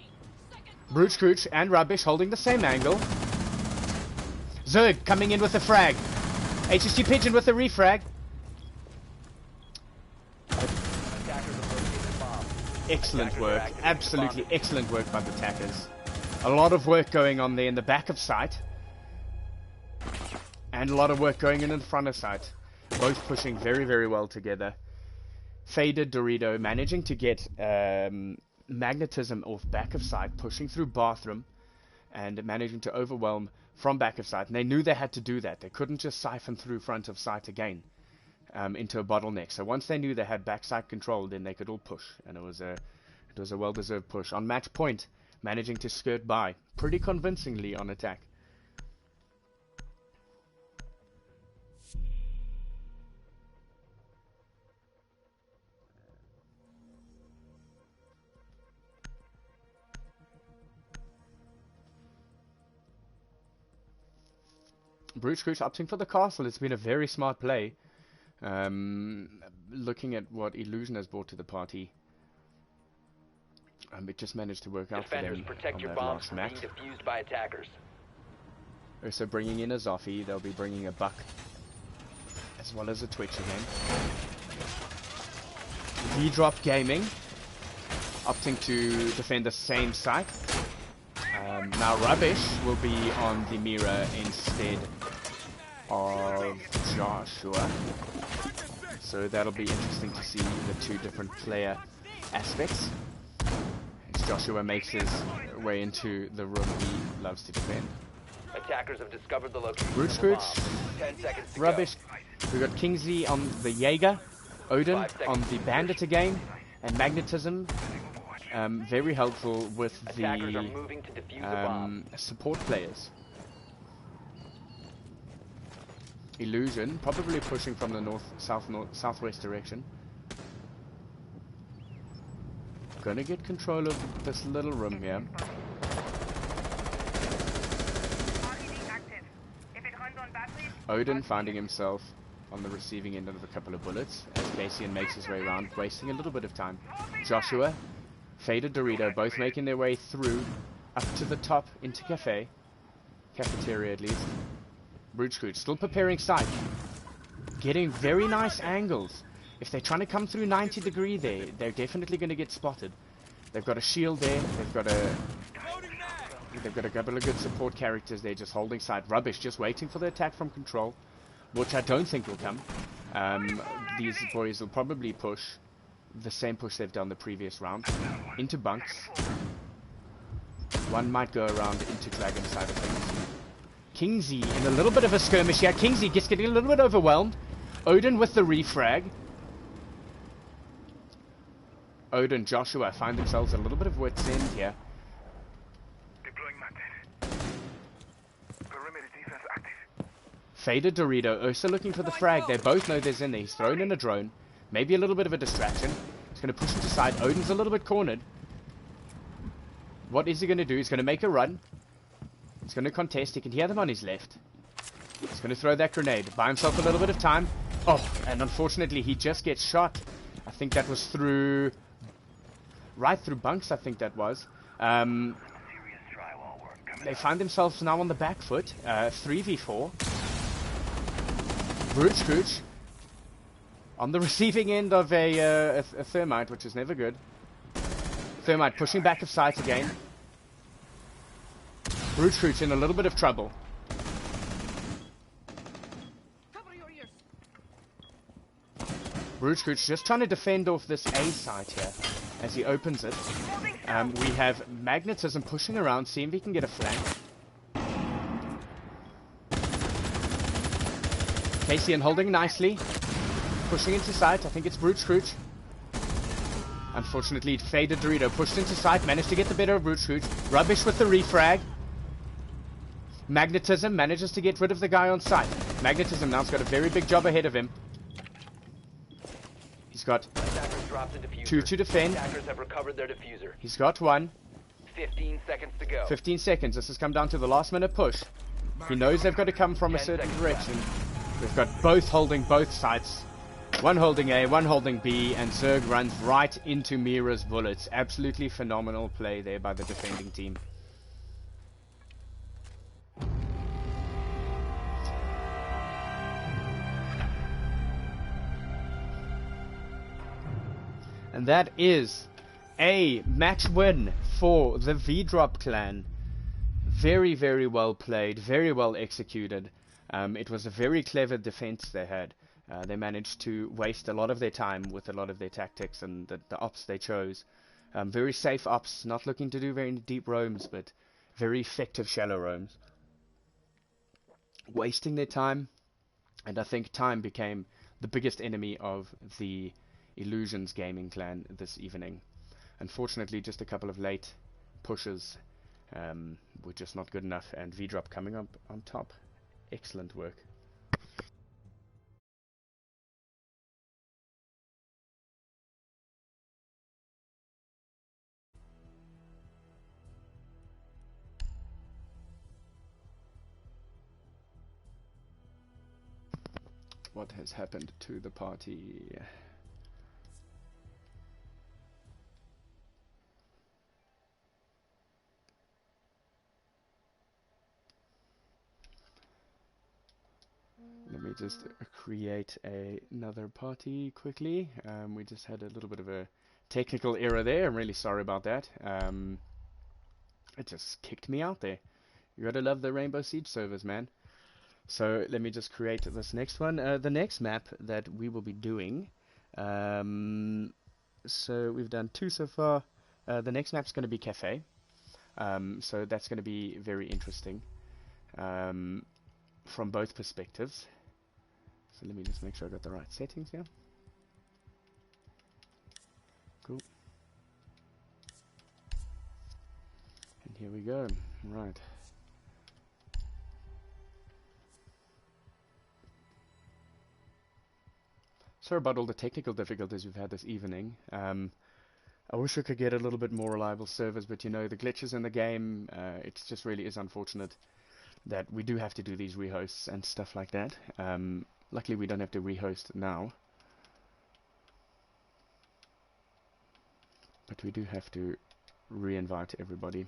Brooch and Rubbish holding the same angle. Zerg coming in with a frag. HSG Pigeon with a refrag. Excellent work. Absolutely excellent work by the attackers. A lot of work going on there in the back of sight. And a lot of work going in the front of sight. Both pushing very, very well together. Faded Dorito managing to get Magnetism off back of sight, pushing through bathroom, and managing to overwhelm from back of sight. And they knew they had to do that. They couldn't just siphon through front of sight again into a bottleneck. So once they knew they had backside control, then they could all push. And it was a well-deserved push. On match point, managing to skirt by pretty convincingly on attack. Brute opting for the castle. It's been a very smart play. Looking at what Illusion has brought to the party, it just managed to work out for them protect on your that bombs last from match. being defused by attackers. Also bringing in a Zoffy. They'll be bringing a Buck as well as a Twitch again. Vdrxp Gaming opting to defend the same site. Now Rubbish will be on the mirror instead of Joshua. So that'll be interesting to see the two different player aspects. As Joshua makes his way into the room he loves to defend. Attackers have discovered the location Root of the bomb. Scrooge, 10 seconds to Rubbish. We got Kingsley on the Jaeger, Odin 5 seconds on the Bandit again, and Magnetism. Very helpful with Attackers are moving to defuse the bomb. support players. Illusion probably pushing from the southwest direction. gonna get control of this little room here. Odin finding himself on the receiving end of a couple of bullets as Cassian makes his way around, wasting a little bit of time. Joshua, Faded Dorito, both making their way through, up to the top, into cafeteria at least. Brooch still preparing sight. Getting very nice angles. If they're trying to come through 90 degree there, they're definitely going to get spotted. They've got a shield there, they've got a couple of good support characters there just holding side. Rubbish just waiting for the attack from control, which I don't think will come. These boys will probably push the same push they've done the previous round into bunks. One might go around into Dragon side of things. Kingsy in a little bit of a skirmish here. Kingsy gets getting a little bit overwhelmed. Odin with the refrag. Odin, Joshua find themselves a little bit of wit's end here. Deploying Mantis. Perimeter defense active. Faded Dorito also looking for the frag. They both know there's in there. He's thrown in a drone. Maybe a little bit of a distraction. He's going to push him to side. Odin's a little bit cornered. What is he going to do? He's going to make a run. He's going to contest. He can hear them on his left. He's going to throw that grenade. Buy himself a little bit of time. Oh, and unfortunately he just gets shot. I think that was through... right through bunks, I think that was. They find themselves now on the back foot. 3v4. Brooch on the receiving end of a thermite, which is never good. Thermite pushing back of sight again. Brooch in a little bit of trouble. Brooch just trying to defend off this A site here as he opens it. We have Magnetism pushing around, seeing if he can get a flank. Cassian holding nicely. Pushing into sight. I think it's Brooch. Unfortunately, Faded Dorito pushed into sight. Managed to get the better of Brooch. Rubbish with the refrag. Magnetism manages to get rid of the guy on sight. Magnetism now's got a very big job ahead of him. He's got 2 to defend. Attackers have recovered their diffuser. He's got 1. 15 seconds to go. 15 seconds. This has come down to the last minute push. He knows they've got to come from a certain direction. We've got both holding both sites. One holding A, one holding B, and Zerg runs right into Mira's bullets. Absolutely phenomenal play there by the defending team. And that is a match win for the Vdrxp clan. Very, very well played, very well executed. It was a very clever defense they had. They managed to waste a lot of their time with a lot of their tactics and the ops they chose. Very safe ops, not looking to do very deep roams, but very effective shallow roams. Wasting their time, and I think time became the biggest enemy of the Illusions gaming clan this evening. Unfortunately, just a couple of late pushes were just not good enough, and Vdrxp coming up on top. Excellent work. What has happened to the party? Let me just create another party quickly. We just had a little bit of a technical error there. I'm really sorry about that. It just kicked me out there. You gotta love the Rainbow Siege servers, man. So let me just create this next one. The next map that we will be doing. So we've done 2 so far. The next map's going to be Cafe. So that's going to be very interesting from both perspectives. So let me just make sure I got the right settings here. Cool. And here we go. Right. Sorry about all the technical difficulties we've had this evening. I wish we could get a little bit more reliable servers, but you know, the glitches in the game, it just really is unfortunate that we do have to do these rehosts and stuff like that. Luckily we don't have to rehost now, but we do have to re-invite everybody.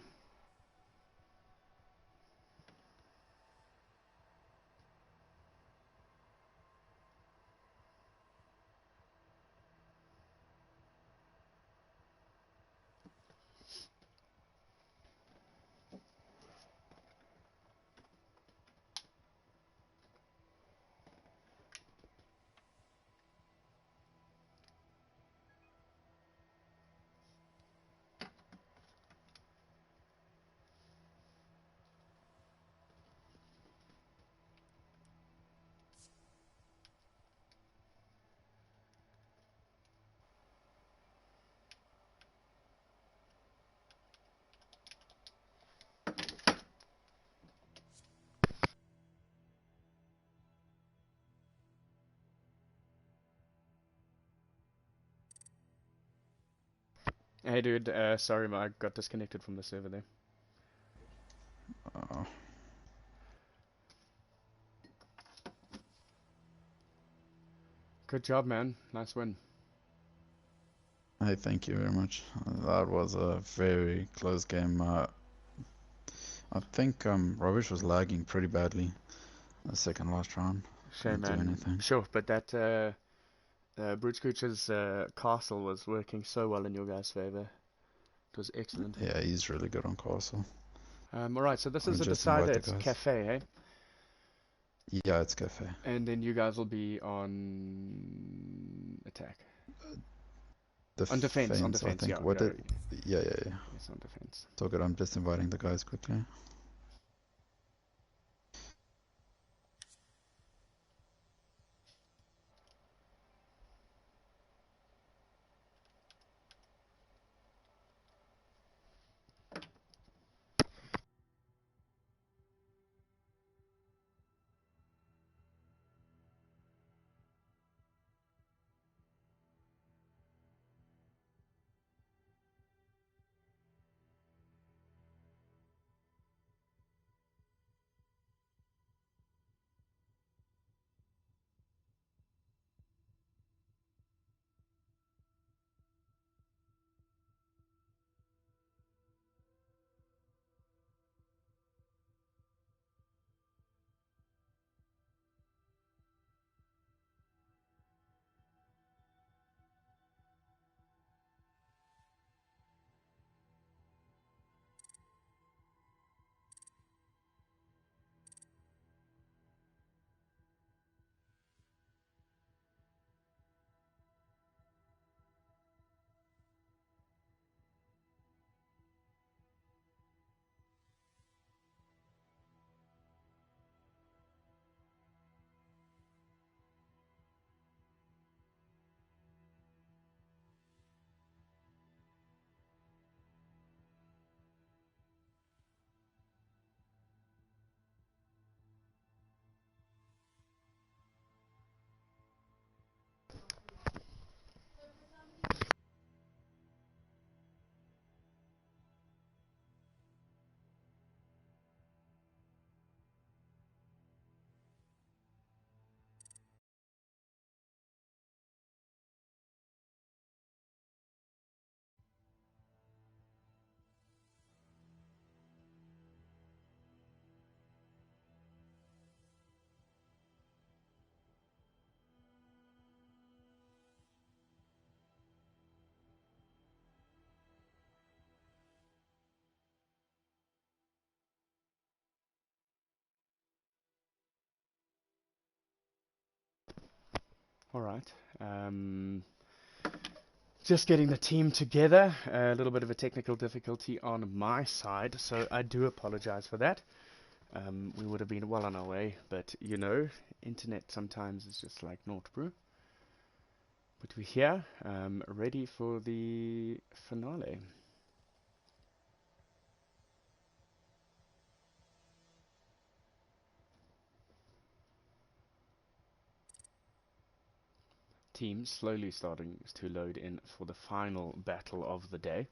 Hey dude, sorry, I got disconnected from the server there. Oh. Good job, man. Nice win. Hey, thank you very much. That was a very close game. I think Rubbish was lagging pretty badly the second last round. Shame, Couldn't do man. anything. Sure, but that Brute Scooch's castle was working so well in your guys' favor. It was excellent. Yeah, he's really good on castle. Alright, so this is a Just invite decider. the It's guys. cafe, hey? Yeah, it's cafe. And then you guys will be on attack. On defense, I think. yeah. What Yeah, did? Yeah. it's on defense. It's all good. I'm just inviting the guys quickly. Alright. Just getting the team together. A little bit of a technical difficulty on my side, so I do apologize for that. We would have been well on our way, but you know, internet sometimes is just like naught brew. But we're here, ready for the finale. team slowly starting to load in for the final battle of the day.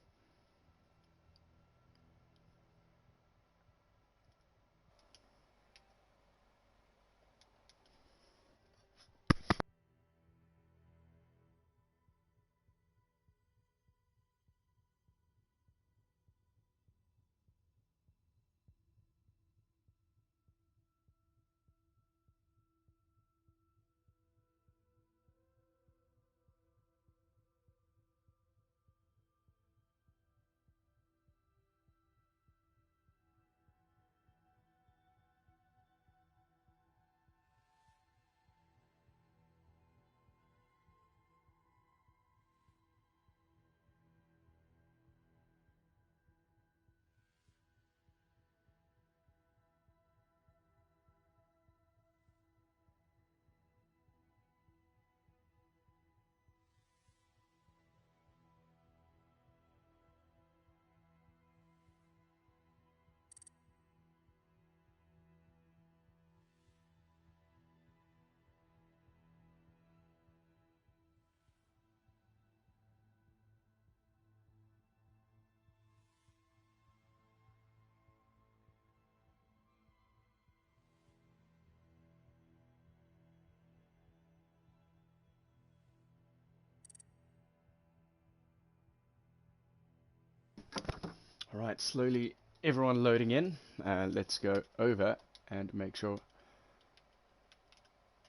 Alright, slowly everyone loading in. Let's go over and make sure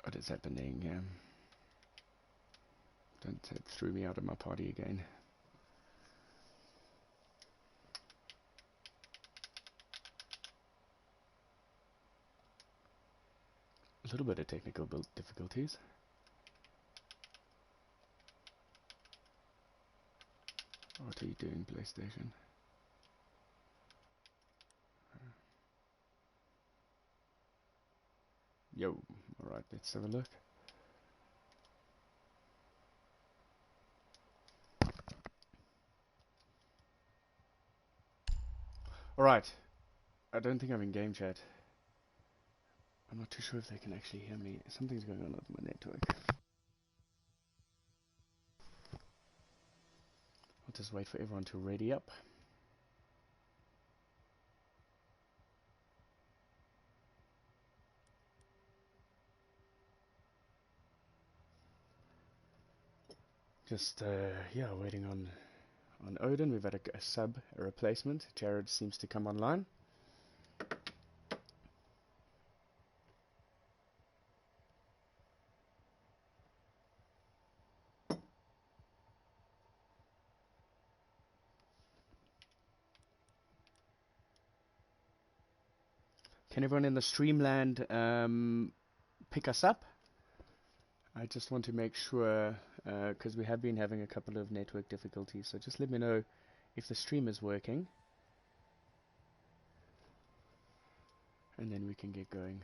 what is happening. Don't it threw me out of my party again. A little bit of technical difficulties. What are you doing, PlayStation? Yo, alright, let's have a look. Alright, I don't think I'm in game chat. I'm not too sure if they can actually hear me. Something's going on with my network. I'll just wait for everyone to ready up. Just, yeah, waiting on Odin. We've had a sub, a replacement. Jared seems to come online. Can everyone in the streamland pick us up? I just want to make sure, because we have been having a couple of network difficulties, so just let me know if the stream is working. And then we can get going.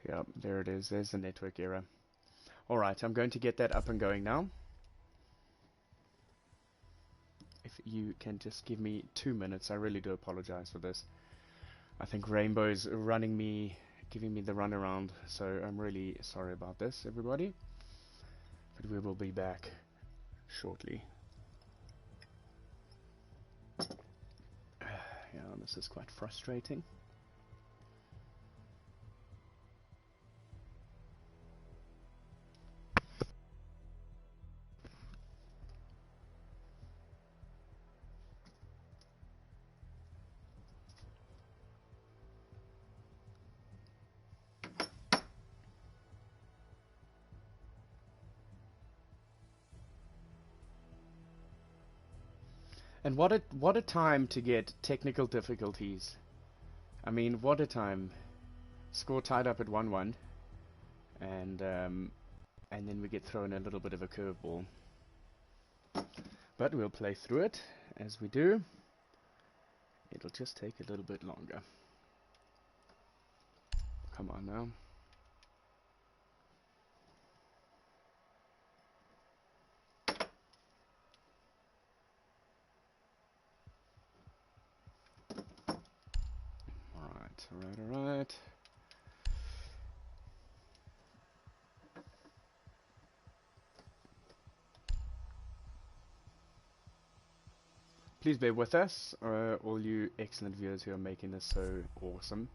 Yeah, there it is. There's the network error. Alright, I'm going to get that up and going now. If you can just give me 2 minutes, I really do apologize for this. I think Rainbow's giving me the runaround, so I'm really sorry about this, everybody. But we will be back shortly. Yeah, this is quite frustrating. And what a time to get technical difficulties. I mean, what a time. Score tied up at 1-1, and then we get thrown a little bit of a curveball. But we'll play through it, as we do. It'll just take a little bit longer. Come on now. please bear with us, all you excellent viewers who are making this so awesome.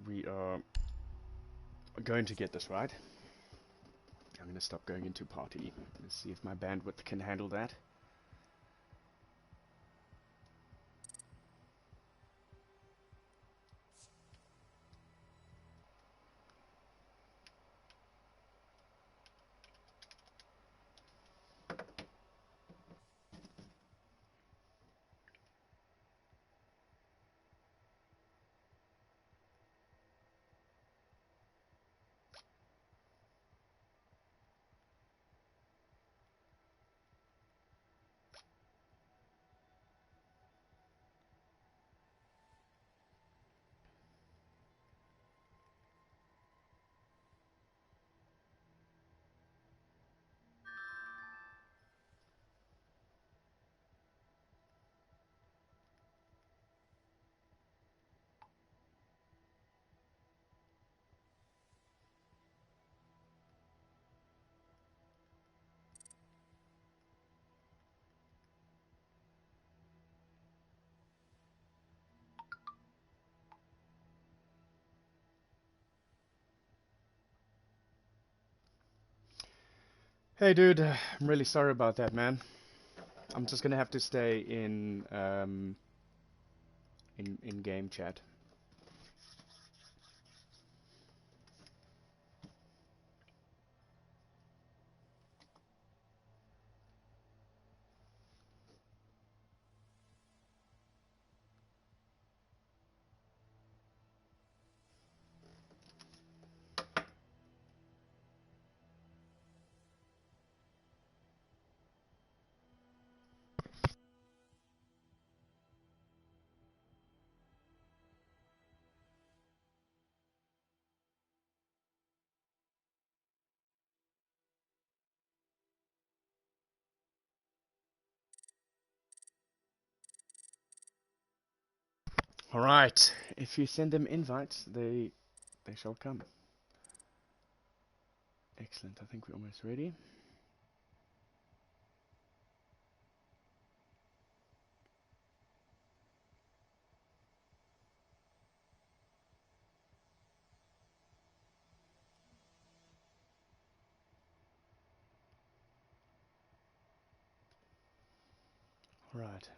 We are going to get this right. I'm going to stop going into party. Let's see if my bandwidth can handle that. Hey dude, I'm really sorry about that, man. I'm just gonna have to stay in game chat. Alright, if you send them invites, they shall come. Excellent, I think we're almost ready. Alright.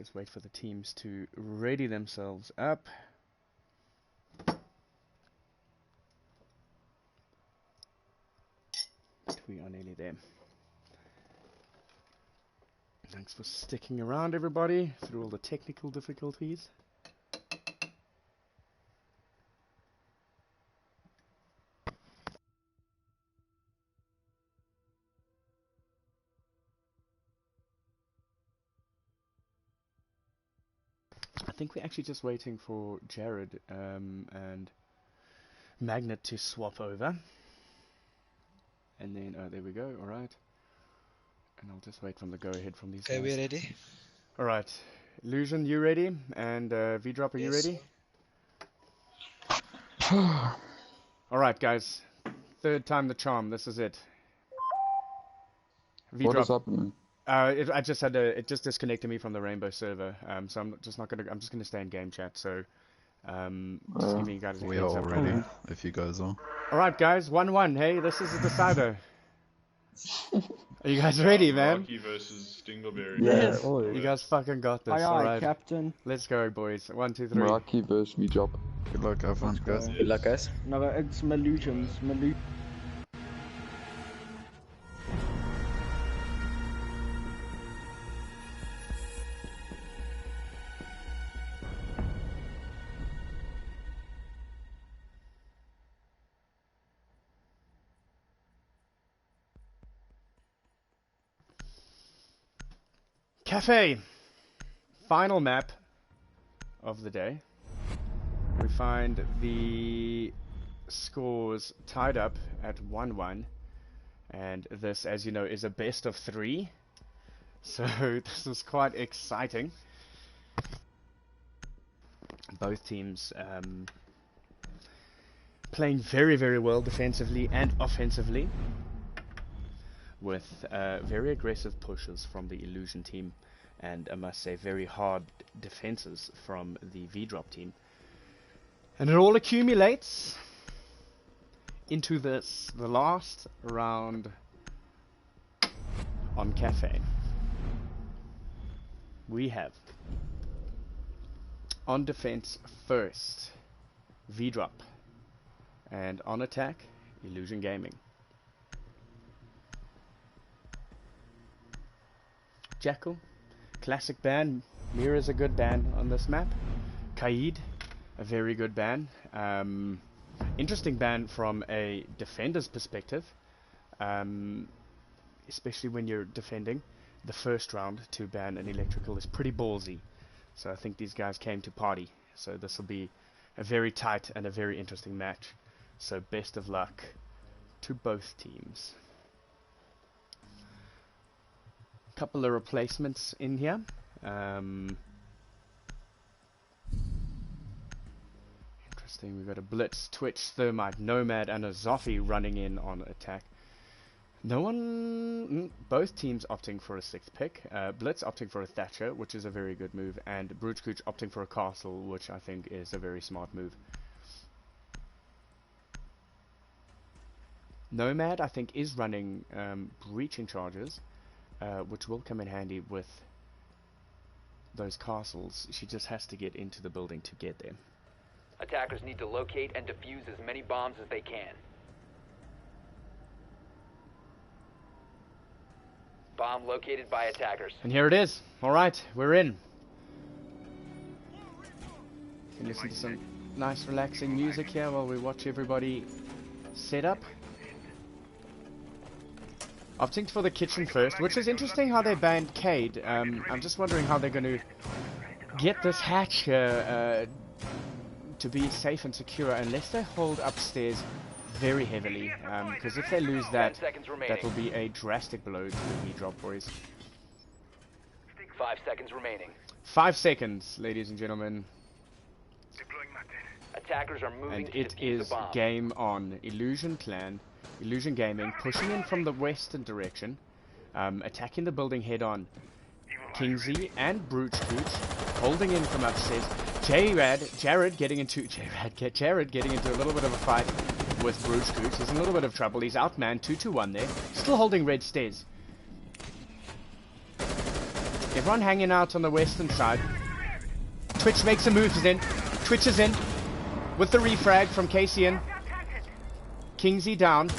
Let's just wait for the teams to ready themselves up. But we are nearly there. Thanks for sticking around, everybody, through all the technical difficulties. I think we're actually just waiting for Jared and Magnet to swap over. And then, there we go, alright. And I'll just wait from the go-ahead from these guys. Okay, we're ready. Alright, Illusion, you ready? And Vdrxp, are you ready? Alright, guys. Third time the charm, this is it. What is happening? I just had it just disconnected me from the Rainbow server, so I'm just gonna stay in game chat. So, just giving you guys a We heads are up. ready, if you guys are. All right, guys, 1-1. Hey, this is the decider. Are you guys ready, man? Rocky versus Dingleberry. Yeah, You guys fucking got this. Aye, All aye, right, Captain. let's go, boys. 1, 2, 3. Rocky versus me job. Good luck, have fun, guys. Good luck, guys. No, it's Malusions. Cafe. Final map of the day. We find the scores tied up at 1-1, and this, as you know, is a best of 3. So this is quite exciting. Both teams playing very, very well defensively and offensively. with very aggressive pushes from the Illusion team, and I must say very hard defenses from the Vdrxp team. And it all accumulates into the last round on Cafe. We have on defense first Vdrxp, and on attack Illusion Gaming. Jackal, classic ban. Mira's a good ban on this map. Kaid, a very good ban. Interesting ban from a defender's perspective, especially when you're defending. The first round to ban an electrical is pretty ballsy, so I think these guys came to party. So this will be a very tight and a very interesting match. So best of luck to both teams. Couple of replacements in here. Interesting, we've got a Blitz, Twitch, Thermite, Nomad, and a Zoffy running in on attack. No one... both teams opting for a 6th pick. Blitz opting for a Thatcher, which is a very good move, and Vdrxp opting for a Castle, which I think is a very smart move. Nomad, I think, is running breaching charges, which will come in handy with those castles. She just has to get into the building to get there. Attackers need to locate and defuse as many bombs as they can. Bomb located by attackers. And here it is. Alright, we're in. You can listen to some nice relaxing music here while we watch everybody set up. Opting for the kitchen first, which is interesting how they banned Cade. I'm just wondering how they're going to get this hatch to be safe and secure unless they hold upstairs very heavily, because if they lose that, that will be a drastic blow to the Vdrxp boys. 5 seconds remaining. 5 seconds, ladies and gentlemen. Attackers are moving And to it defuse is the bomb. game on. Illusion Clan, Illusion Gaming, pushing in from the western direction, attacking the building head on. Kingsley and Vdrxp holding in from upstairs. Jared getting into a little bit of a fight with Vdrxp. He's in a little bit of trouble. He's outmanned 2-1 there. Still holding red stairs. Everyone hanging out on the western side. Twitch makes a move in. Twitch is in with the refrag from Cassian. Kingsley down.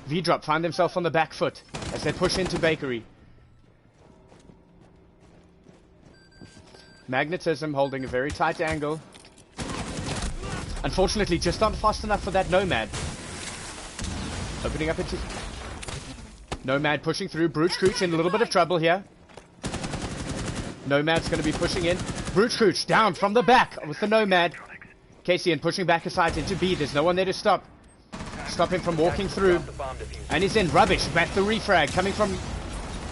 Vdrxp find themselves on the back foot as they push into Bakery. Magnetism holding a very tight angle. Unfortunately, just not fast enough for that Nomad. Opening up into... Nomad pushing through. Vdrxp in a little bit of trouble here. Nomad's going to be pushing in. Vdrxp down from the back with the Nomad. Cassian pushing back aside into B. There's no one there to stop him from walking through. And he's in. Rubbish back the refrag coming from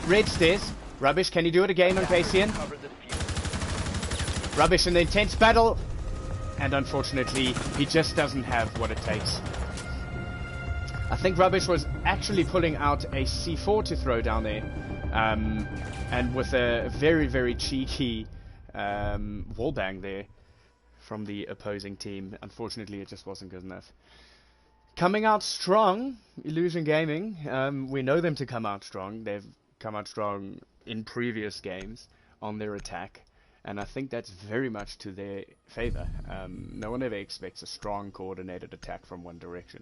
red stairs. Rubbish, can he do it again on Cassian? Rubbish in the intense battle. And unfortunately, he just doesn't have what it takes. I think Rubbish was actually pulling out a C4 to throw down there. And with a very, very cheeky wallbang there from the opposing team. Unfortunately, it just wasn't good enough. Coming out strong, Illusion Gaming. We know them to come out strong. They've come out strong in previous games on their attack. And I think that's very much to their favor. No one ever expects a strong, coordinated attack from one direction.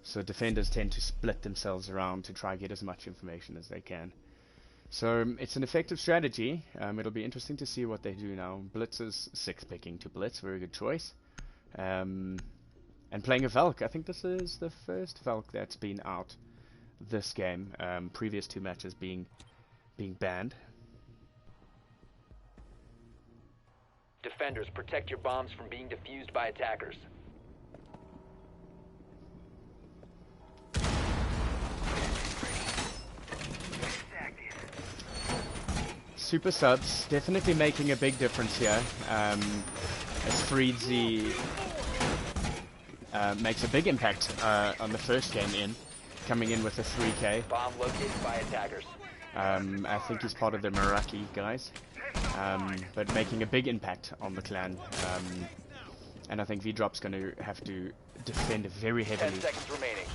So defenders tend to split themselves around to try and get as much information as they can. So it's an effective strategy. It'll be interesting to see what they do now. Blitz is 6 picking to Blitz, very good choice. And playing a Valk. I think this is the first Valk that's been out this game. Previous 2 matches being banned. Defenders, protect your bombs from being defused by attackers. Super subs definitely making a big difference here. As Freedsy makes a big impact on the first game in, coming in with a 3k. Bomb located by attackers. I think he's part of the Meraki guys, but making a big impact on the clan. And I think Vdrxp's going to have to defend very heavily. 10 seconds remaining.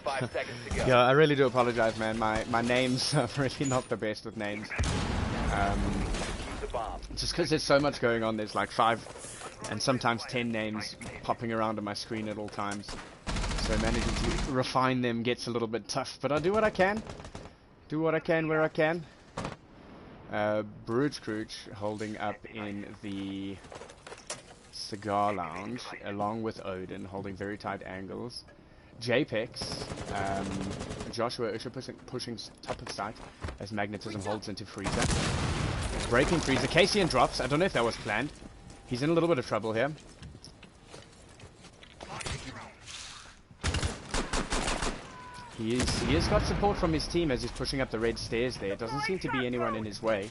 5 seconds to go. Yeah, I really do apologize, man. My names are really not the best with names. The bomb. Just because there's so much going on, there's like 5 and sometimes 10 names popping around on my screen at all times. So managing to refine them gets a little bit tough, but I do what I can. Do what I can where I can. Vdrxp holding up in the cigar lounge, along with Odin, holding very tight angles. JPEX, Joshua Usher pushing top of sight as Magnetism holds into Freezer. Breaking Freezer, Cassian drops, I don't know if that was planned. He's in a little bit of trouble here. He has got support from his team as he's pushing up the red stairs there. Doesn't seem to be anyone in his way.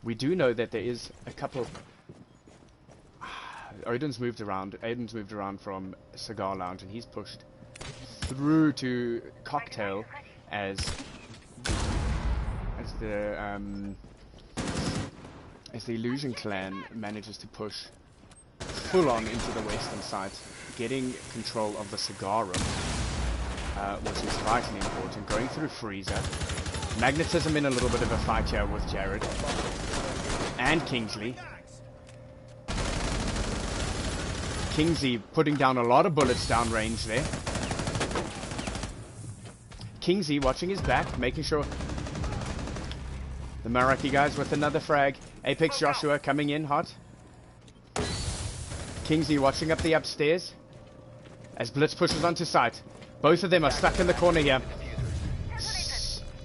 We do know that there is a couple... Aiden's moved around from Cigar Lounge and he's pushed through to Cocktail as the Illusion Clan manages to push full on into the western side, getting control of the cigar room. Which is vitally important. Going through Freezer. Magnetism in a little bit of a fight here with Jared. And Kingsley. Kingsley putting down a lot of bullets downrange there. Kingsley watching his back, making sure... The Meraki guys with another frag. Apex Joshua coming in hot. Kingsley watching up the upstairs. As Blitz pushes onto site. Both of them are stuck in the corner here.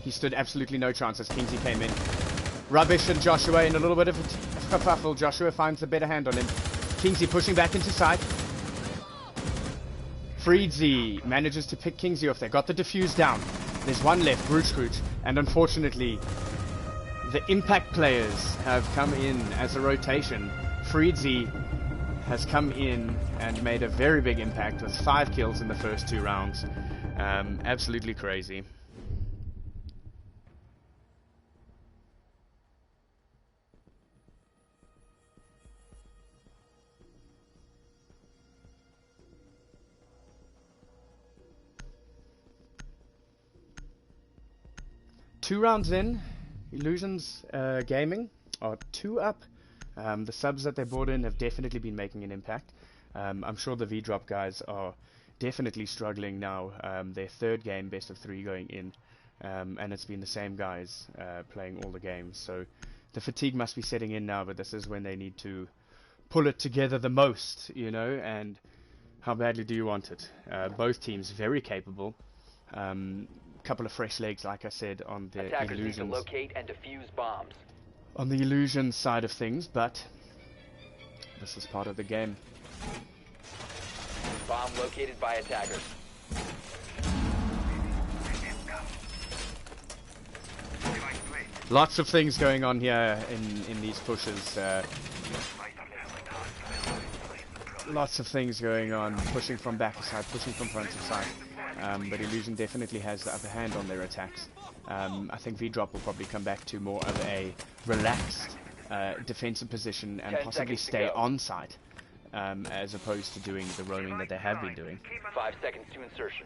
He stood absolutely no chance as Kingsley came in. Rubbish and Joshua in a little bit of a kerfuffle. Joshua finds the better hand on him. Kingsley pushing back into sight. Freedsy manages to pick Kingsley off there. Got the defuse down. There's one left, Vdrxp. And unfortunately, the impact players have come in as a rotation. Freedsy has come in and made a very big impact with 5 kills in the first 2 rounds. Absolutely crazy. Two rounds in, Illusions Gaming are 2 up. The subs that they brought in have definitely been making an impact. I'm sure the Vdrxp guys are definitely struggling now. Their 3rd game, best of 3 going in, and it's been the same guys playing all the games. So the fatigue must be setting in now, but this is when they need to pull it together the most, you know, and how badly do you want it? Both teams very capable. Couple of fresh legs, like I said, on the Attackers need to Illusions. locate and defuse bombs. On the Illusion side of things, but this is part of the game. Bomb located by attackers. Lots of things going on here in these pushes. Lots of things going on, pushing from back to side, pushing from front to side. But Illusion definitely has the upper hand on their attacks. I think Vdrxp will probably come back to more of a relaxed defensive position and possibly stay on site as opposed to doing the roaming that they have been doing. 5 seconds to insertion.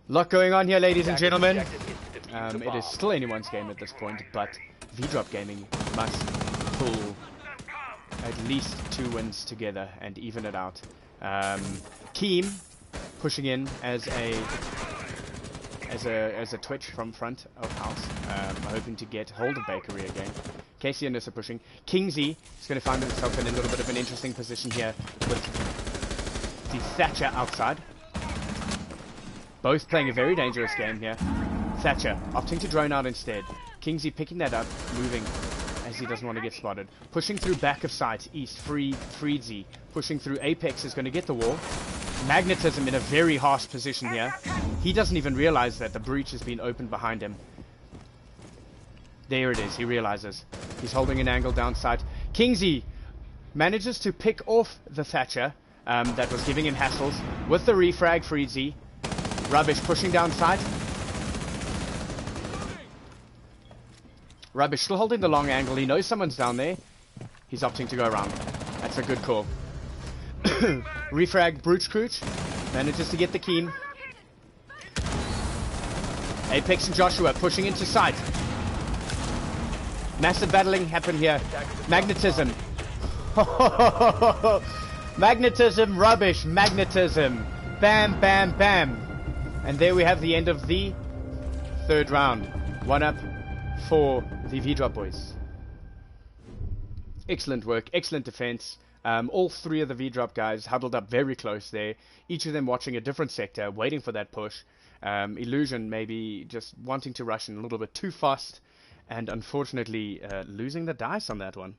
Lot going on here, ladies and gentlemen. It is still anyone's game at this point, but Vdrxp Gaming must pull at least 2 wins together and even it out. Keem pushing in as a twitch from front of house, hoping to get hold of Bakery again. Casey and Nissa pushing. Kingsley is going to find himself in a little bit of an interesting position here with the Thatcher outside. Both playing a very dangerous game here. Thatcher opting to drone out instead. Kingsley picking that up, moving as he doesn't want to get spotted. Pushing through back of sight, east, Freedsy. Pushing through Apex is going to get the wall. Magnetism in a very harsh position here. He doesn't even realize that the breach has been opened behind him. There it is. He realizes. He's holding an angle down sight. Kingsy manages to pick off the Thatcher that was giving him hassles with the refrag for Easy. Rubbish pushing down sight. Rubbish still holding the long angle. He knows someone's down there. He's opting to go around. That's a good call. Refrag Vdrxp manages to get the keen. Apex and Joshua pushing into sight. Massive battling happened here. Magnetism. Magnetism, rubbish, magnetism. Bam, bam, bam. And there we have the end of the third round. 1-up for the Vdrxp boys. Excellent work, excellent defense. All three of the Vdrxp guys huddled up very close there. Each of them watching a different sector, waiting for that push. Illusion maybe just wanting to rush in a little bit too fast. And unfortunately, losing the dice on that one.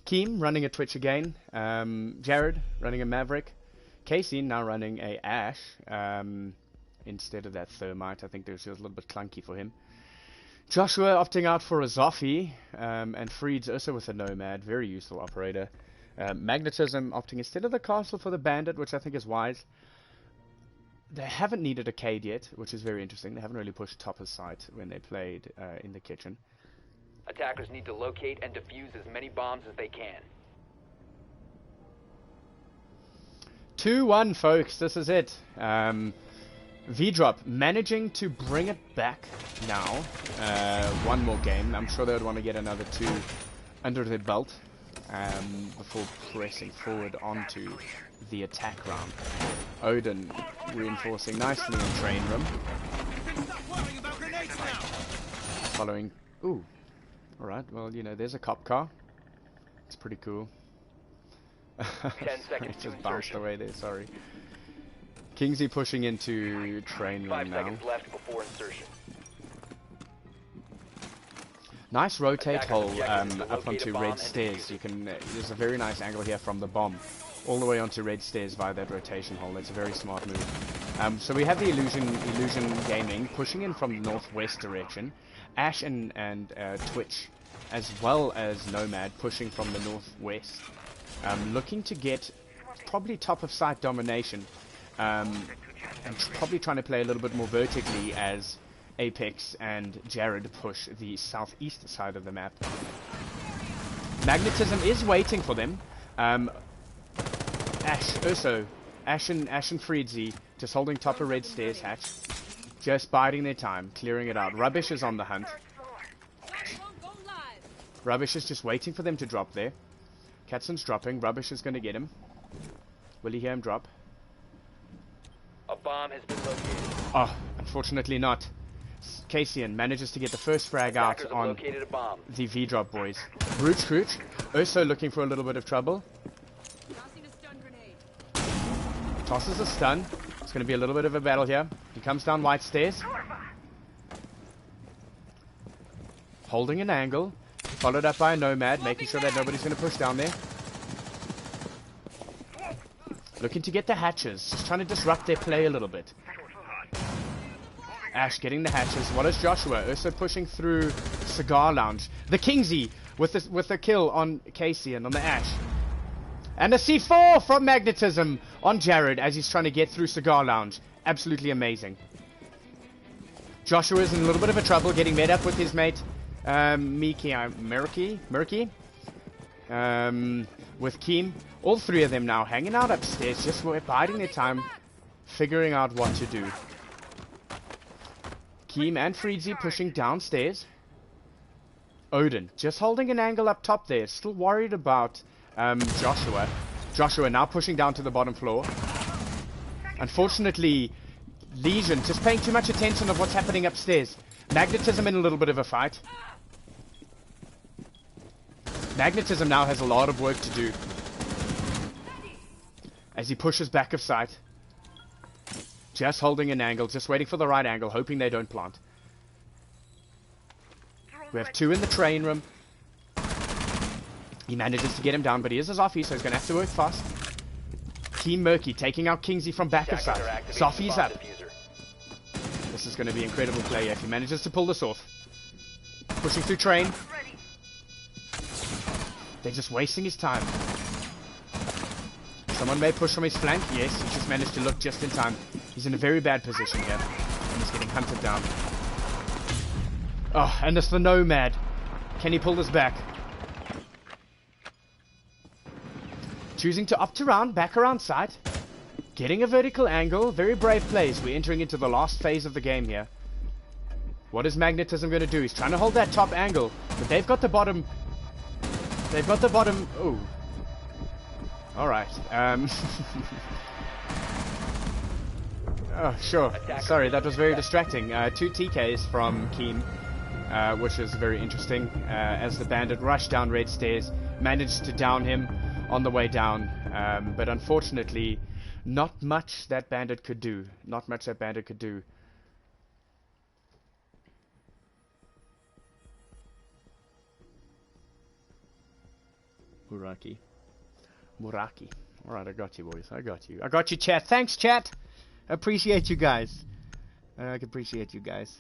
Keem running a Twitch again. Jared running a Maverick. Casey now running a Ash. Instead of that Thermite. I think this was a little bit clunky for him. Joshua opting out for a Zoffy. And Freed's also with a Nomad. Very useful operator. Magnetism opting instead of the Castle for the Bandit, which I think is wise. They haven't needed a Cade yet, which is very interesting. They haven't really pushed top of sight when they played in the kitchen. Attackers need to locate and defuse as many bombs as they can. 2-1, folks. This is it. Vdrxp managing to bring it back now. One more game. I'm sure they would want to get another 2 under their belt before pressing forward onto the attack round. Odin reinforcing nicely in train room. Following. Ooh. Alright, well, you know, there's a cop car. It's pretty cool. 10 seconds it just bounced away there, sorry. Kingsley pushing into train room 5 now. seconds left before insertion. Nice rotate hole objective is to up locate onto a bomb red and stairs. You can. There's a very nice angle here from the bomb, all the way onto red stairs via that rotation hole. It's a very smart move. So we have the Illusion Gaming pushing in from the northwest direction. Ash and Twitch, as well as Nomad, pushing from the northwest, looking to get probably top of sight domination, and probably trying to play a little bit more vertically as Apex and Jared push the southeast side of the map. Magnetism is waiting for them. Ash and Freedsy just holding top of red stairs hatch, just biding their time, clearing it out. Rubbish is on the hunt. Rubbish is just waiting for them to drop there. Katson's dropping. Rubbish is going to get him. Will he hear him drop? A bomb has been located. Oh, unfortunately not. Kasian manages to get the first frag out Attackers have on located a bomb. the Vdrxp boys. Vdrxp also looking for a little bit of trouble. Tosses a stun. It's going to be a little bit of a battle here. He comes down white stairs. Holding an angle. Followed up by a Nomad, making sure that nobody's going to push down there. Looking to get the hatches. Just trying to disrupt their play a little bit. Ash getting the hatches. What is Joshua? Also pushing through Cigar Lounge. The Kingsy with the kill on Casey and on the Ash. And a C4 from Magnetism on Jared as he's trying to get through Cigar Lounge. Absolutely amazing. Joshua is in a little bit of a trouble getting met up with his mate Murky. With Keem. All three of them now hanging out upstairs, just biding their time, figuring out what to do. Keem and Freedsy pushing downstairs. Odin just holding an angle up top there, still worried about Joshua. Joshua now pushing down to the bottom floor. Unfortunately, Legion just paying too much attention of what's happening upstairs. Magnetism in a little bit of a fight. Magnetism now has a lot of work to do as he pushes back of sight. Just holding an angle, just waiting for the right angle, hoping they don't plant. We have 2 in the train room. He manages to get him down, but he is a Zoffy, so he's going to have to work fast. Team Murky taking out Kingsy from back of sight. Zoffy's up. The This is going to be incredible play if he manages to pull this off. Pushing through train. They're just wasting his time. Someone may push from his flank. Yes, he just managed to look just in time. He's in a very bad position here. And he's getting hunted down. Oh, and it's the Nomad. Can he pull this back? Choosing to opt around, back around site. Getting a vertical angle. Very brave plays. We're entering into the last phase of the game here. What is Magnetism going to do? He's trying to hold that top angle. But they've got the bottom... They've got the bottom... Oh. Alright. Oh, sure. Sorry, that was very distracting. 2 TKs from Keen, which is very interesting. As the bandit rushed down red stairs, managed to down him on the way down. But unfortunately, not much that bandit could do. Not much that bandit could do. Muraki. Alright, I got you, boys. I got you. I got you, chat. Thanks, chat. I appreciate you guys. I appreciate you guys.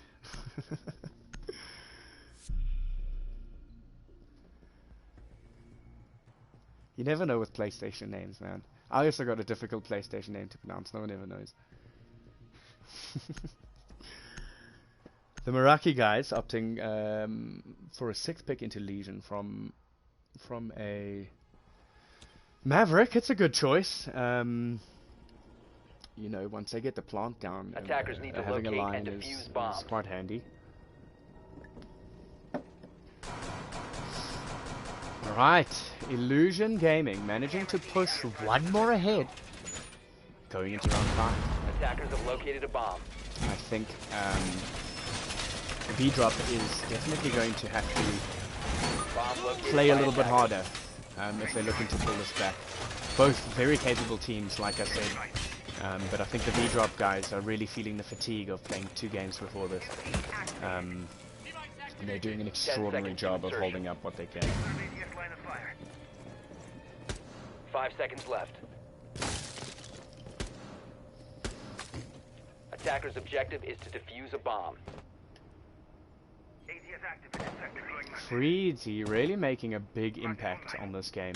You never know with PlayStation names, man. I also got a difficult PlayStation name to pronounce. No one ever knows. The Meraki guys opting for a 6th pick into Legion from a Maverick. It's a good choice. You know, once they get the plant down, attackers need to having a locate line and is defuse bombs. quite handy. Right, Illusion Gaming managing to push one more ahead. Going into round 5. Attackers have located a bomb. I think Vdrxp is definitely going to have to play a little bit harder if they're looking to pull this back. Both very capable teams, like I said, but I think the Vdrxp guys are really feeling the fatigue of playing 2 games before this. And they're doing an extraordinary job of holding up what they can. 5 seconds left. Attacker's objective is to defuse a bomb. Freedsy really making a big impact on this game,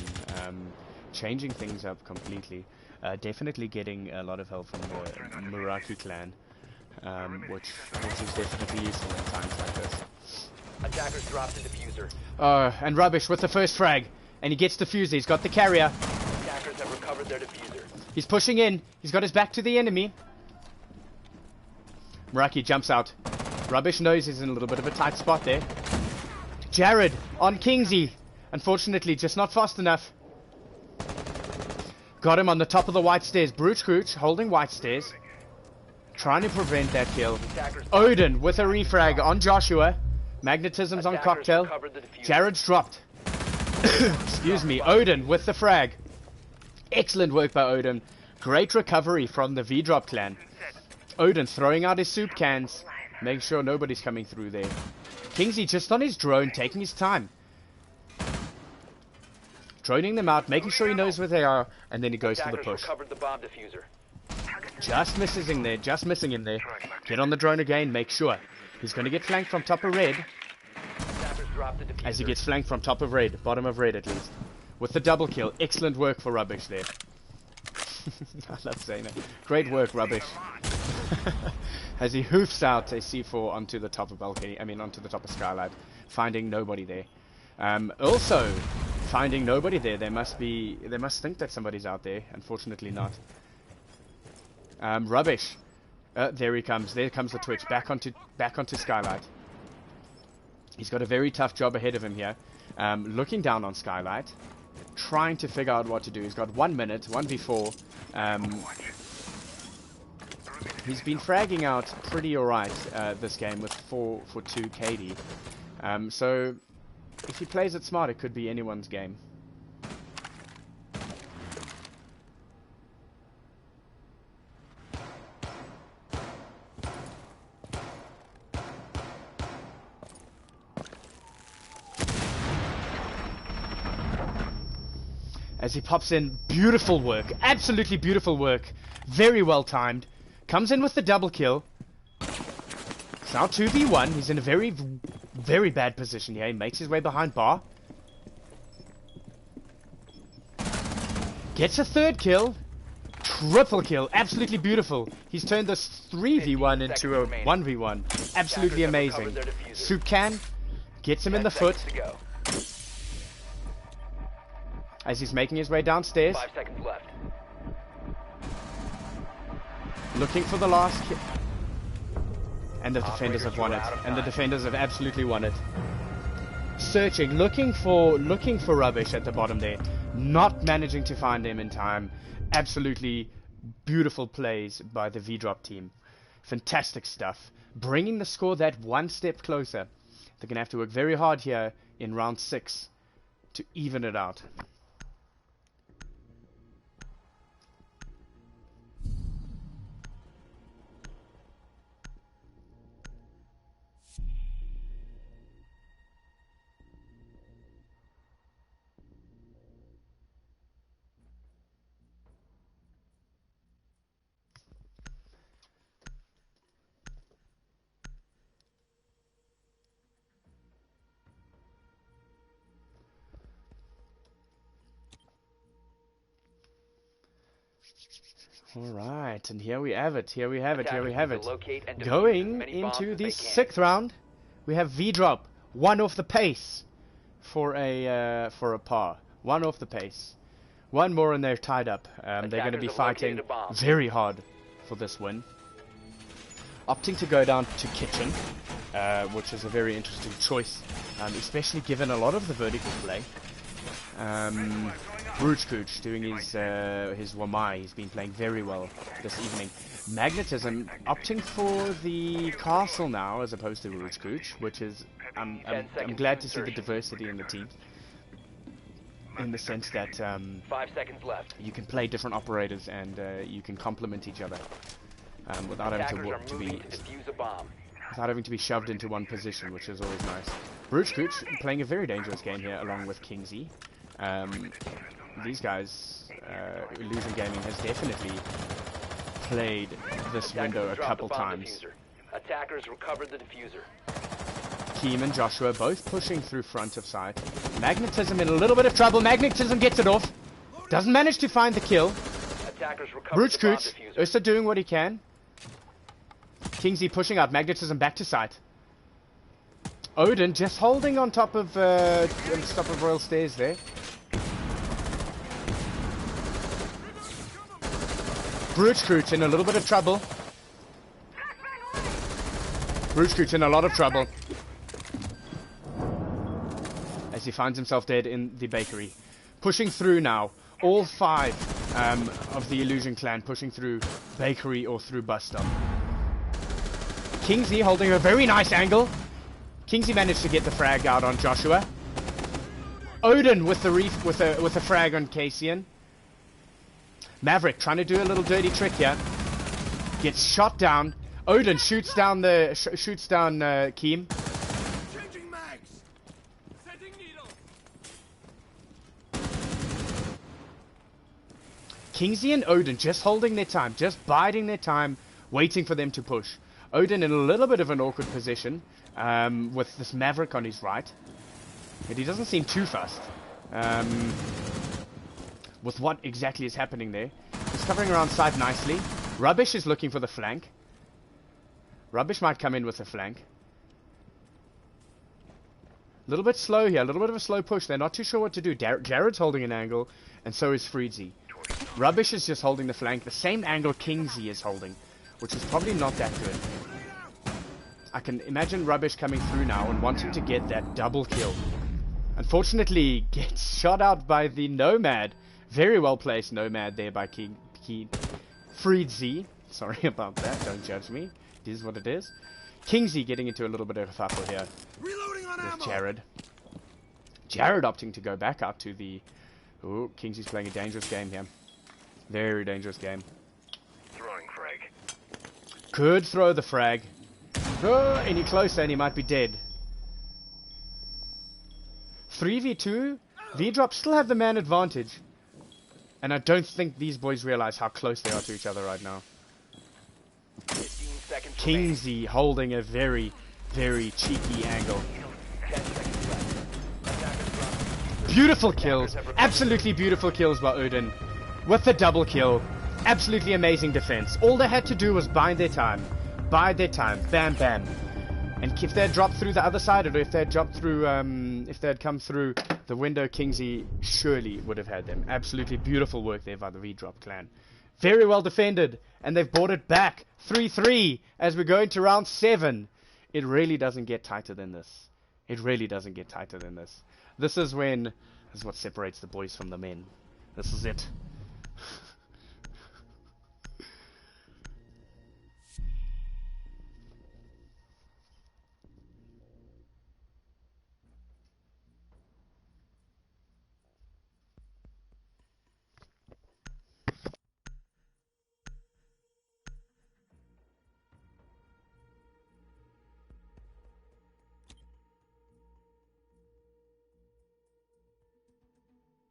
changing things up completely. Definitely getting a lot of help from the Meraki clan, which is definitely useful in times like this. Attackers dropped the diffuser. And Rubbish with the first frag, and he gets the fuse. He's got the carrier. Attackers have recovered their diffuser. He's pushing in. He's got his back to the enemy. Meraki jumps out. Rubbish knows he's in a little bit of a tight spot there. Jared on Kingsy. Unfortunately, just not fast enough. Got him on the top of the white stairs. Brute Scrooge holding white stairs. Trying to prevent that kill. Odin with a refrag on Joshua. Magnetism's on Cocktail. Jared's dropped. Excuse me. Odin with the frag. Excellent work by Odin. Great recovery from the Vdrxp clan. Odin throwing out his soup cans. Make sure nobody's coming through there. Kingsley just on his drone, taking his time. Droning them out, making sure he knows where they are, and then he goes for the push. The bomb diffuser. Just missing there, just missing him there. Get on the drone again, make sure. He's going to get flanked from top of red. As he gets flanked from top of red, bottom of red at least. With the double kill, excellent work for Rubbish there. I love saying that. Great work, Rubbish. As he hoofs out a C4 onto the top of balcony, onto the top of Skylight, finding nobody there. Also, finding nobody there, they must think that somebody's out there. Unfortunately not. Rubbish. There he comes. There comes the Twitch. Back onto Skylight. He's got a very tough job ahead of him here. Looking down on Skylight, trying to figure out what to do. He's got 1 minute, 1v4. He's been fragging out pretty alright this game with 4 for 2 KD. So if he plays it smart, it could be anyone's game. As he pops in, beautiful work, absolutely beautiful work, very well timed. Comes in with the double kill. It's now 2v1. He's in a very, very bad position here. He makes his way behind bar. Gets a third kill. Triple kill. Absolutely beautiful. He's turned this 3v1 into a 1v1. Absolutely amazing. Sukan gets him in the foot. As he's making his way downstairs. 5 seconds left. Looking for the last kill. And the defenders have won it. And the defenders have absolutely won it. Searching, looking for rubbish at the bottom there. Not managing to find him in time. Absolutely beautiful plays by the Vdrxp team. Fantastic stuff. Bringing the score that one step closer. They're going to have to work very hard here in round 6 to even it out. Alright, and here we have it, here we have it. Going into the 6th round, we have Vdrxp, one off the pace for a par. One off the pace. One more and they're tied up. They're going to be fighting very hard for this win. Opting to go down to Kitchen, which is a very interesting choice, especially given a lot of the vertical play. Vdrxp doing his Wamai. He's been playing very well this evening. Magnetism opting for the castle now as opposed to Vdrxp, which is I'm glad to see the diversity in the team. In the sense that 5 seconds left. You can play different operators and you can complement each other without having to be shoved into one position, which is always nice. Vdrxp playing a very dangerous game here along with Kingsy. These guys, Illusion Gaming has definitely played this window a couple times. Attackers recovered the diffuser. Keem and Joshua both pushing through front of site. Magnetism in a little bit of trouble. Magnetism gets it off. Doesn't manage to find the kill. Vdrxp also doing what he can. Kingsy pushing out. Magnetism back to site. Odin just holding on top of Royal Stairs there. Vdrxp in a little bit of trouble. Vdrxp in a lot of trouble. As he finds himself dead in the bakery. Pushing through now. All 5 of the Illusion clan pushing through bakery or through bus stop. Kingsy holding a very nice angle. Kingsy managed to get the frag out on Joshua. Odin with the reef with a frag on Cassian. Maverick trying to do a little dirty trick here. Gets shot down. Odin shoots down Keem. Changing mags. Setting needle. Kingsy and Odin just holding their time, just biding their time, waiting for them to push. Odin in a little bit of an awkward position with this Maverick on his right. But he doesn't seem too fussed with what exactly is happening there. He's covering around side nicely. Rubbish is looking for the flank. Rubbish might come in with a flank. A little bit slow here, a little bit of a slow push. They're not too sure what to do. Jared's holding an angle, and so is Freedsy. Rubbish is just holding the flank, the same angle Kingsy is holding, which is probably not that good. I can imagine Rubbish coming through now and wanting to get that double kill. Unfortunately, gets shot out by the Nomad. Very well placed Nomad there by Freedsy. Sorry about that, don't judge me. It is what it is. Kingsy getting into a little bit of a fuffle here with Jared. Jared opting to go back out to the... Ooh, Kingsy's playing a dangerous game here. Very dangerous game. Throwing frag. Could throw the frag. Oh, any closer and he might be dead. 3v2. Vdrxp still have the man advantage. And I don't think these boys realize how close they are to each other right now. 15 seconds Kingsy holding a very, very cheeky angle. Beautiful kills. Absolutely beautiful kills by Odin. With the double kill. Absolutely amazing defense. All they had to do was bide their time. Bide their time. Bam, bam. And if they had dropped through the other side, or if they had dropped through, if they had come through the window, Kingsy surely would have had them. Absolutely beautiful work there by the Vdrxp clan. Very well defended, and they've brought it back. 3-3 as we go into round 7. It really doesn't get tighter than this. It really doesn't get tighter than this. This is what separates the boys from the men. This is it.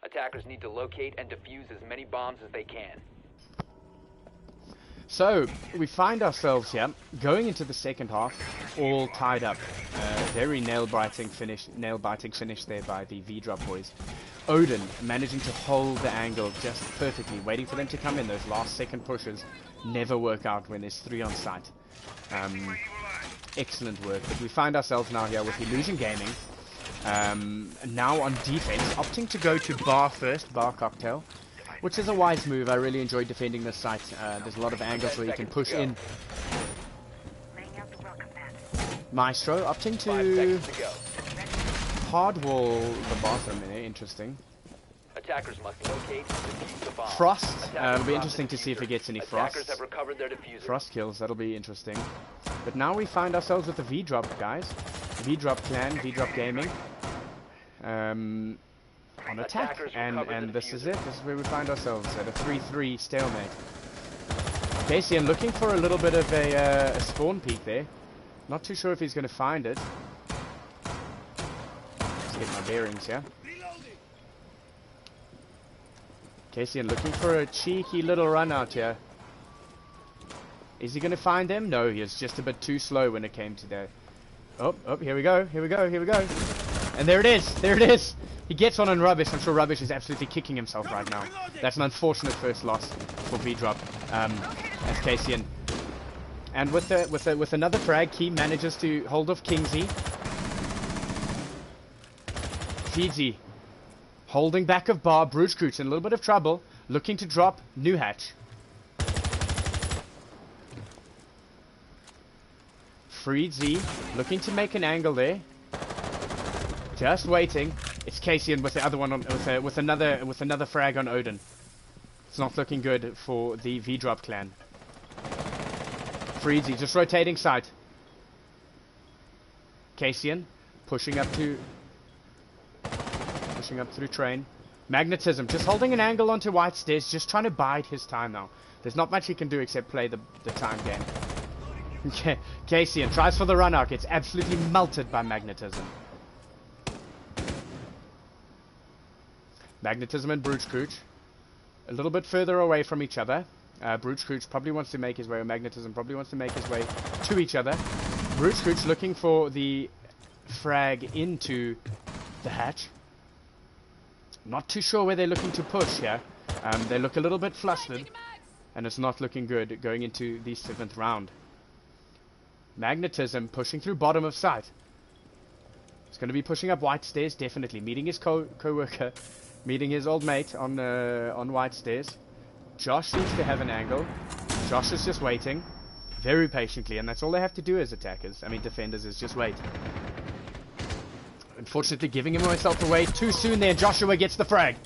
Attackers need to locate and defuse as many bombs as they can. So, we find ourselves here, going into the second half, all tied up. Very nail-biting finish there by the Vdrxp boys. Odin managing to hold the angle just perfectly, waiting for them to come in. Those last second pushes never work out when there's 3 on site. Excellent work. But we find ourselves now here with Illusion Gaming. Now on defense, opting to go to bar first, bar cocktail, which is a wise move. I really enjoy defending this site. There's a lot of angles where you can push in. Maestro opting to hard wall the bottom there. Interesting. Attackers must locate and defuse the bomb. Frost. It'll be interesting to see if he gets any frost. Attackers have recovered their diffuser. Frost kills. That'll be interesting. But now we find ourselves with the Vdrxp guys. Vdrxp clan, Vdrxp gaming. On attack, and this is it. This is where we find ourselves at a 3-3 stalemate. Cassian looking for a little bit of a spawn peek there. Not too sure if he's going to find it. Let's get my bearings here. Cassian looking for a cheeky little run out here. Is he going to find them? No, he was just a bit too slow when it came to that. Oh, here we go, here we go, here we go. And there it is, there it is. He gets on Rubbish. I'm sure Rubbish is absolutely kicking himself right now. That's an unfortunate first loss for Vdrxp. As Cassian. And with another frag, he manages to hold off Kingsy. Feedsy holding back of bar. Vdrxp in a little bit of trouble, looking to drop New Hatch. Freedsy looking to make an angle there. Just waiting. It's Cassian with the other one on, with another frag on Odin. It's not looking good for the Vdrxp clan. Freedsy just rotating site. Cassian pushing up through train. Magnetism just holding an angle onto White Stairs, just trying to bide his time now. There's not much he can do except play the time game. Okay, Cassian tries for the run out, gets absolutely melted by Magnetism. Magnetism and Vdrxp a little bit further away from each other. Vdrxp probably wants to make his way, or Magnetism probably wants to make his way to each other. Vdrxp looking for the frag into the hatch. Not too sure where they're looking to push here. They look a little bit flustered, and it's not looking good going into the 7th round. Magnetism pushing through bottom of site. He's going to be pushing up White Stairs, definitely. Meeting his co-worker, meeting his old mate on White Stairs. Josh seems to have an angle. Josh is just waiting, very patiently, and that's all they have to do as attackers. I mean, defenders is just wait. Unfortunately, giving himself away too soon there. Joshua gets the frag.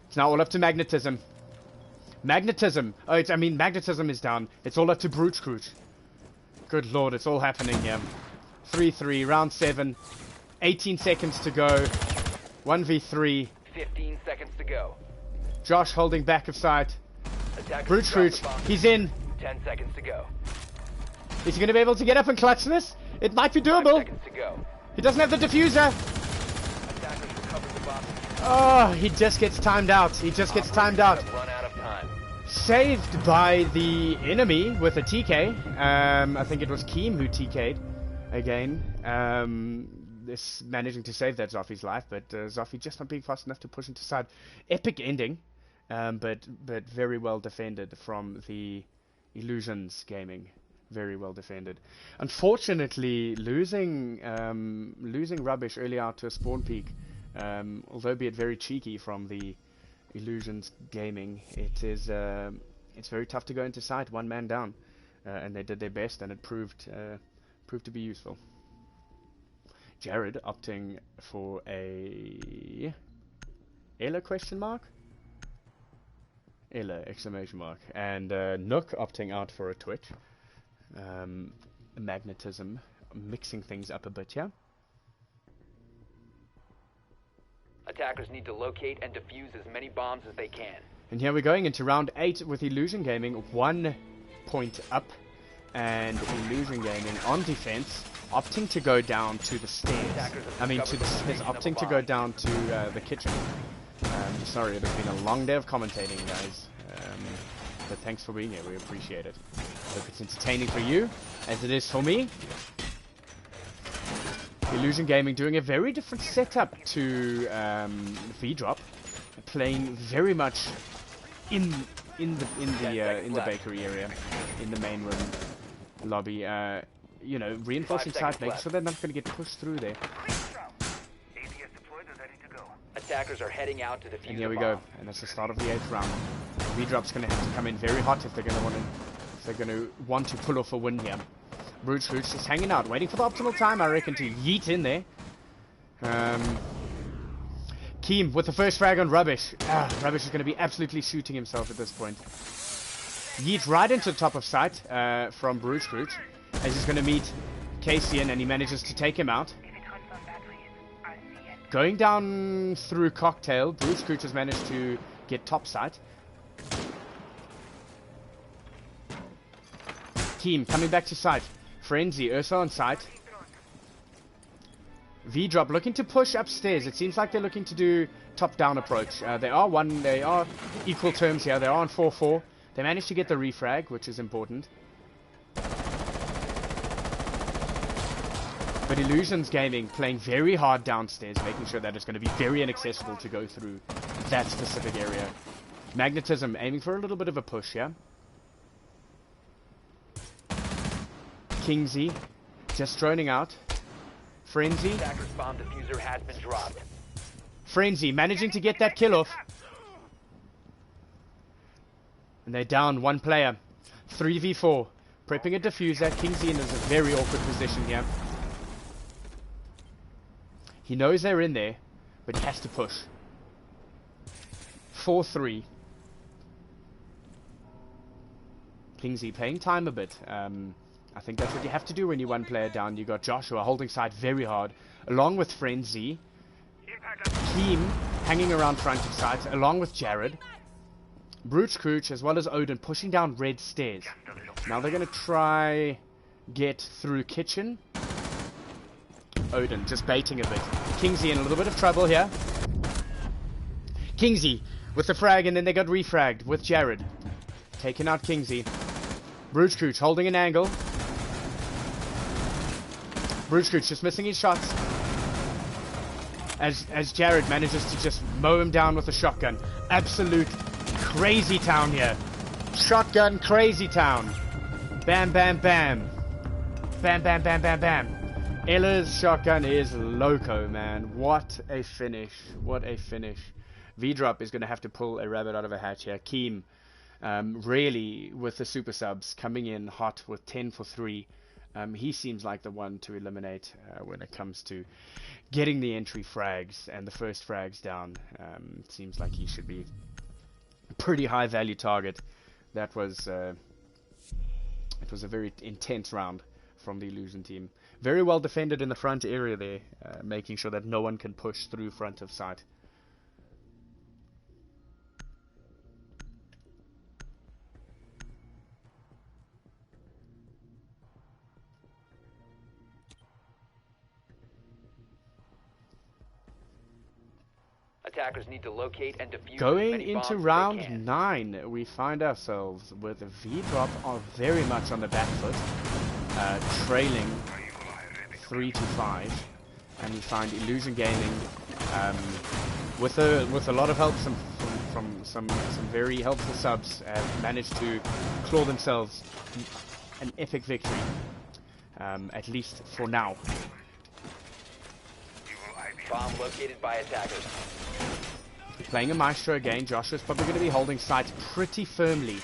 It's now all up to Magnetism. Magnetism. Magnetism is down. It's all up to Vdrxp. Good lord, it's all happening here. 3-3, round 7. 18 seconds to go. 1v3. 15 seconds to go. Josh holding back of sight. Vdrxp, he's in. 10 seconds to go. Is he going to be able to get up and clutch this? It might be doable. 5 seconds to go. He doesn't have the diffuser. Oh, he just gets timed out. He just gets timed out. Run out of time. Saved by the enemy with a TK. I think it was Keem who TK'd again. This managing to save that Zoffy's life, but Zoffy just not being fast enough to push into side. Epic ending, but very well defended from the Illusions Gaming. Very well defended. Unfortunately, losing Rubbish early out to a spawn peak, although be it very cheeky from the Illusions Gaming, it's very tough to go into site, one man down, and they did their best, and it proved to be useful. Jared opting for a Ella question mark? Ella exclamation mark. And Nook opting out for a Twitch. Magnetism, mixing things up a bit, yeah? Attackers need to locate and defuse as many bombs as they can. And here we're going into round 8 with Illusion Gaming, 1 point up, and Illusion Gaming on defense, opting to go down to the stairs. I mean, to the stairs, opting to go down to the kitchen. Sorry, it has been a long day of commentating, guys. But thanks for being here, we appreciate it. Hope it's entertaining for you, as it is for me. Illusion Gaming doing a very different setup to Vdrxp, playing very much in the bakery area, in the main room lobby. You know, reinforcing side, making sure they're not going to get pushed through there. Attackers are heading out to defuse. And here we go, and that's the start of the 8th round. Vdrxp's going to have to come in very hot if they're going to want to pull off a win here. Roots just hanging out, waiting for the optimal time, I reckon, to yeet in there. Keem with the first frag on Rubbish. Rubbish is going to be absolutely shooting himself at this point. Yeet right into the top of sight from Brooch, as he's going to meet Cassian, and he manages to take him out. Going down through Cocktail, Brooch has managed to get top sight. Keem coming back to sight. Frenzy, Ursa on site. Vdrxp looking to push upstairs. It seems like they're looking to do top-down approach. They are equal terms here. They are on 4-4. They managed to get the refrag, which is important. But Illusions Gaming playing very hard downstairs, making sure that it's going to be very inaccessible to go through that specific area. Magnetism aiming for a little bit of a push, yeah? Kingsy just droning out. Frenzy. Attacker's bomb diffuser has been dropped. Frenzy managing to get that kill off. And they're down one player. 3v4. Prepping a diffuser. Kingsy in a very awkward position here. He knows they're in there, but he has to push. 4-3. Kingsy playing time a bit. I think that's what you have to do when you're one player down. You got Joshua holding side very hard, along with Frenzy. Keem hanging around front of side, along with Jared. Brooch, as well as Odin, pushing down red stairs. Now they're going to try get through kitchen. Odin just baiting a bit. Kingsy in a little bit of trouble here. Kingsy with the frag, and then they got refragged with Jared. Taking out Kingsy. Brooch holding an angle. Brooch just missing his shots. As Jared manages to just mow him down with a shotgun. Absolute crazy town here. Shotgun crazy town. Bam, bam, bam. Bam, bam, bam, bam, bam. Ella's shotgun is loco, man. What a finish. What a finish. Vdrxp is going to have to pull a rabbit out of a hat here. Keem, really, with the super subs, coming in hot with 10 for 3. He seems like the one to eliminate when it comes to getting the entry frags and the first frags down. Seems like he should be a pretty high value target. That was it was a very intense round from the Illusion team. Very well defended in the front area there, making sure that no one can push through front of site. Attackers need to locate and defuse as Going many bombs into as they round can. 9, we find ourselves with a V-Drop are very much on the back foot, trailing 3-5, and we find Illusion Gaming with a lot of help from some very helpful subs have managed to claw themselves an epic victory, at least for now. Bomb located by attackers. Playing a Maestro again, Joshua's probably going to be holding sights pretty firmly.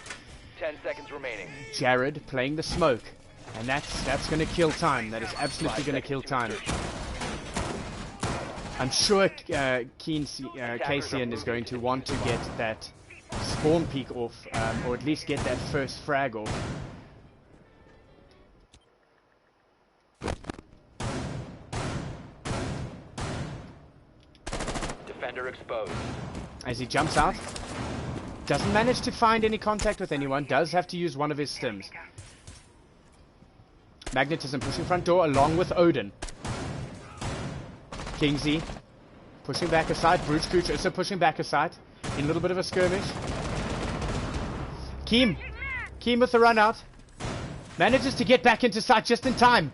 10 seconds remaining. Jared playing the smoke, and that's going to kill time. That is absolutely going to kill time. I'm sure Kasian is going to want to get that spawn peek off, or at least get that first frag off. Defender exposed. As he jumps out, doesn't manage to find any contact with anyone, does have to use one of his stims. Magnetism pushing front door along with Odin. Kingsley pushing back aside. Vdrxp also pushing back aside in a little bit of a skirmish. Keem with the run out. Manages to get back into sight just in time.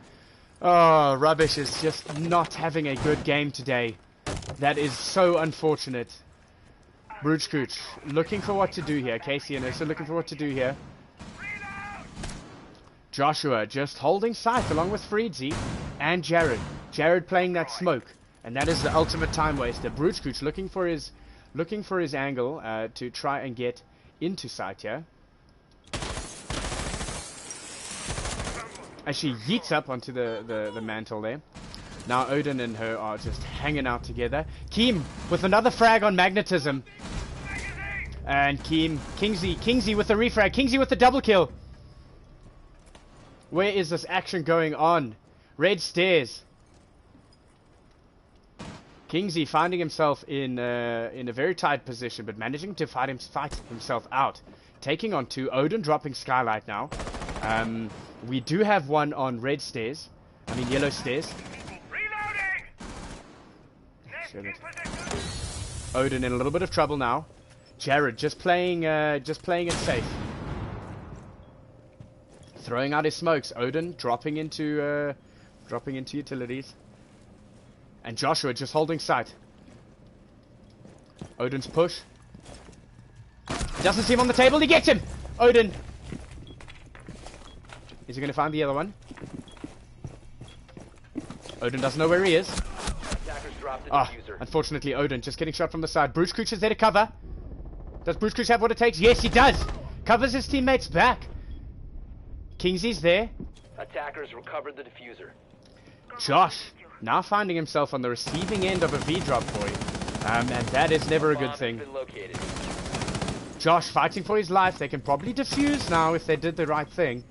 Oh, Rubbish is just not having a good game today. That is so unfortunate. Vdrxp looking for what to do here. Casey and Ursa looking for what to do here. Joshua just holding sight along with Freedsy and Jared. Jared playing that smoke, and that is the ultimate time waster. Vdrxp looking for his angle to try and get into sight here. As she yeets up onto the mantle there. Now Odin and her are just hanging out together. Keem with another frag on Magnetism. And Kingsley with the refrag. Kingsley with the double kill. Where is this action going on? Red stairs. Kingsley finding himself in a very tight position, but managing to fight himself out. Taking on 2. Odin dropping Skylight now. We do have one on red stairs. I mean yellow stairs. Odin in a little bit of trouble now. Jared just playing it safe. Throwing out his smokes. Odin dropping into utilities. And Joshua just holding sight. Odin's push. Doesn't see him on the table. He gets him. Odin. Is he going to find the other one? Odin doesn't know where he is. Unfortunately, Odin just getting shot from the side. Vdrxp is there to cover. Does Vdrxp have what it takes? Yes, he does. Covers his teammates back. Kingsley's there. Attackers recovered the diffuser. Josh now finding himself on the receiving end of a V-drop boy. And that is never a good thing. Josh fighting for his life. They can probably defuse now if they did the right thing.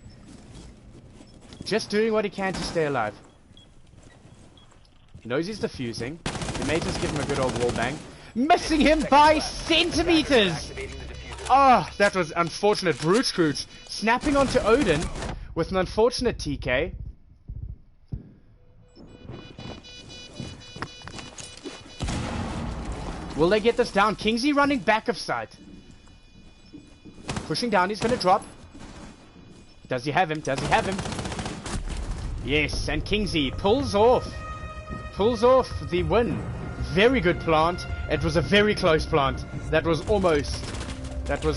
Just doing what he can to stay alive. He knows he's defusing. He may just give him a good old wall bang. Missing him by centimeters! Oh, that was unfortunate. Vdrxp snapping onto Odin with an unfortunate TK. Will they get this down? Kingsley running back of sight. Pushing down, he's going to drop. Does he have him? Does he have him? Yes, and Kingsley pulls off the win. Very good plant. It was a very close plant. That was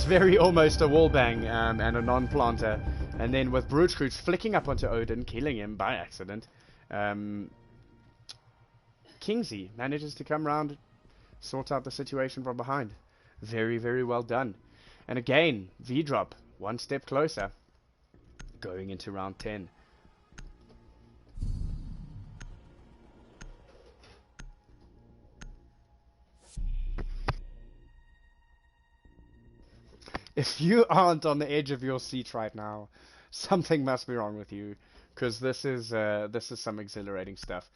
very almost a wall bang and a non-planter. And then with Vdrxp flicking up onto Odin, killing him by accident, Kingsley manages to come round, sort out the situation from behind. Very, very well done. And again, V-drop, one step closer, going into round 10. If you aren't on the edge of your seat right now, something must be wrong with you, because this is some exhilarating stuff.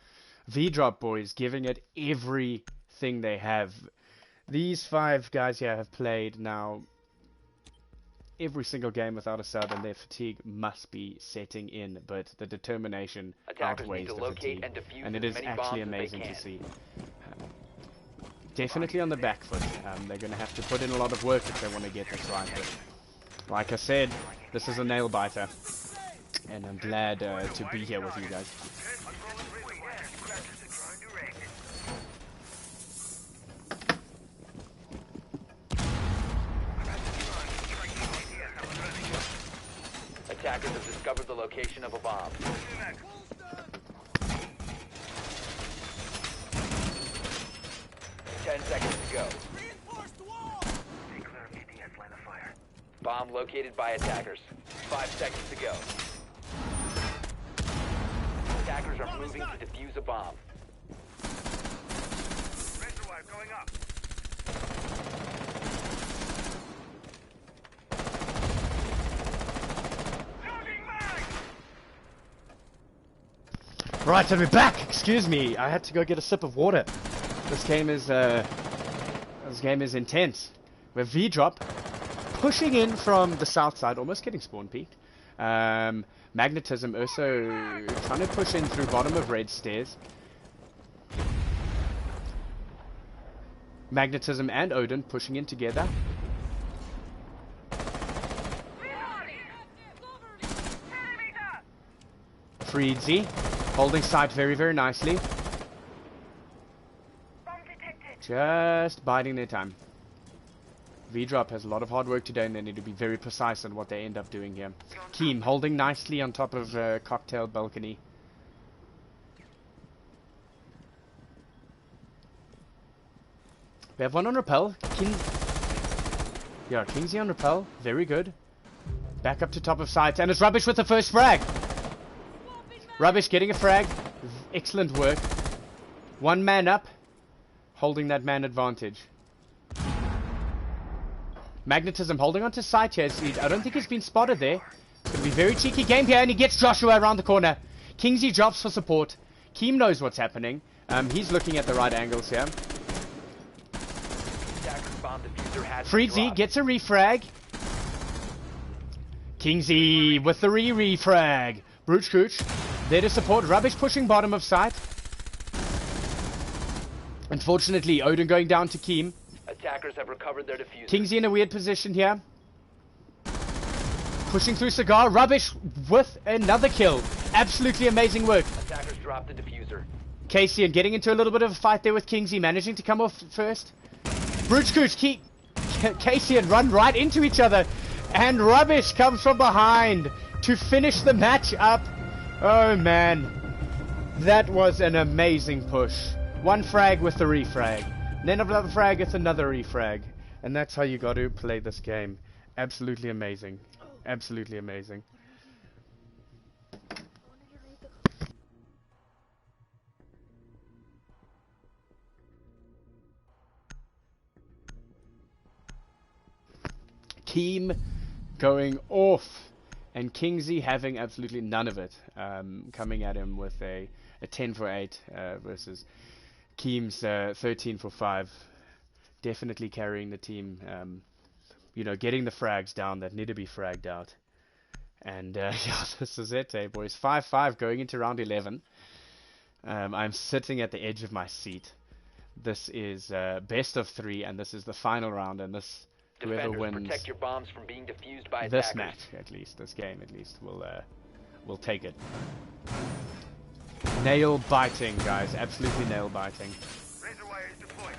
V-drop boys giving it everything they have. These 5 guys here have played now every single game without a sub, and their fatigue must be setting in, but the determination outweighs the fatigue, and it is actually amazing to see. definitely on the back foot. They're going to have to put in a lot of work if they want to get this right. But like I said, this is a nail biter, and I'm glad to be here with you guys. Attackers have discovered the location of a bomb. Ten seconds to go. Bomb located by attackers. 5 seconds to go. Attackers are moving to defuse a bomb. Going up. Right, and we're back. Excuse me, I had to go get a sip of water. This game is intense. We're Vdrxp pushing in from the south side, almost getting spawn peaked. Magnetism also trying to push in through bottom of red stairs. Magnetism and Odin pushing in together. Freedsy holding site very, very nicely. Just biding their time. Vdrxp has a lot of hard work today, and they need to be very precise on what they end up doing here. Keem holding nicely on top of cocktail balcony. We have one on rappel. Kingsley on rappel. Very good. Back up to top of site, and it's Rubbish with the first frag. Rubbish getting a frag. Excellent work. One man up. Holding that man advantage. Magnetism holding onto site here. I don't think he's been spotted there. It's going to be a very cheeky game here, and he gets Joshua around the corner. Kingsley drops for support. Keem knows what's happening. He's looking at the right angles here. Freedsy gets a refrag. Kingsley with the refrag. Brooch Cooch there to support. Rubbish pushing bottom of site. Unfortunately, Odin going down to Keem. Attackers have recovered their diffuser. Kingsley in a weird position here. Pushing through Cigar. Rubbish with another kill. Absolutely amazing work. Attackers dropped the diffuser. Casey and getting into a little bit of a fight there with Kingsley. Managing to come off first. Brooch Cooch, Casey and run right into each other. And Rubbish comes from behind to finish the match up. Oh man. That was an amazing push. One frag with the refrag. Then another frag with another refrag. And that's how you got to play this game. Absolutely amazing. Absolutely amazing. Keem going off. And Kingsley having absolutely none of it. Coming at him with a 10 for 8 versus Keem's 13 for 5. Definitely carrying the team. You know, getting the frags down that need to be fragged out. And yeah, this is it, boys. 5-5 going into round 11. I'm sitting at the edge of my seat. This is best of 3, and this is the final round. And this, whoever wins, protect your bombs from being defused by this attackers. match, at least, this game, at least, will take it. Nail biting, guys. Absolutely nail biting. Razor wire is deployed.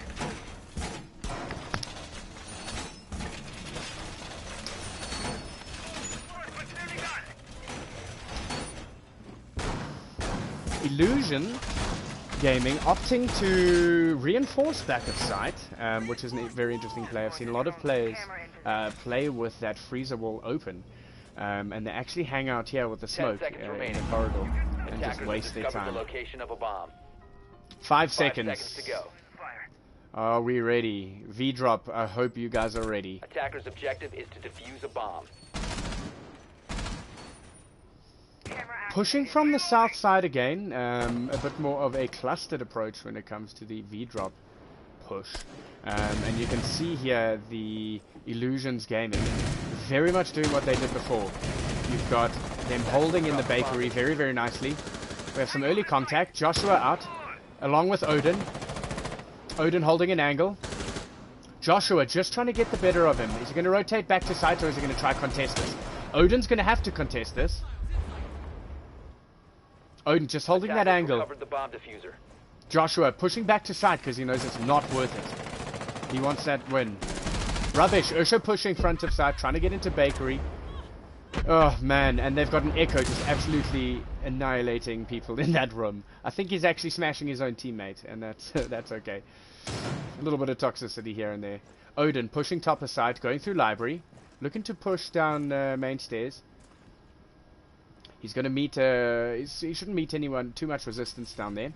Illusion Gaming opting to reinforce back of site, which is a very interesting play. I've seen a lot of players play with that freezer wall open, and they actually hang out here with the smoke in the corridor and just waste their time. The location of a bomb. 5 seconds. 5 seconds to go. Are we ready? Vdrxp, I hope you guys are ready. Attacker's objective is to defuse a bomb. Pushing from the south side again, a bit more of a clustered approach when it comes to the Vdrxp push. And you can see here the Illusions Gaming very much doing what they did before. You've got them holding in the bakery very, very nicely. We have some early contact. Joshua out, along with Odin. Odin holding an angle. Joshua just trying to get the better of him. Is he going to rotate back to site or is he going to try contest this? Odin's going to have to contest this. Odin just holding that angle. The bomb diffuser. Joshua pushing back to site because he knows it's not worth it. He wants that win. Rubbish. Ursho pushing front of site, trying to get into bakery. Oh man, and they've got an Echo just absolutely annihilating people in that room. I think he's actually smashing his own teammate, and that's okay. A little bit of toxicity here and there. Odin pushing top of site, going through library, looking to push down main stairs. He's going to meet, he shouldn't meet anyone, too much resistance down there.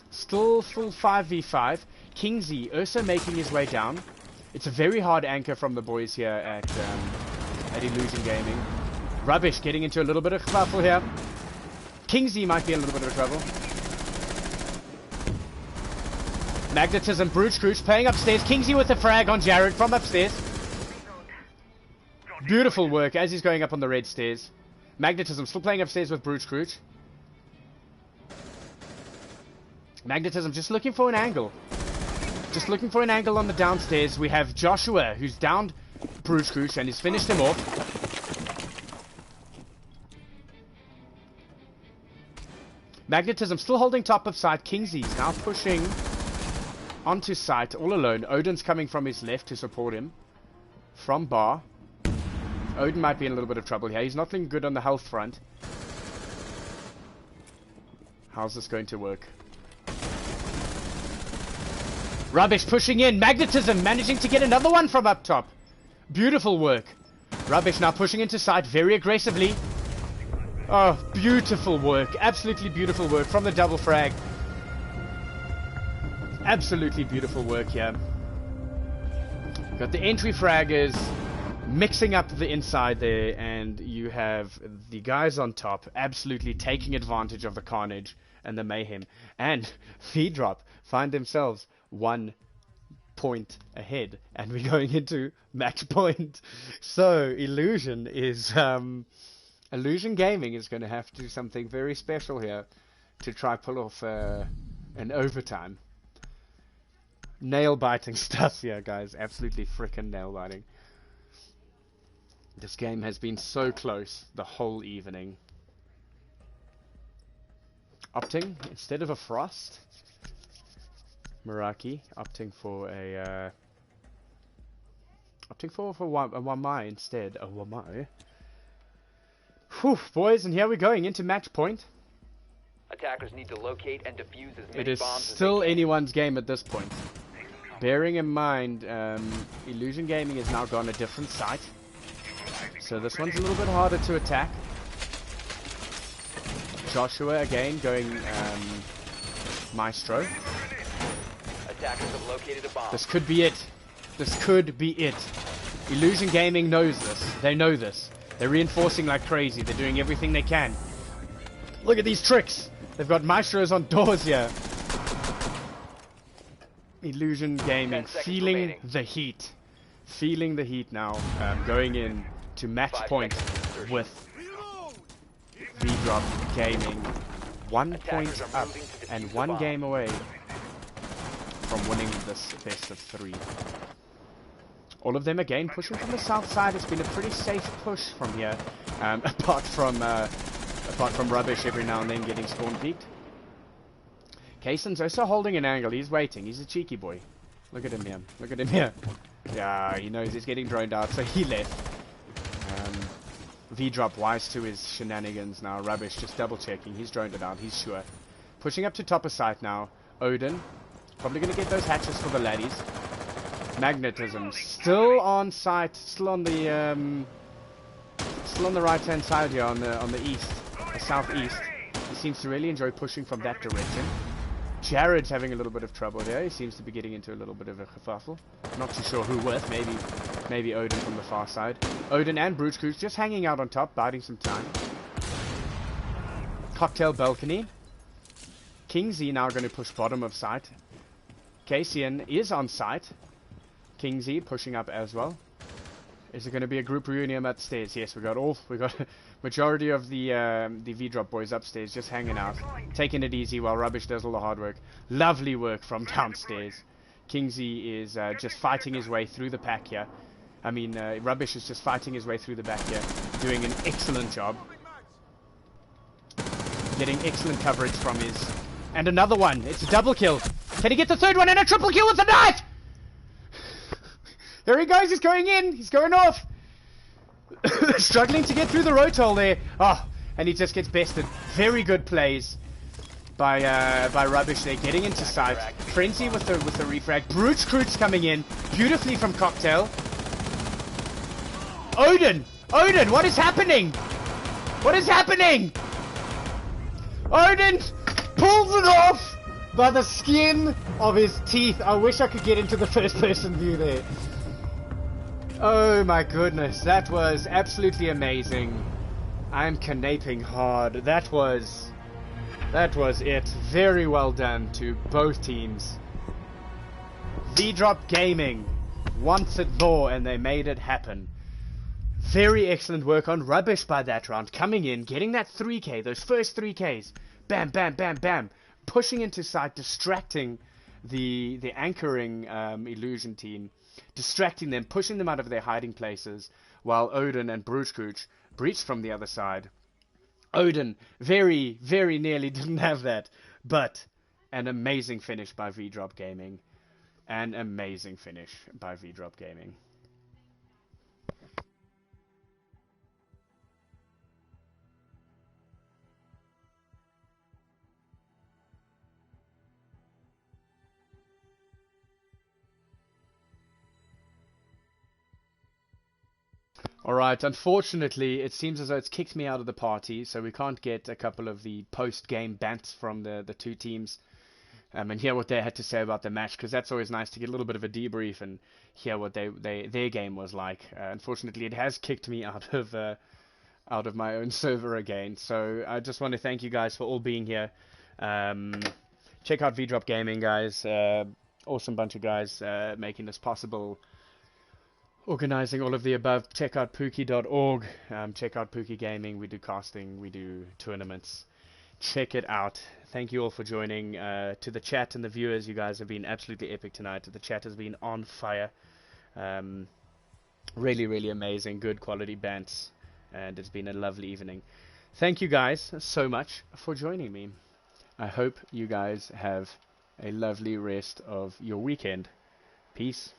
Still full 5v5. Kingsy also making his way down. It's a very hard anchor from the boys here at Illusion Gaming. Rubbish getting into a little bit of kerfuffle here. Kingsy might be in a little bit of trouble. Magnetism, Brute Scrooge playing upstairs. Kingsy with a frag on Jared from upstairs. Beautiful work as he's going up on the red stairs. Magnetism still playing upstairs with Brute Scrooge. Magnetism just looking for an angle. Just looking for an angle on the downstairs. We have Joshua who's downed Brute Scrooge and he's finished him off. Magnetism still holding top of site. Kingsy's now pushing onto site all alone. Odin's coming from his left to support him from bar. Odin might be in a little bit of trouble here. He's not looking good on the health front. How's this going to work? Rubbish pushing in. Magnetism managing to get another one from up top. Beautiful work. Rubbish now pushing into site very aggressively. Oh, beautiful work. Absolutely beautiful work from the double frag. Absolutely beautiful work here. Got the entry fraggers mixing up the inside there, and you have the guys on top absolutely taking advantage of the carnage and the mayhem. And Vdrxp find themselves 1 point ahead, and we're going into match point. So Illusion Gaming is going to have to do something very special here to try pull off an overtime. Nail biting stuff here, guys. Absolutely freaking nail biting. This game has been so close the whole evening. Opting instead of a Frost. Meraki opting for a Wamai instead. A Wamai. Whew, boys, and here we're going into match point. Attackers need to locate and defuse as many It is bombs still as they can. anyone's game at this point. Bearing in mind, Illusion Gaming has now gone a different site. So this one's a little bit harder to attack. Joshua again going Maestro. Attackers have located a bomb. This could be it. This could be it. Illusion Gaming knows this. They know this. They're reinforcing like crazy. They're doing everything they can. Look at these tricks. They've got Maestros on doors here. Illusion Gaming feeling the heat. Feeling the heat now. Going in to match point with Vdrxp Gaming. 1 point up and 1 game away from winning this best of 3. All of them again pushing from the south side. It's been a pretty safe push from here, apart from Rubbish every now and then getting spawn peaked. Kaysen's also holding an angle. He's waiting. He's a cheeky boy. Look at him here. Look at him here. Yeah, he knows he's getting droned out, so he left. Vdrxp wise to his shenanigans now. Rubbish just double checking. He's droned it out. He's sure. Pushing up to top of site now. Odin probably going to get those hatches for the laddies. Magnetism still on site. Still on the right hand side here on the east, the southeast. He seems to really enjoy pushing from that direction. Jared's having a little bit of trouble here. He seems to be getting into a little bit of a kerfuffle. Not too sure who with. Maybe Odin from the far side. Odin and Brute Scrooge just hanging out on top, biding some time. Cocktail balcony. Kingsy now going to push bottom of site. Kasian is on site. Kingsy pushing up as well. Is it going to be a group reunion upstairs? Yes, we got majority of the V-Drop boys upstairs just hanging out, taking it easy while Rubbish does all the hard work. Lovely work from downstairs. Kingsy is just fighting his way through the pack here. I mean, Rubbish is just fighting his way through the back here, doing an excellent job. Getting excellent coverage from his... And another one! It's a double kill! Can he get the third one and a triple kill with the knife?! There he goes, he's going in, he's going off. Struggling to get through the rotor there. Oh, and he just gets bested. Very good plays by Rubbish there, getting into sight. Frenzy with the refrag. Vdrxp coming in beautifully from Cocktail. Odin, what is happening? What is happening? Odin pulls it off by the skin of his teeth. I wish I could get into the first person view there. Oh my goodness, that was absolutely amazing. I'm canaping hard. That was it. Very well done to both teams. V-Drop Gaming wants it more and they made it happen. Very excellent work on Rubbish by that round. Coming in, getting that 3k, those first 3ks. Bam, bam, bam, bam. Pushing into sight, distracting the anchoring illusion team. Distracting them, pushing them out of their hiding places, while Odin and Vdrxp breached from the other side. Odin very, very nearly didn't have that, but an amazing finish by V-Drop Gaming. An amazing finish by V-Drop Gaming. Alright, unfortunately, it seems as though it's kicked me out of the party, so we can't get a couple of the post-game bants from the two teams and hear what they had to say about the match, because that's always nice to get a little bit of a debrief and hear what their game was like. Unfortunately, it has kicked me out of my own server again, so I just want to thank you guys for all being here. Check out V-Drop Gaming, guys. Awesome bunch of guys making this possible. Organizing all of the above. Check out Pookie.org. Check out Pookie Gaming. We do casting. We do tournaments. Check it out. Thank you all for joining. To the chat and the viewers, you guys have been absolutely epic tonight. The chat has been on fire. Really, really amazing. Good quality bants. And it's been a lovely evening. Thank you guys so much for joining me. I hope you guys have a lovely rest of your weekend. Peace.